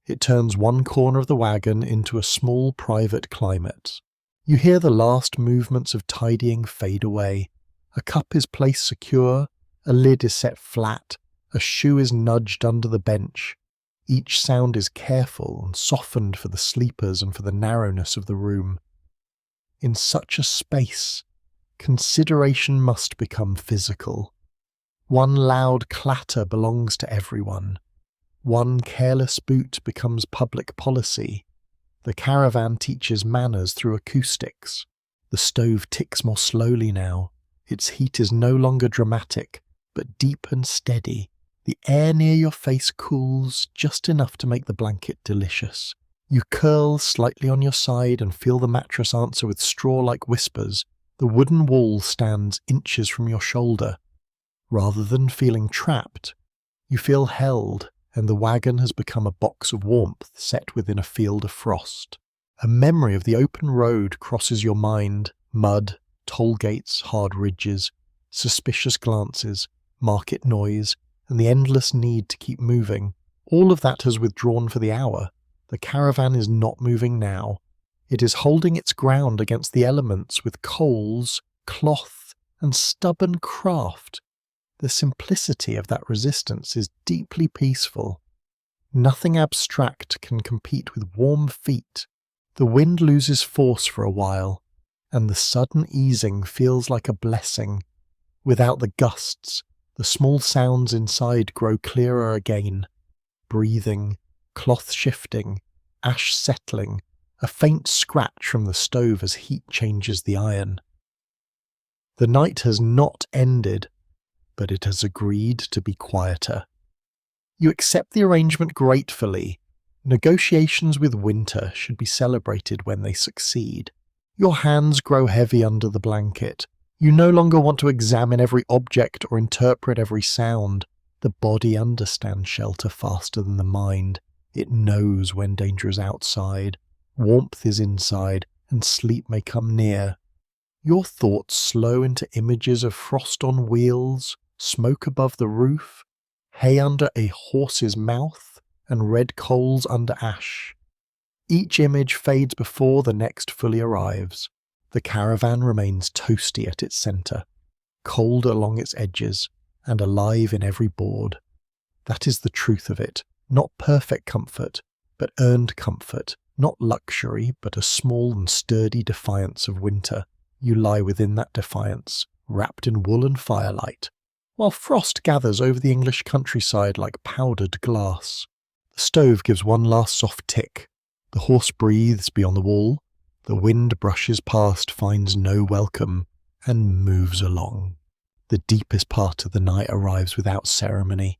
It turns one corner of the wagon into a small private climate. You hear the last movements of tidying fade away. A cup is placed secure, a lid is set flat, a shoe is nudged under the bench. Each sound is careful and softened for the sleepers and for the narrowness of the room. In such a space, consideration must become physical. One loud clatter belongs to everyone. One careless boot becomes public policy. The caravan teaches manners through acoustics. The stove ticks more slowly now. Its heat is no longer dramatic, but deep and steady. The air near your face cools just enough to make the blanket delicious. You curl slightly on your side and feel the mattress answer with straw-like whispers. The wooden wall stands inches from your shoulder. Rather than feeling trapped, you feel held, and the wagon has become a box of warmth set within a field of frost. A memory of the open road crosses your mind. Mud, toll gates, hard ridges, suspicious glances, market noise, and the endless need to keep moving. All of that has withdrawn for the hour. The caravan is not moving now. It is holding its ground against the elements with coals, cloth, and stubborn craft. The simplicity of that resistance is deeply peaceful. Nothing abstract can compete with warm feet. The wind loses force for a while, and the sudden easing feels like a blessing. Without the gusts, the small sounds inside grow clearer again. Breathing, cloth shifting, ash settling, a faint scratch from the stove as heat changes the iron. The night has not ended, but it has agreed to be quieter. You accept the arrangement gratefully. Negotiations with winter should be celebrated when they succeed. Your hands grow heavy under the blanket. You no longer want to examine every object or interpret every sound. The body understands shelter faster than the mind. It knows when danger is outside, warmth is inside, and sleep may come near. Your thoughts slow into images of frost on wheels, smoke above the roof, hay under a horse's mouth, and red coals under ash. Each image fades before the next fully arrives. The caravan remains toasty at its centre, cold along its edges, and alive in every board. That is the truth of it. Not perfect comfort, but earned comfort. Not luxury, but a small and sturdy defiance of winter. You lie within that defiance, wrapped in wool and firelight, while frost gathers over the English countryside like powdered glass. The stove gives one last soft tick. The horse breathes beyond the wall. The wind brushes past, finds no welcome, and moves along. The deepest part of the night arrives without ceremony.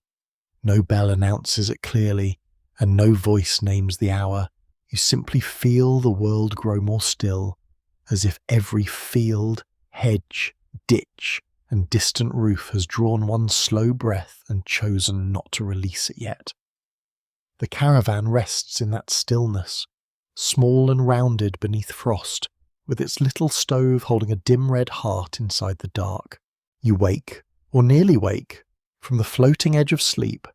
No bell announces it clearly, and no voice names the hour. You simply feel the world grow more still, as if every field, hedge, ditch, and distant roof has drawn one slow breath and chosen not to release it yet. The caravan rests in that stillness, small and rounded beneath frost, with its little stove holding a dim red heart inside the dark. You wake, or nearly wake, from the floating edge of sleep.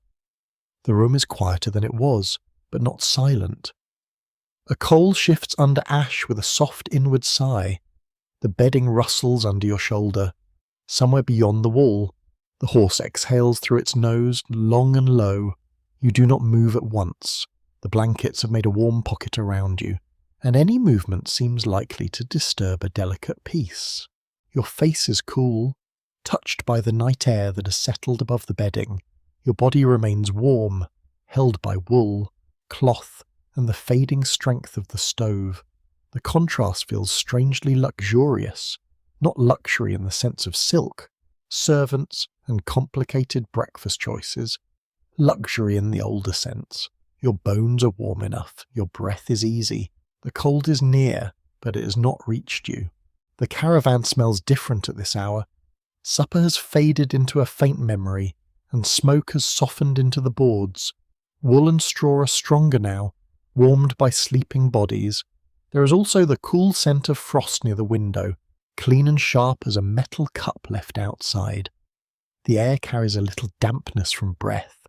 The room is quieter than it was, but not silent. A coal shifts under ash with a soft inward sigh. The bedding rustles under your shoulder. Somewhere beyond the wall, the horse exhales through its nose, long and low. You do not move at once. The blankets have made a warm pocket around you, and any movement seems likely to disturb a delicate peace. Your face is cool, touched by the night air that has settled above the bedding. Your body remains warm, held by wool, cloth, and the fading strength of the stove. The contrast feels strangely luxurious, not luxury in the sense of silk, servants and complicated breakfast choices, luxury in the older sense. Your bones are warm enough, your breath is easy. The cold is near, but it has not reached you. The caravan smells different at this hour. Supper has faded into a faint memory, and smoke has softened into the boards. Wool and straw are stronger now, warmed by sleeping bodies. There is also the cool scent of frost near the window, clean and sharp as a metal cup left outside. The air carries a little dampness from breath,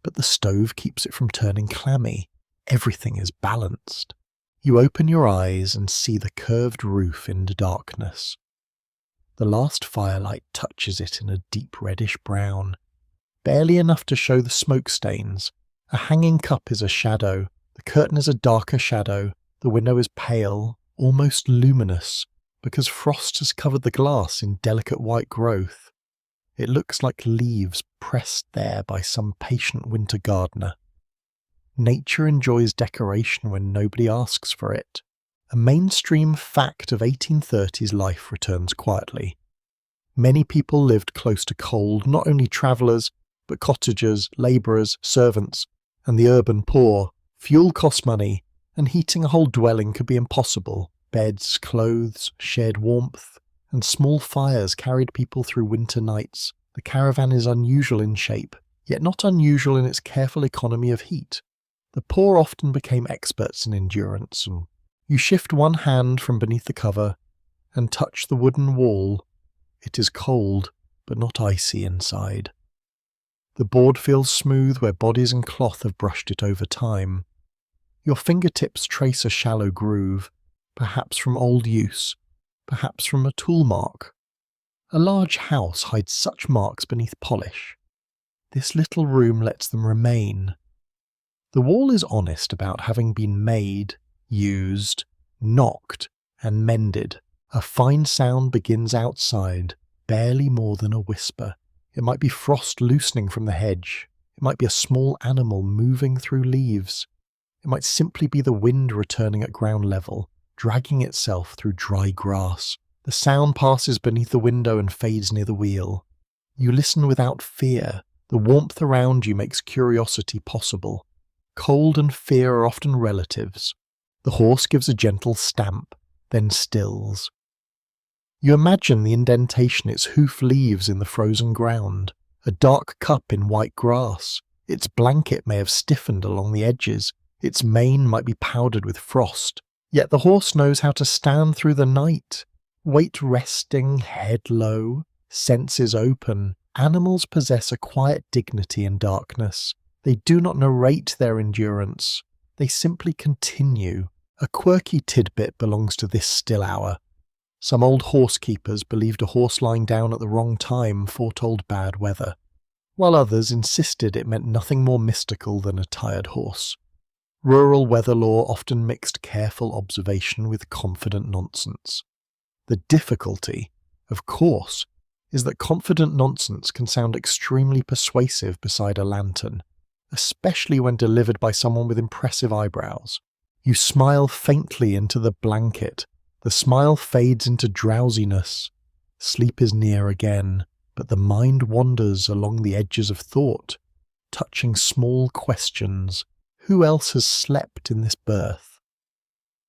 but the stove keeps it from turning clammy. Everything is balanced. You open your eyes and see the curved roof in the darkness. The last firelight touches it in a deep reddish brown, barely enough to show the smoke stains. A hanging cup is a shadow, the curtain is a darker shadow, the window is pale, almost luminous, because frost has covered the glass in delicate white growth. It looks like leaves pressed there by some patient winter gardener. Nature enjoys decoration when nobody asks for it. A mainstream fact of 1830s life returns quietly. Many people lived close to cold, not only travellers, but cottagers, labourers, servants, and the urban poor. Fuel cost money, and heating a whole dwelling could be impossible. Beds, clothes, shared warmth, and small fires carried people through winter nights. The caravan is unusual in shape, yet not unusual in its careful economy of heat. The poor often became experts in endurance, and you shift one hand from beneath the cover and touch the wooden wall. It is cold, but not icy inside. The board feels smooth where bodies and cloth have brushed it over time. Your fingertips trace a shallow groove, perhaps from old use, perhaps from a tool mark. A large house hides such marks beneath polish. This little room lets them remain. The wall is honest about having been made, used, knocked, and mended. A fine sound begins outside, barely more than a whisper. It might be frost loosening from the hedge. It might be a small animal moving through leaves. It might simply be the wind returning at ground level, dragging itself through dry grass. The sound passes beneath the window and fades near the wheel. You listen without fear. The warmth around you makes curiosity possible. Cold and fear are often relatives. The horse gives a gentle stamp, then stills. You imagine the indentation its hoof leaves in the frozen ground, a dark cup in white grass. Its blanket may have stiffened along the edges. Its mane might be powdered with frost. Yet the horse knows how to stand through the night. Weight resting, head low, senses open. Animals possess a quiet dignity in darkness. They do not narrate their endurance. They simply continue. A quirky tidbit belongs to this still hour. Some old horsekeepers believed a horse lying down at the wrong time foretold bad weather, while others insisted it meant nothing more mystical than a tired horse. Rural weather lore often mixed careful observation with confident nonsense. The difficulty, of course, is that confident nonsense can sound extremely persuasive beside a lantern, especially when delivered by someone with impressive eyebrows. You smile faintly into the blanket. The smile fades into drowsiness. Sleep is near again, but the mind wanders along the edges of thought, touching small questions. Who else has slept in this berth?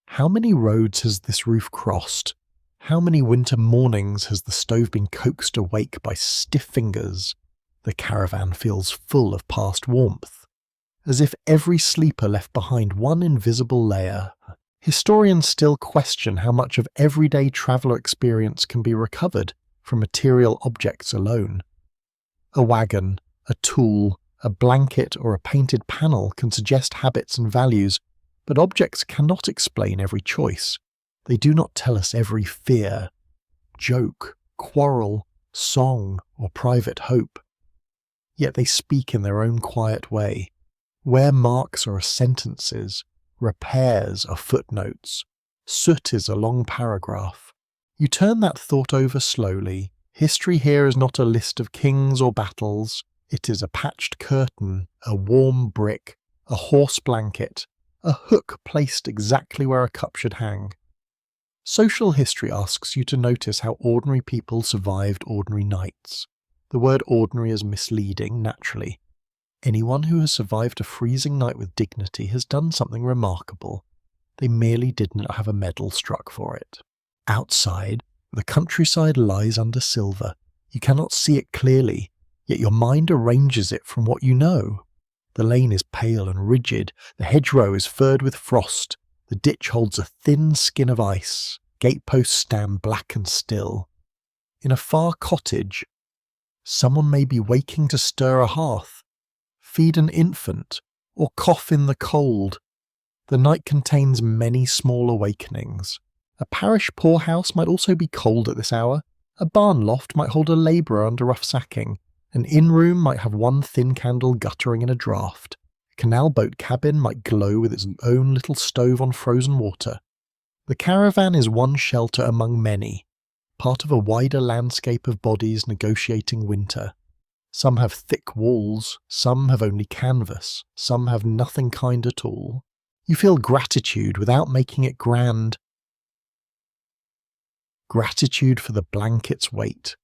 How many roads has this roof crossed? How many winter mornings has the stove been coaxed awake by stiff fingers? The caravan feels full of past warmth, as if every sleeper left behind one invisible layer. Historians still question how much of everyday traveller experience can be recovered from material objects alone. A wagon, a tool, a blanket or a painted panel can suggest habits and values, But objects cannot explain every choice. They do not tell us every fear, joke, quarrel, song, or private hope. Yet they speak in their own quiet way. Where marks are sentences, repairs are footnotes, soot is a long paragraph. You turn that thought over slowly. History here is not a list of kings or battles. It is a patched curtain, a warm brick, a horse blanket, a hook placed exactly where a cup should hang. Social history asks you to notice how ordinary people survived ordinary nights. The word ordinary is misleading, naturally. Anyone who has survived a freezing night with dignity has done something remarkable. They merely did not have a medal struck for it. Outside, the countryside lies under silver. You cannot see it clearly, yet your mind arranges it from what you know. The lane is pale and rigid, the hedgerow is furred with frost, the ditch holds a thin skin of ice, gateposts stand black and still. In a far cottage, someone may be waking to stir a hearth, feed an infant, or cough in the cold. The night contains many small awakenings. A parish poorhouse might also be cold at this hour. A barn loft might hold a labourer under rough sacking. An inn-room might have one thin candle guttering in a draught. A canal-boat cabin might glow with its own little stove on frozen water. The caravan is one shelter among many, part of a wider landscape of bodies negotiating winter. Some have thick walls, some have only canvas, some have nothing kind at all. You feel gratitude without making it grand. Gratitude for the blanket's weight.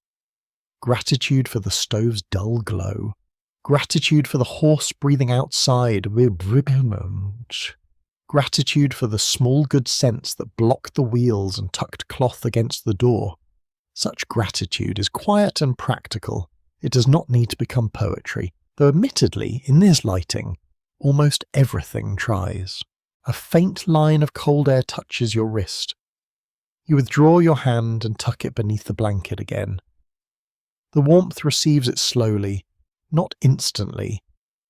Gratitude for the stove's dull glow. Gratitude for the horse breathing outside. Gratitude for the small good sense that blocked the wheels and tucked cloth against the door. Such gratitude is quiet and practical. It does not need to become poetry, though admittedly, in this lighting, almost everything tries. A faint line of cold air touches your wrist. You withdraw your hand and tuck it beneath the blanket again. The warmth receives it slowly, not instantly,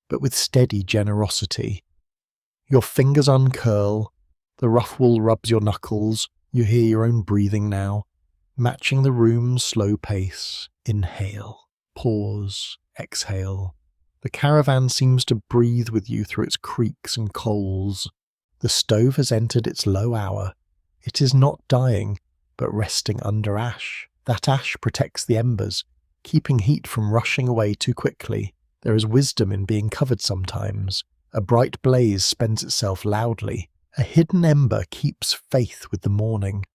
but with steady generosity. Your fingers uncurl, the rough wool rubs your knuckles, you hear your own breathing now, matching the room's slow pace. Inhale, pause, exhale. The caravan seems to breathe with you through its creaks and coals. The stove has entered its low hour. It is not dying, but resting under ash. That ash protects the embers, keeping heat from rushing away too quickly. There is wisdom in being covered sometimes. A bright blaze spends itself loudly. A hidden ember keeps faith with the morning.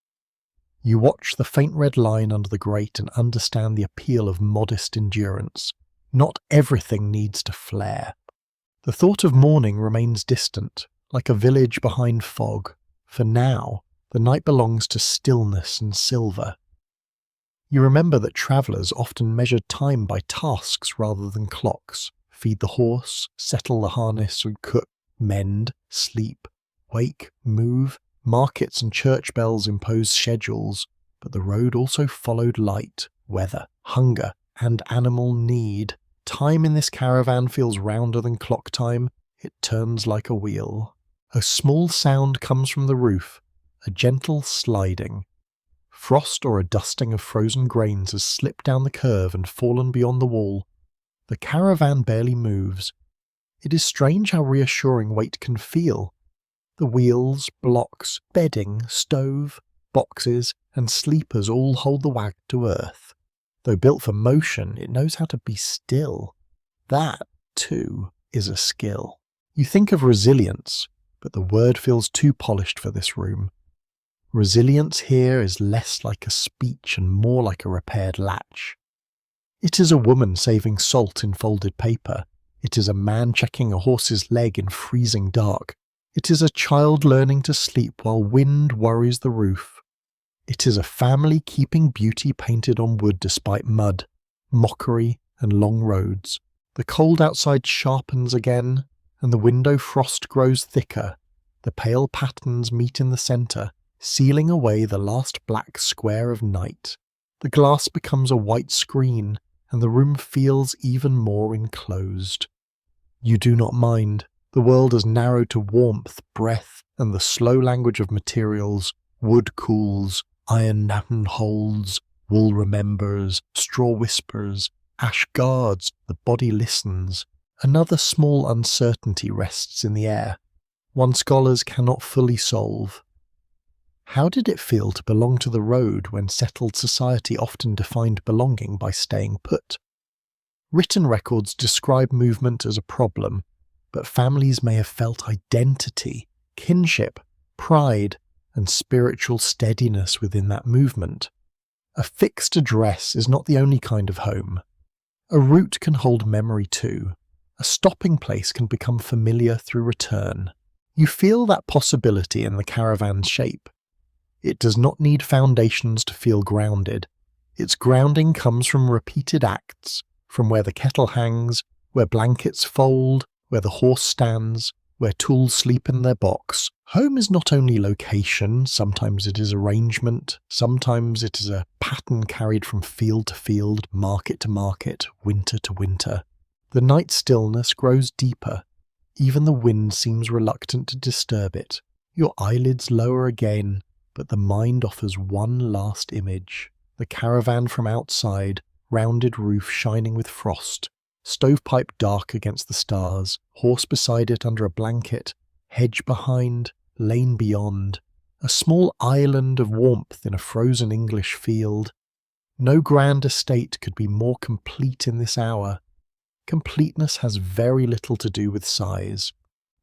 You watch the faint red line under the grate and understand the appeal of modest endurance. Not everything needs to flare. The thought of morning remains distant, like a village behind fog. For now, the night belongs to stillness and silver. You remember that travellers often measured time by tasks rather than clocks. Feed the horse, settle the harness and cook, mend, sleep, wake, move. Markets and church bells imposed schedules, but the road also followed light, weather, hunger, and animal need. Time in this caravan feels rounder than clock time. It turns like a wheel. A small sound comes from the roof, a gentle sliding. Frost or a dusting of frozen grains has slipped down the curve and fallen beyond the wall. The caravan barely moves. It is strange how reassuring weight can feel. The wheels, blocks, bedding, stove, boxes, and sleepers all hold the wagon to earth. Though built for motion, it knows how to be still. That, too, is a skill. You think of resilience, but the word feels too polished for this room. Resilience here is less like a speech and more like a repaired latch. It is a woman saving salt in folded paper. It is a man checking a horse's leg in freezing dark. It is a child learning to sleep while wind worries the roof. It is a family keeping beauty painted on wood despite mud, mockery, and long roads. The cold outside sharpens again, and the window frost grows thicker. The pale patterns meet in the centre, sealing away the last black square of night. The glass becomes a white screen, and the room feels even more enclosed. You do not mind. The world has narrowed to warmth, breath, and the slow language of materials, wood cools, iron natten holds, wool remembers, straw whispers, ash guards, the body listens. Another small uncertainty rests in the air, one scholars cannot fully solve. How did it feel to belong to the road when settled society often defined belonging by staying put? Written records describe movement as a problem, but families may have felt identity, kinship, pride, and spiritual steadiness within that movement. A fixed address is not the only kind of home. A route can hold memory too. A stopping place can become familiar through return. You feel that possibility in the caravan's shape. It does not need foundations to feel grounded. Its grounding comes from repeated acts, from where the kettle hangs, where blankets fold, where the horse stands, where tools sleep in their box. Home is not only location, sometimes it is arrangement, sometimes it is a pattern carried from field to field, market to market, winter to winter. The night stillness grows deeper. Even the wind seems reluctant to disturb it. Your eyelids lower again, but the mind offers one last image. The caravan from outside, rounded roof shining with frost, stovepipe dark against the stars, horse beside it under a blanket, hedge behind, lane beyond, a small island of warmth in a frozen English field. No grand estate could be more complete in this hour. Completeness has very little to do with size.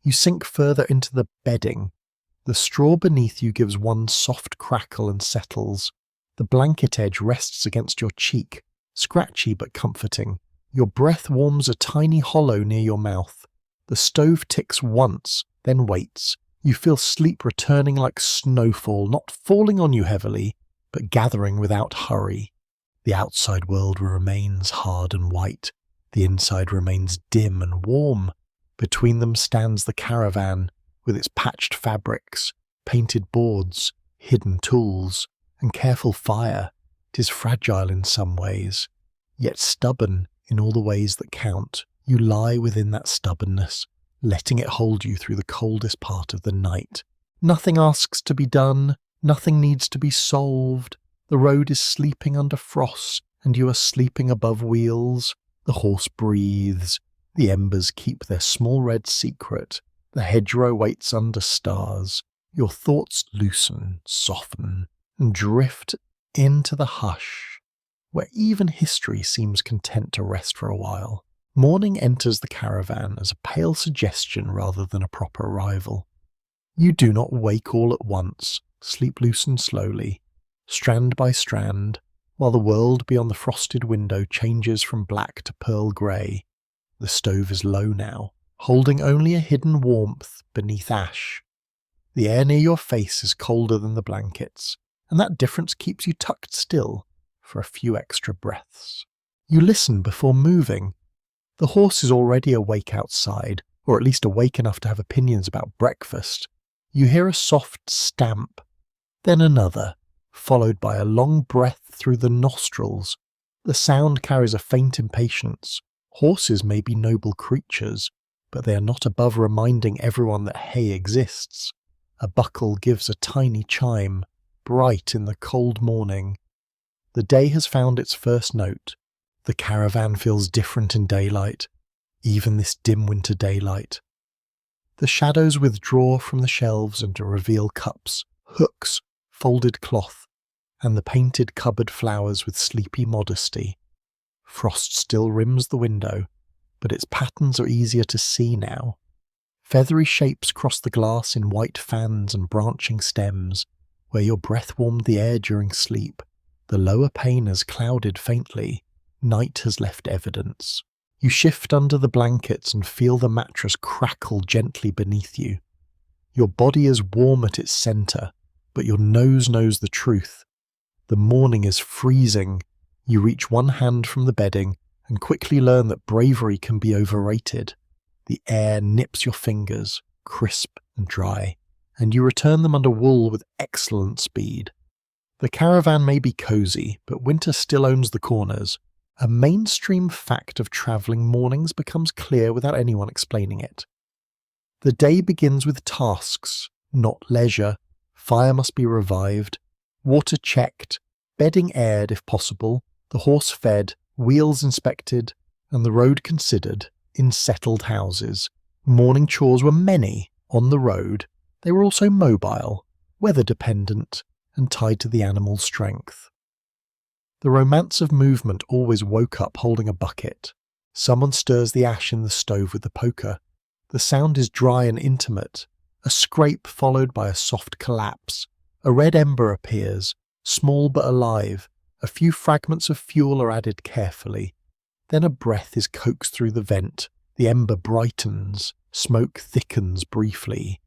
You sink further into the bedding. The straw beneath you gives one soft crackle and settles. The blanket edge rests against your cheek, scratchy but comforting. Your breath warms a tiny hollow near your mouth. The stove ticks once, then waits. You feel sleep returning like snowfall, not falling on you heavily, but gathering without hurry. The outside world remains hard and white. The inside remains dim and warm. Between them stands the caravan, with its patched fabrics, painted boards, hidden tools, and careful fire. 'Tis fragile in some ways, yet stubborn in all the ways that count. You lie within that stubbornness, letting it hold you through the coldest part of the night. Nothing asks to be done, nothing needs to be solved. The road is sleeping under frost, and you are sleeping above wheels. The horse breathes, the embers keep their small red secret, the hedgerow waits under stars. Your thoughts loosen, soften, and drift into the hush, where even history seems content to rest for a while. Morning enters the caravan as a pale suggestion rather than a proper arrival. You do not wake all at once, sleep loosen slowly, strand by strand, while the world beyond the frosted window changes from black to pearl grey. The stove is low now, holding only a hidden warmth beneath ash. The air near your face is colder than the blankets, and that difference keeps you tucked still for a few extra breaths. You listen before moving. The horse is already awake outside, or at least awake enough to have opinions about breakfast. You hear a soft stamp, then another, followed by a long breath through the nostrils. The sound carries a faint impatience. Horses may be noble creatures, but they are not above reminding everyone that hay exists. A buckle gives a tiny chime, bright in the cold morning. The day has found its first note. The caravan feels different in daylight, even this dim winter daylight. The shadows withdraw from the shelves and to reveal cups, hooks, folded cloth, and the painted cupboard flowers with sleepy modesty. Frost still rims the window, but its patterns are easier to see now. Feathery shapes cross the glass in white fans and branching stems, where your breath warmed the air during sleep. The lower pane has clouded faintly. Night has left evidence. You shift under the blankets and feel the mattress crackle gently beneath you. Your body is warm at its centre, but your nose knows the truth. The morning is freezing. You reach one hand from the bedding and quickly learn that bravery can be overrated. The air nips your fingers, crisp and dry, and you return them under wool with excellent speed. The caravan may be cosy, but winter still owns the corners. A mainstream fact of travelling mornings becomes clear without anyone explaining it. The day begins with tasks, not leisure. Fire must be revived, water checked, bedding aired if possible, the horse fed, wheels inspected, and the road considered in settled houses. Morning chores were many on the road. They were also mobile, weather-dependent, and tied to the animal's strength. The romance of movement always woke up holding a bucket. Someone stirs the ash in the stove with the poker. The sound is dry and intimate, a scrape followed by a soft collapse. A red ember appears, small but alive. A few fragments of fuel are added carefully. Then a breath is coaxed through the vent. The ember brightens, smoke thickens briefly,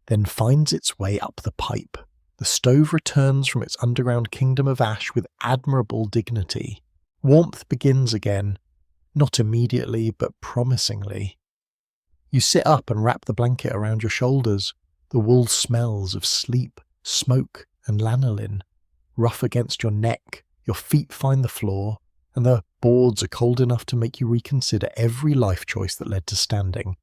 then finds its way up the pipe. The stove returns from its underground kingdom of ash with admirable dignity. Warmth begins again, not immediately but promisingly. You sit up and wrap the blanket around your shoulders. The wool smells of sleep, smoke, and lanolin. Rough against your neck, your feet find the floor, and the boards are cold enough to make you reconsider every life choice that led to standing.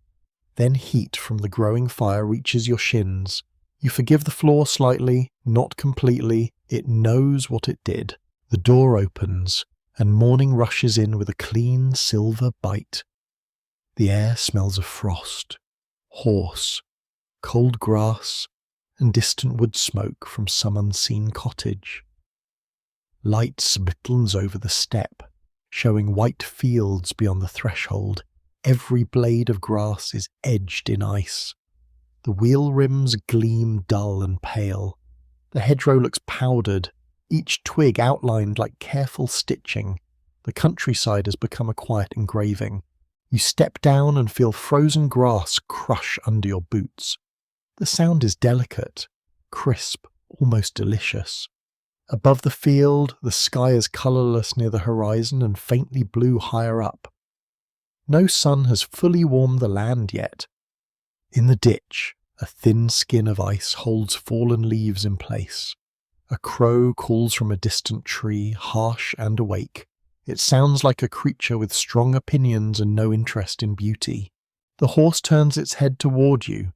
Then heat from the growing fire reaches your shins. You forgive the floor slightly, not completely. It knows what it did. The door opens, and morning rushes in with a clean silver bite. The air smells of frost, horse, cold grass, and distant wood smoke from some unseen cottage. Light splittens over the steppe, showing white fields beyond the threshold. Every blade of grass is edged in ice. The wheel rims gleam dull and pale. The hedgerow looks powdered, each twig outlined like careful stitching. The countryside has become a quiet engraving. You step down and feel frozen grass crush under your boots. The sound is delicate, crisp, almost delicious. Above the field, the sky is colourless near the horizon and faintly blue higher up. No sun has fully warmed the land yet. In the ditch, a thin skin of ice holds fallen leaves in place. A crow calls from a distant tree, harsh and awake. It sounds like a creature with strong opinions and no interest in beauty. The horse turns its head toward you,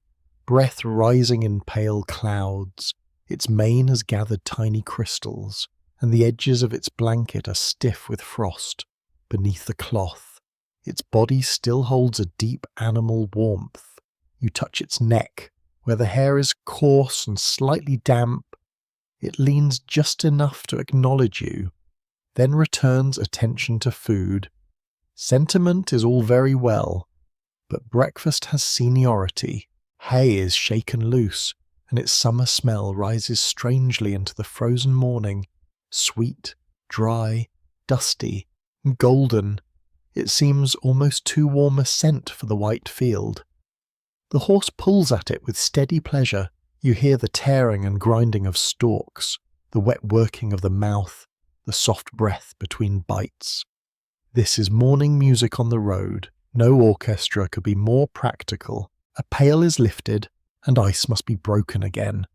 breath rising in pale clouds. Its mane has gathered tiny crystals, and the edges of its blanket are stiff with frost. Beneath the cloth, its body still holds a deep animal warmth. You touch its neck, where the hair is coarse and slightly damp. It leans just enough to acknowledge you, then returns attention to food. Sentiment is all very well, but breakfast has seniority. Hay is shaken loose, and its summer smell rises strangely into the frozen morning, sweet, dry, dusty, and golden. It seems almost too warm a scent for the white field. The horse pulls at it with steady pleasure. You hear the tearing and grinding of stalks, the wet working of the mouth, the soft breath between bites. This is morning music on the road. No orchestra could be more practical. A pail is lifted, and ice must be broken again.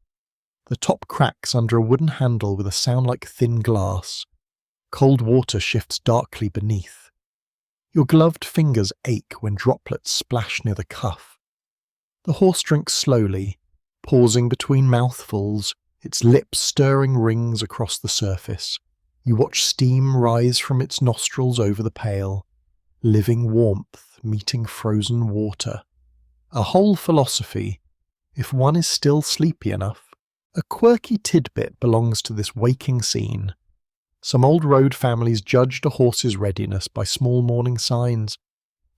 The top cracks under a wooden handle with a sound like thin glass. Cold water shifts darkly beneath. Your gloved fingers ache when droplets splash near the cuff. The horse drinks slowly, pausing between mouthfuls, its lips stirring rings across the surface. You watch steam rise from its nostrils over the pail, living warmth meeting frozen water. A whole philosophy, if one is still sleepy enough. A quirky tidbit belongs to this waking scene. Some old road families judged a horse's readiness by small morning signs,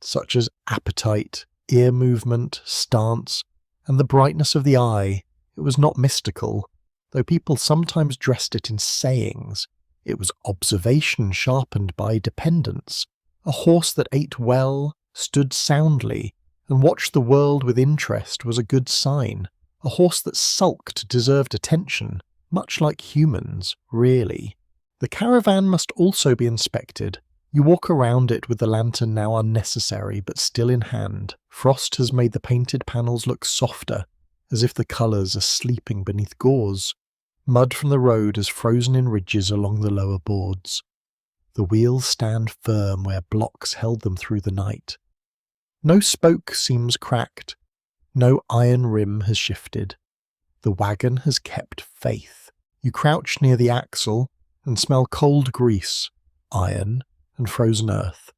such as appetite, ear movement, stance, and the brightness of the eye. It was not mystical, though people sometimes dressed it in sayings. It was observation sharpened by dependence. A horse that ate well, stood soundly, and watched the world with interest was a good sign. A horse that sulked deserved attention, much like humans, really. The caravan must also be inspected. You walk around it with the lantern now unnecessary but still in hand. Frost has made the painted panels look softer, as if the colours are sleeping beneath gauze. Mud from the road is frozen in ridges along the lower boards. The wheels stand firm where blocks held them through the night. No spoke seems cracked. No iron rim has shifted. The wagon has kept faith. You crouch near the axle and smell cold grease, iron, and frozen earth.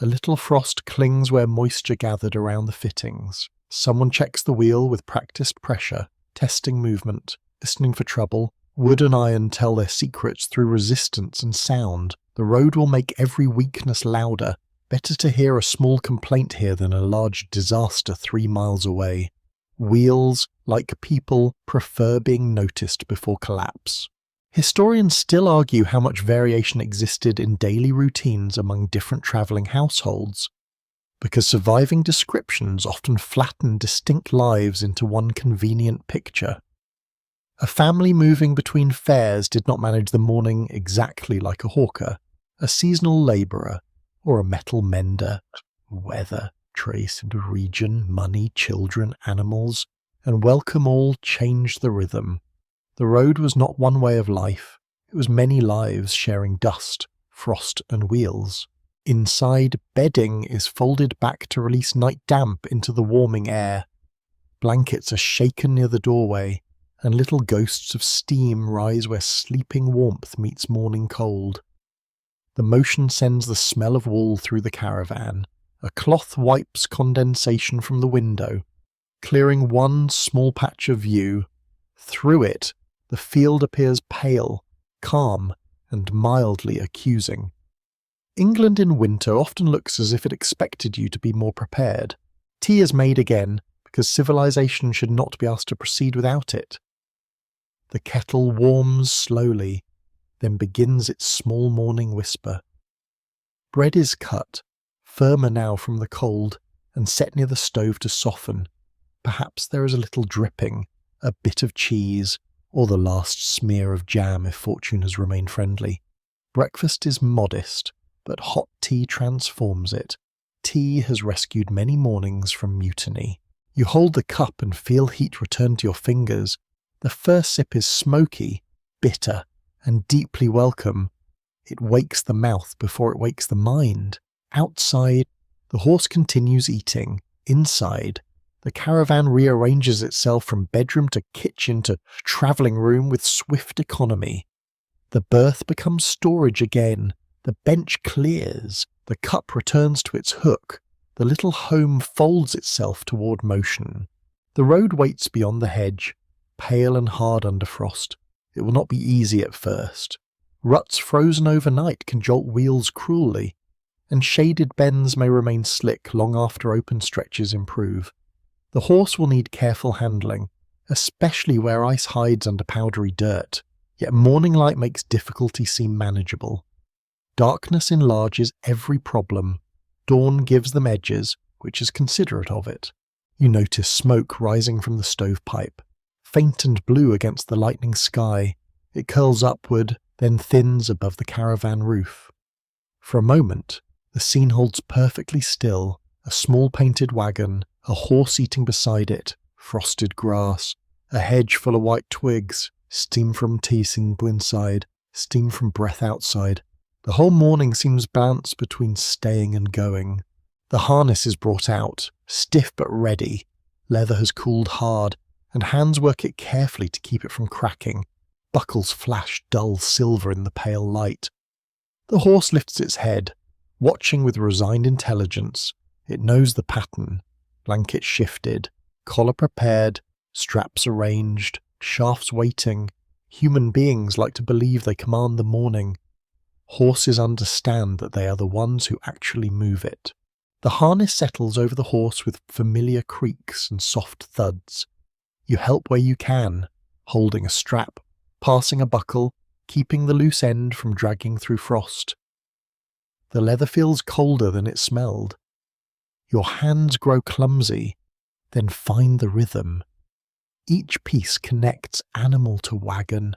A little frost clings where moisture gathered around the fittings. Someone checks the wheel with practiced pressure, testing movement, listening for trouble. Wood and iron tell their secrets through resistance and sound. The road will make every weakness louder. Better to hear a small complaint here than a large disaster 3 miles away. Wheels, like people, prefer being noticed before collapse. Historians still argue how much variation existed in daily routines among different travelling households, because surviving descriptions often flatten distinct lives into one convenient picture. A family moving between fairs did not manage the morning exactly like a hawker, a seasonal labourer, or a metal mender. Weather, trace and region, money, children, animals, and welcome all changed the rhythm. The road was not one way of life, it was many lives sharing dust, frost and wheels. Inside, bedding is folded back to release night damp into the warming air. Blankets are shaken near the doorway, and little ghosts of steam rise where sleeping warmth meets morning cold. The motion sends the smell of wool through the caravan. A cloth wipes condensation from the window, clearing one small patch of view. Through it, the field appears pale, calm, and mildly accusing. England in winter often looks as if it expected you to be more prepared. Tea is made again, because civilization should not be asked to proceed without it. The kettle warms slowly, then begins its small morning whisper. Bread is cut, firmer now from the cold, and set near the stove to soften. Perhaps there is a little dripping, a bit of cheese, or the last smear of jam if fortune has remained friendly. Breakfast is modest, but hot tea transforms it. Tea has rescued many mornings from mutiny. You hold the cup and feel heat return to your fingers. The first sip is smoky, bitter, and deeply welcome. It wakes the mouth before it wakes the mind. Outside, the horse continues eating. Inside, the caravan rearranges itself from bedroom to kitchen to travelling room with swift economy. The berth becomes storage again. The bench clears. The cup returns to its hook. The little home folds itself toward motion. The road waits beyond the hedge, pale and hard under frost. It will not be easy at first. Ruts frozen overnight can jolt wheels cruelly, and shaded bends may remain slick long after open stretches improve. The horse will need careful handling, especially where ice hides under powdery dirt, yet morning light makes difficulty seem manageable. Darkness enlarges every problem. Dawn gives them edges, which is considerate of it. You notice smoke rising from the stovepipe, faint and blue against the lightning sky. It curls upward, then thins above the caravan roof. For a moment, the scene holds perfectly still. A small painted wagon, a horse eating beside it, frosted grass, a hedge full of white twigs, steam from tea simple inside, steam from breath outside. The whole morning seems balanced between staying and going. The harness is brought out, stiff but ready. Leather has cooled hard, and hands work it carefully to keep it from cracking. Buckles flash dull silver in the pale light. The horse lifts its head, watching with resigned intelligence. It knows the pattern. Blanket shifted, collar prepared, straps arranged, shafts waiting. Human beings like to believe they command the morning. Horses understand that they are the ones who actually move it. The harness settles over the horse with familiar creaks and soft thuds. You help where you can, holding a strap, passing a buckle, keeping the loose end from dragging through frost. The leather feels colder than it smelled. Your hands grow clumsy, then find the rhythm. Each piece connects animal to wagon,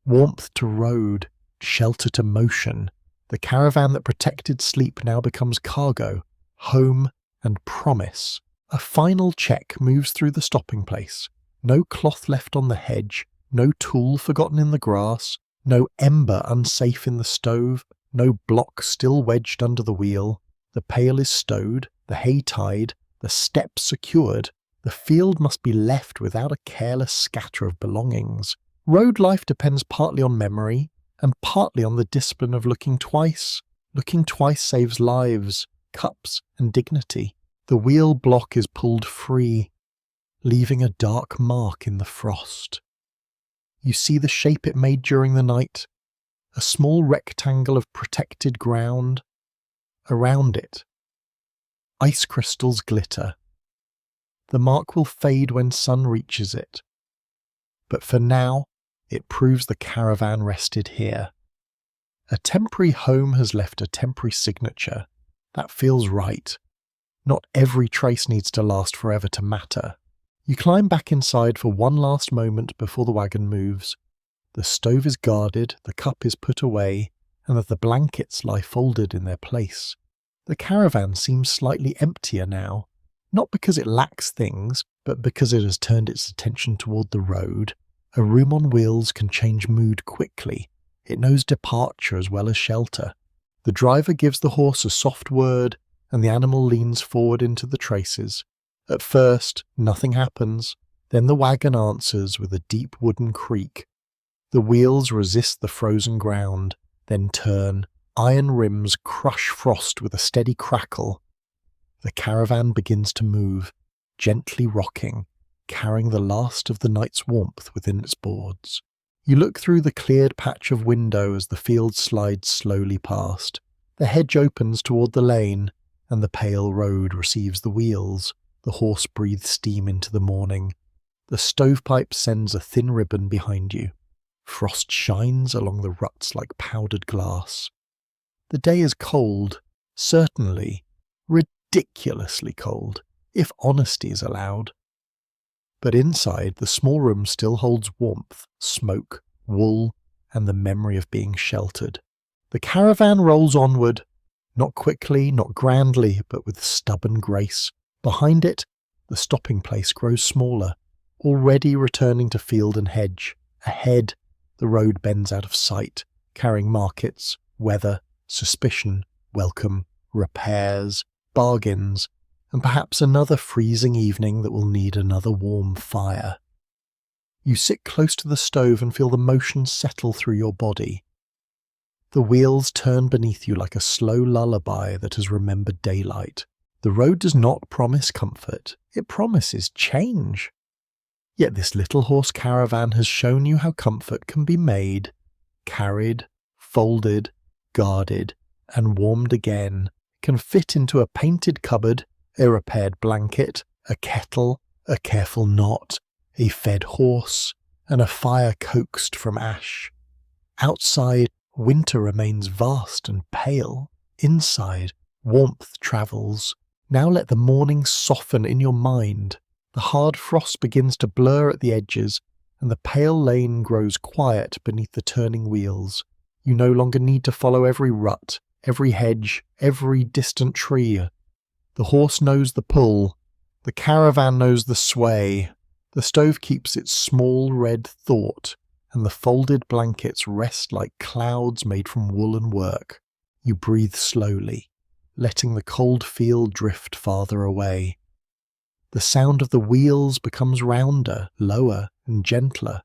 warmth to road, shelter to motion. The caravan that protected sleep now becomes cargo, home, and promise. A final check moves through the stopping place. No cloth left on the hedge, no tool forgotten in the grass, no ember unsafe in the stove, no block still wedged under the wheel. The pail is stowed, the hay tied, the steps secured. The field must be left without a careless scatter of belongings. Road life depends partly on memory and partly on the discipline of looking twice. Looking twice saves lives, cups, and dignity. The wheel block is pulled free, leaving a dark mark in the frost. You see the shape it made during the night, a small rectangle of protected ground. Around it, ice crystals glitter. The mark will fade when sun reaches it, but for now it proves the caravan rested here. A temporary home has left a temporary signature. That feels right. Not every trace needs to last forever to matter. You climb back inside for one last moment before the wagon moves. The stove is guarded, the cup is put away, and the blankets lie folded in their place. The caravan seems slightly emptier now, not because it lacks things, but because it has turned its attention toward the road. A room on wheels can change mood quickly. It knows departure as well as shelter. The driver gives the horse a soft word, and the animal leans forward into the traces. At first, nothing happens. Then the wagon answers with a deep wooden creak. The wheels resist the frozen ground, then turn. Iron rims crush frost with a steady crackle. The caravan begins to move, gently rocking, carrying the last of the night's warmth within its boards. You look through the cleared patch of window as the field slides slowly past. The hedge opens toward the lane, and the pale road receives the wheels. The horse breathes steam into the morning. The stovepipe sends a thin ribbon behind you. Frost shines along the ruts like powdered glass. The day is cold, certainly, ridiculously cold, if honesty is allowed. But inside, the small room still holds warmth, smoke, wool, and the memory of being sheltered. The caravan rolls onward, not quickly, not grandly, but with stubborn grace. Behind it, the stopping place grows smaller, already returning to field and hedge. Ahead, the road bends out of sight, carrying markets, weather, suspicion, welcome, repairs, bargains, and perhaps another freezing evening that will need another warm fire. You sit close to the stove and feel the motion settle through your body. The wheels turn beneath you like a slow lullaby that has remembered daylight. The road does not promise comfort, it promises change. Yet this little horse caravan has shown you how comfort can be made, carried, folded, guarded, and warmed again, can fit into a painted cupboard, a repaired blanket, a kettle, a careful knot, a fed horse, and a fire coaxed from ash. Outside, winter remains vast and pale. Inside, warmth travels. Now let the morning soften in your mind. The hard frost begins to blur at the edges, and the pale lane grows quiet beneath the turning wheels. You no longer need to follow every rut, every hedge, every distant tree. The horse knows the pull. The caravan knows the sway. The stove keeps its small red thought, and the folded blankets rest like clouds made from woolen work. You breathe slowly, letting the cold field drift farther away. The sound of the wheels becomes rounder, lower, and gentler.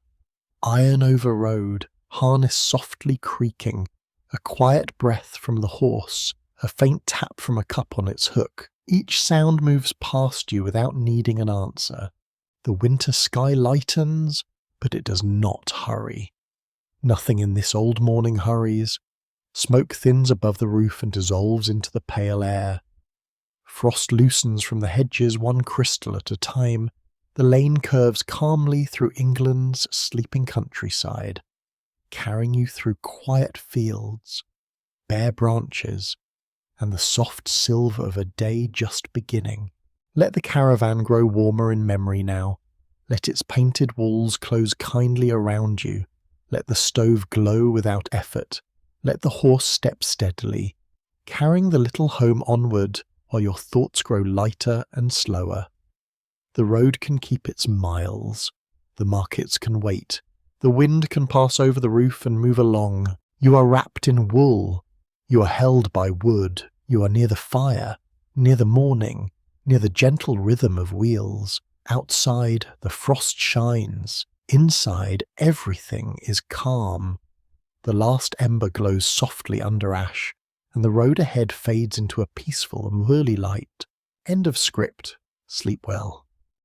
Iron over road, harness softly creaking, a quiet breath from the horse, a faint tap from a cup on its hook. Each sound moves past you without needing an answer. The winter sky lightens, but it does not hurry. Nothing in this old morning hurries. Smoke thins above the roof and dissolves into the pale air. Frost loosens from the hedges one crystal at a time. The lane curves calmly through England's sleeping countryside, carrying you through quiet fields, bare branches, and the soft silver of a day just beginning. Let the caravan grow warmer in memory now. Let its painted walls close kindly around you. Let the stove glow without effort. Let the horse step steadily, carrying the little home onward while your thoughts grow lighter and slower. The road can keep its miles. The markets can wait. The wind can pass over the roof and move along. You are wrapped in wool. You are held by wood. You are near the fire, near the morning, near the gentle rhythm of wheels. Outside, the frost shines. Inside, everything is calm. The last ember glows softly under ash, and the road ahead fades into a peaceful and whirly light. End of script. Sleep well.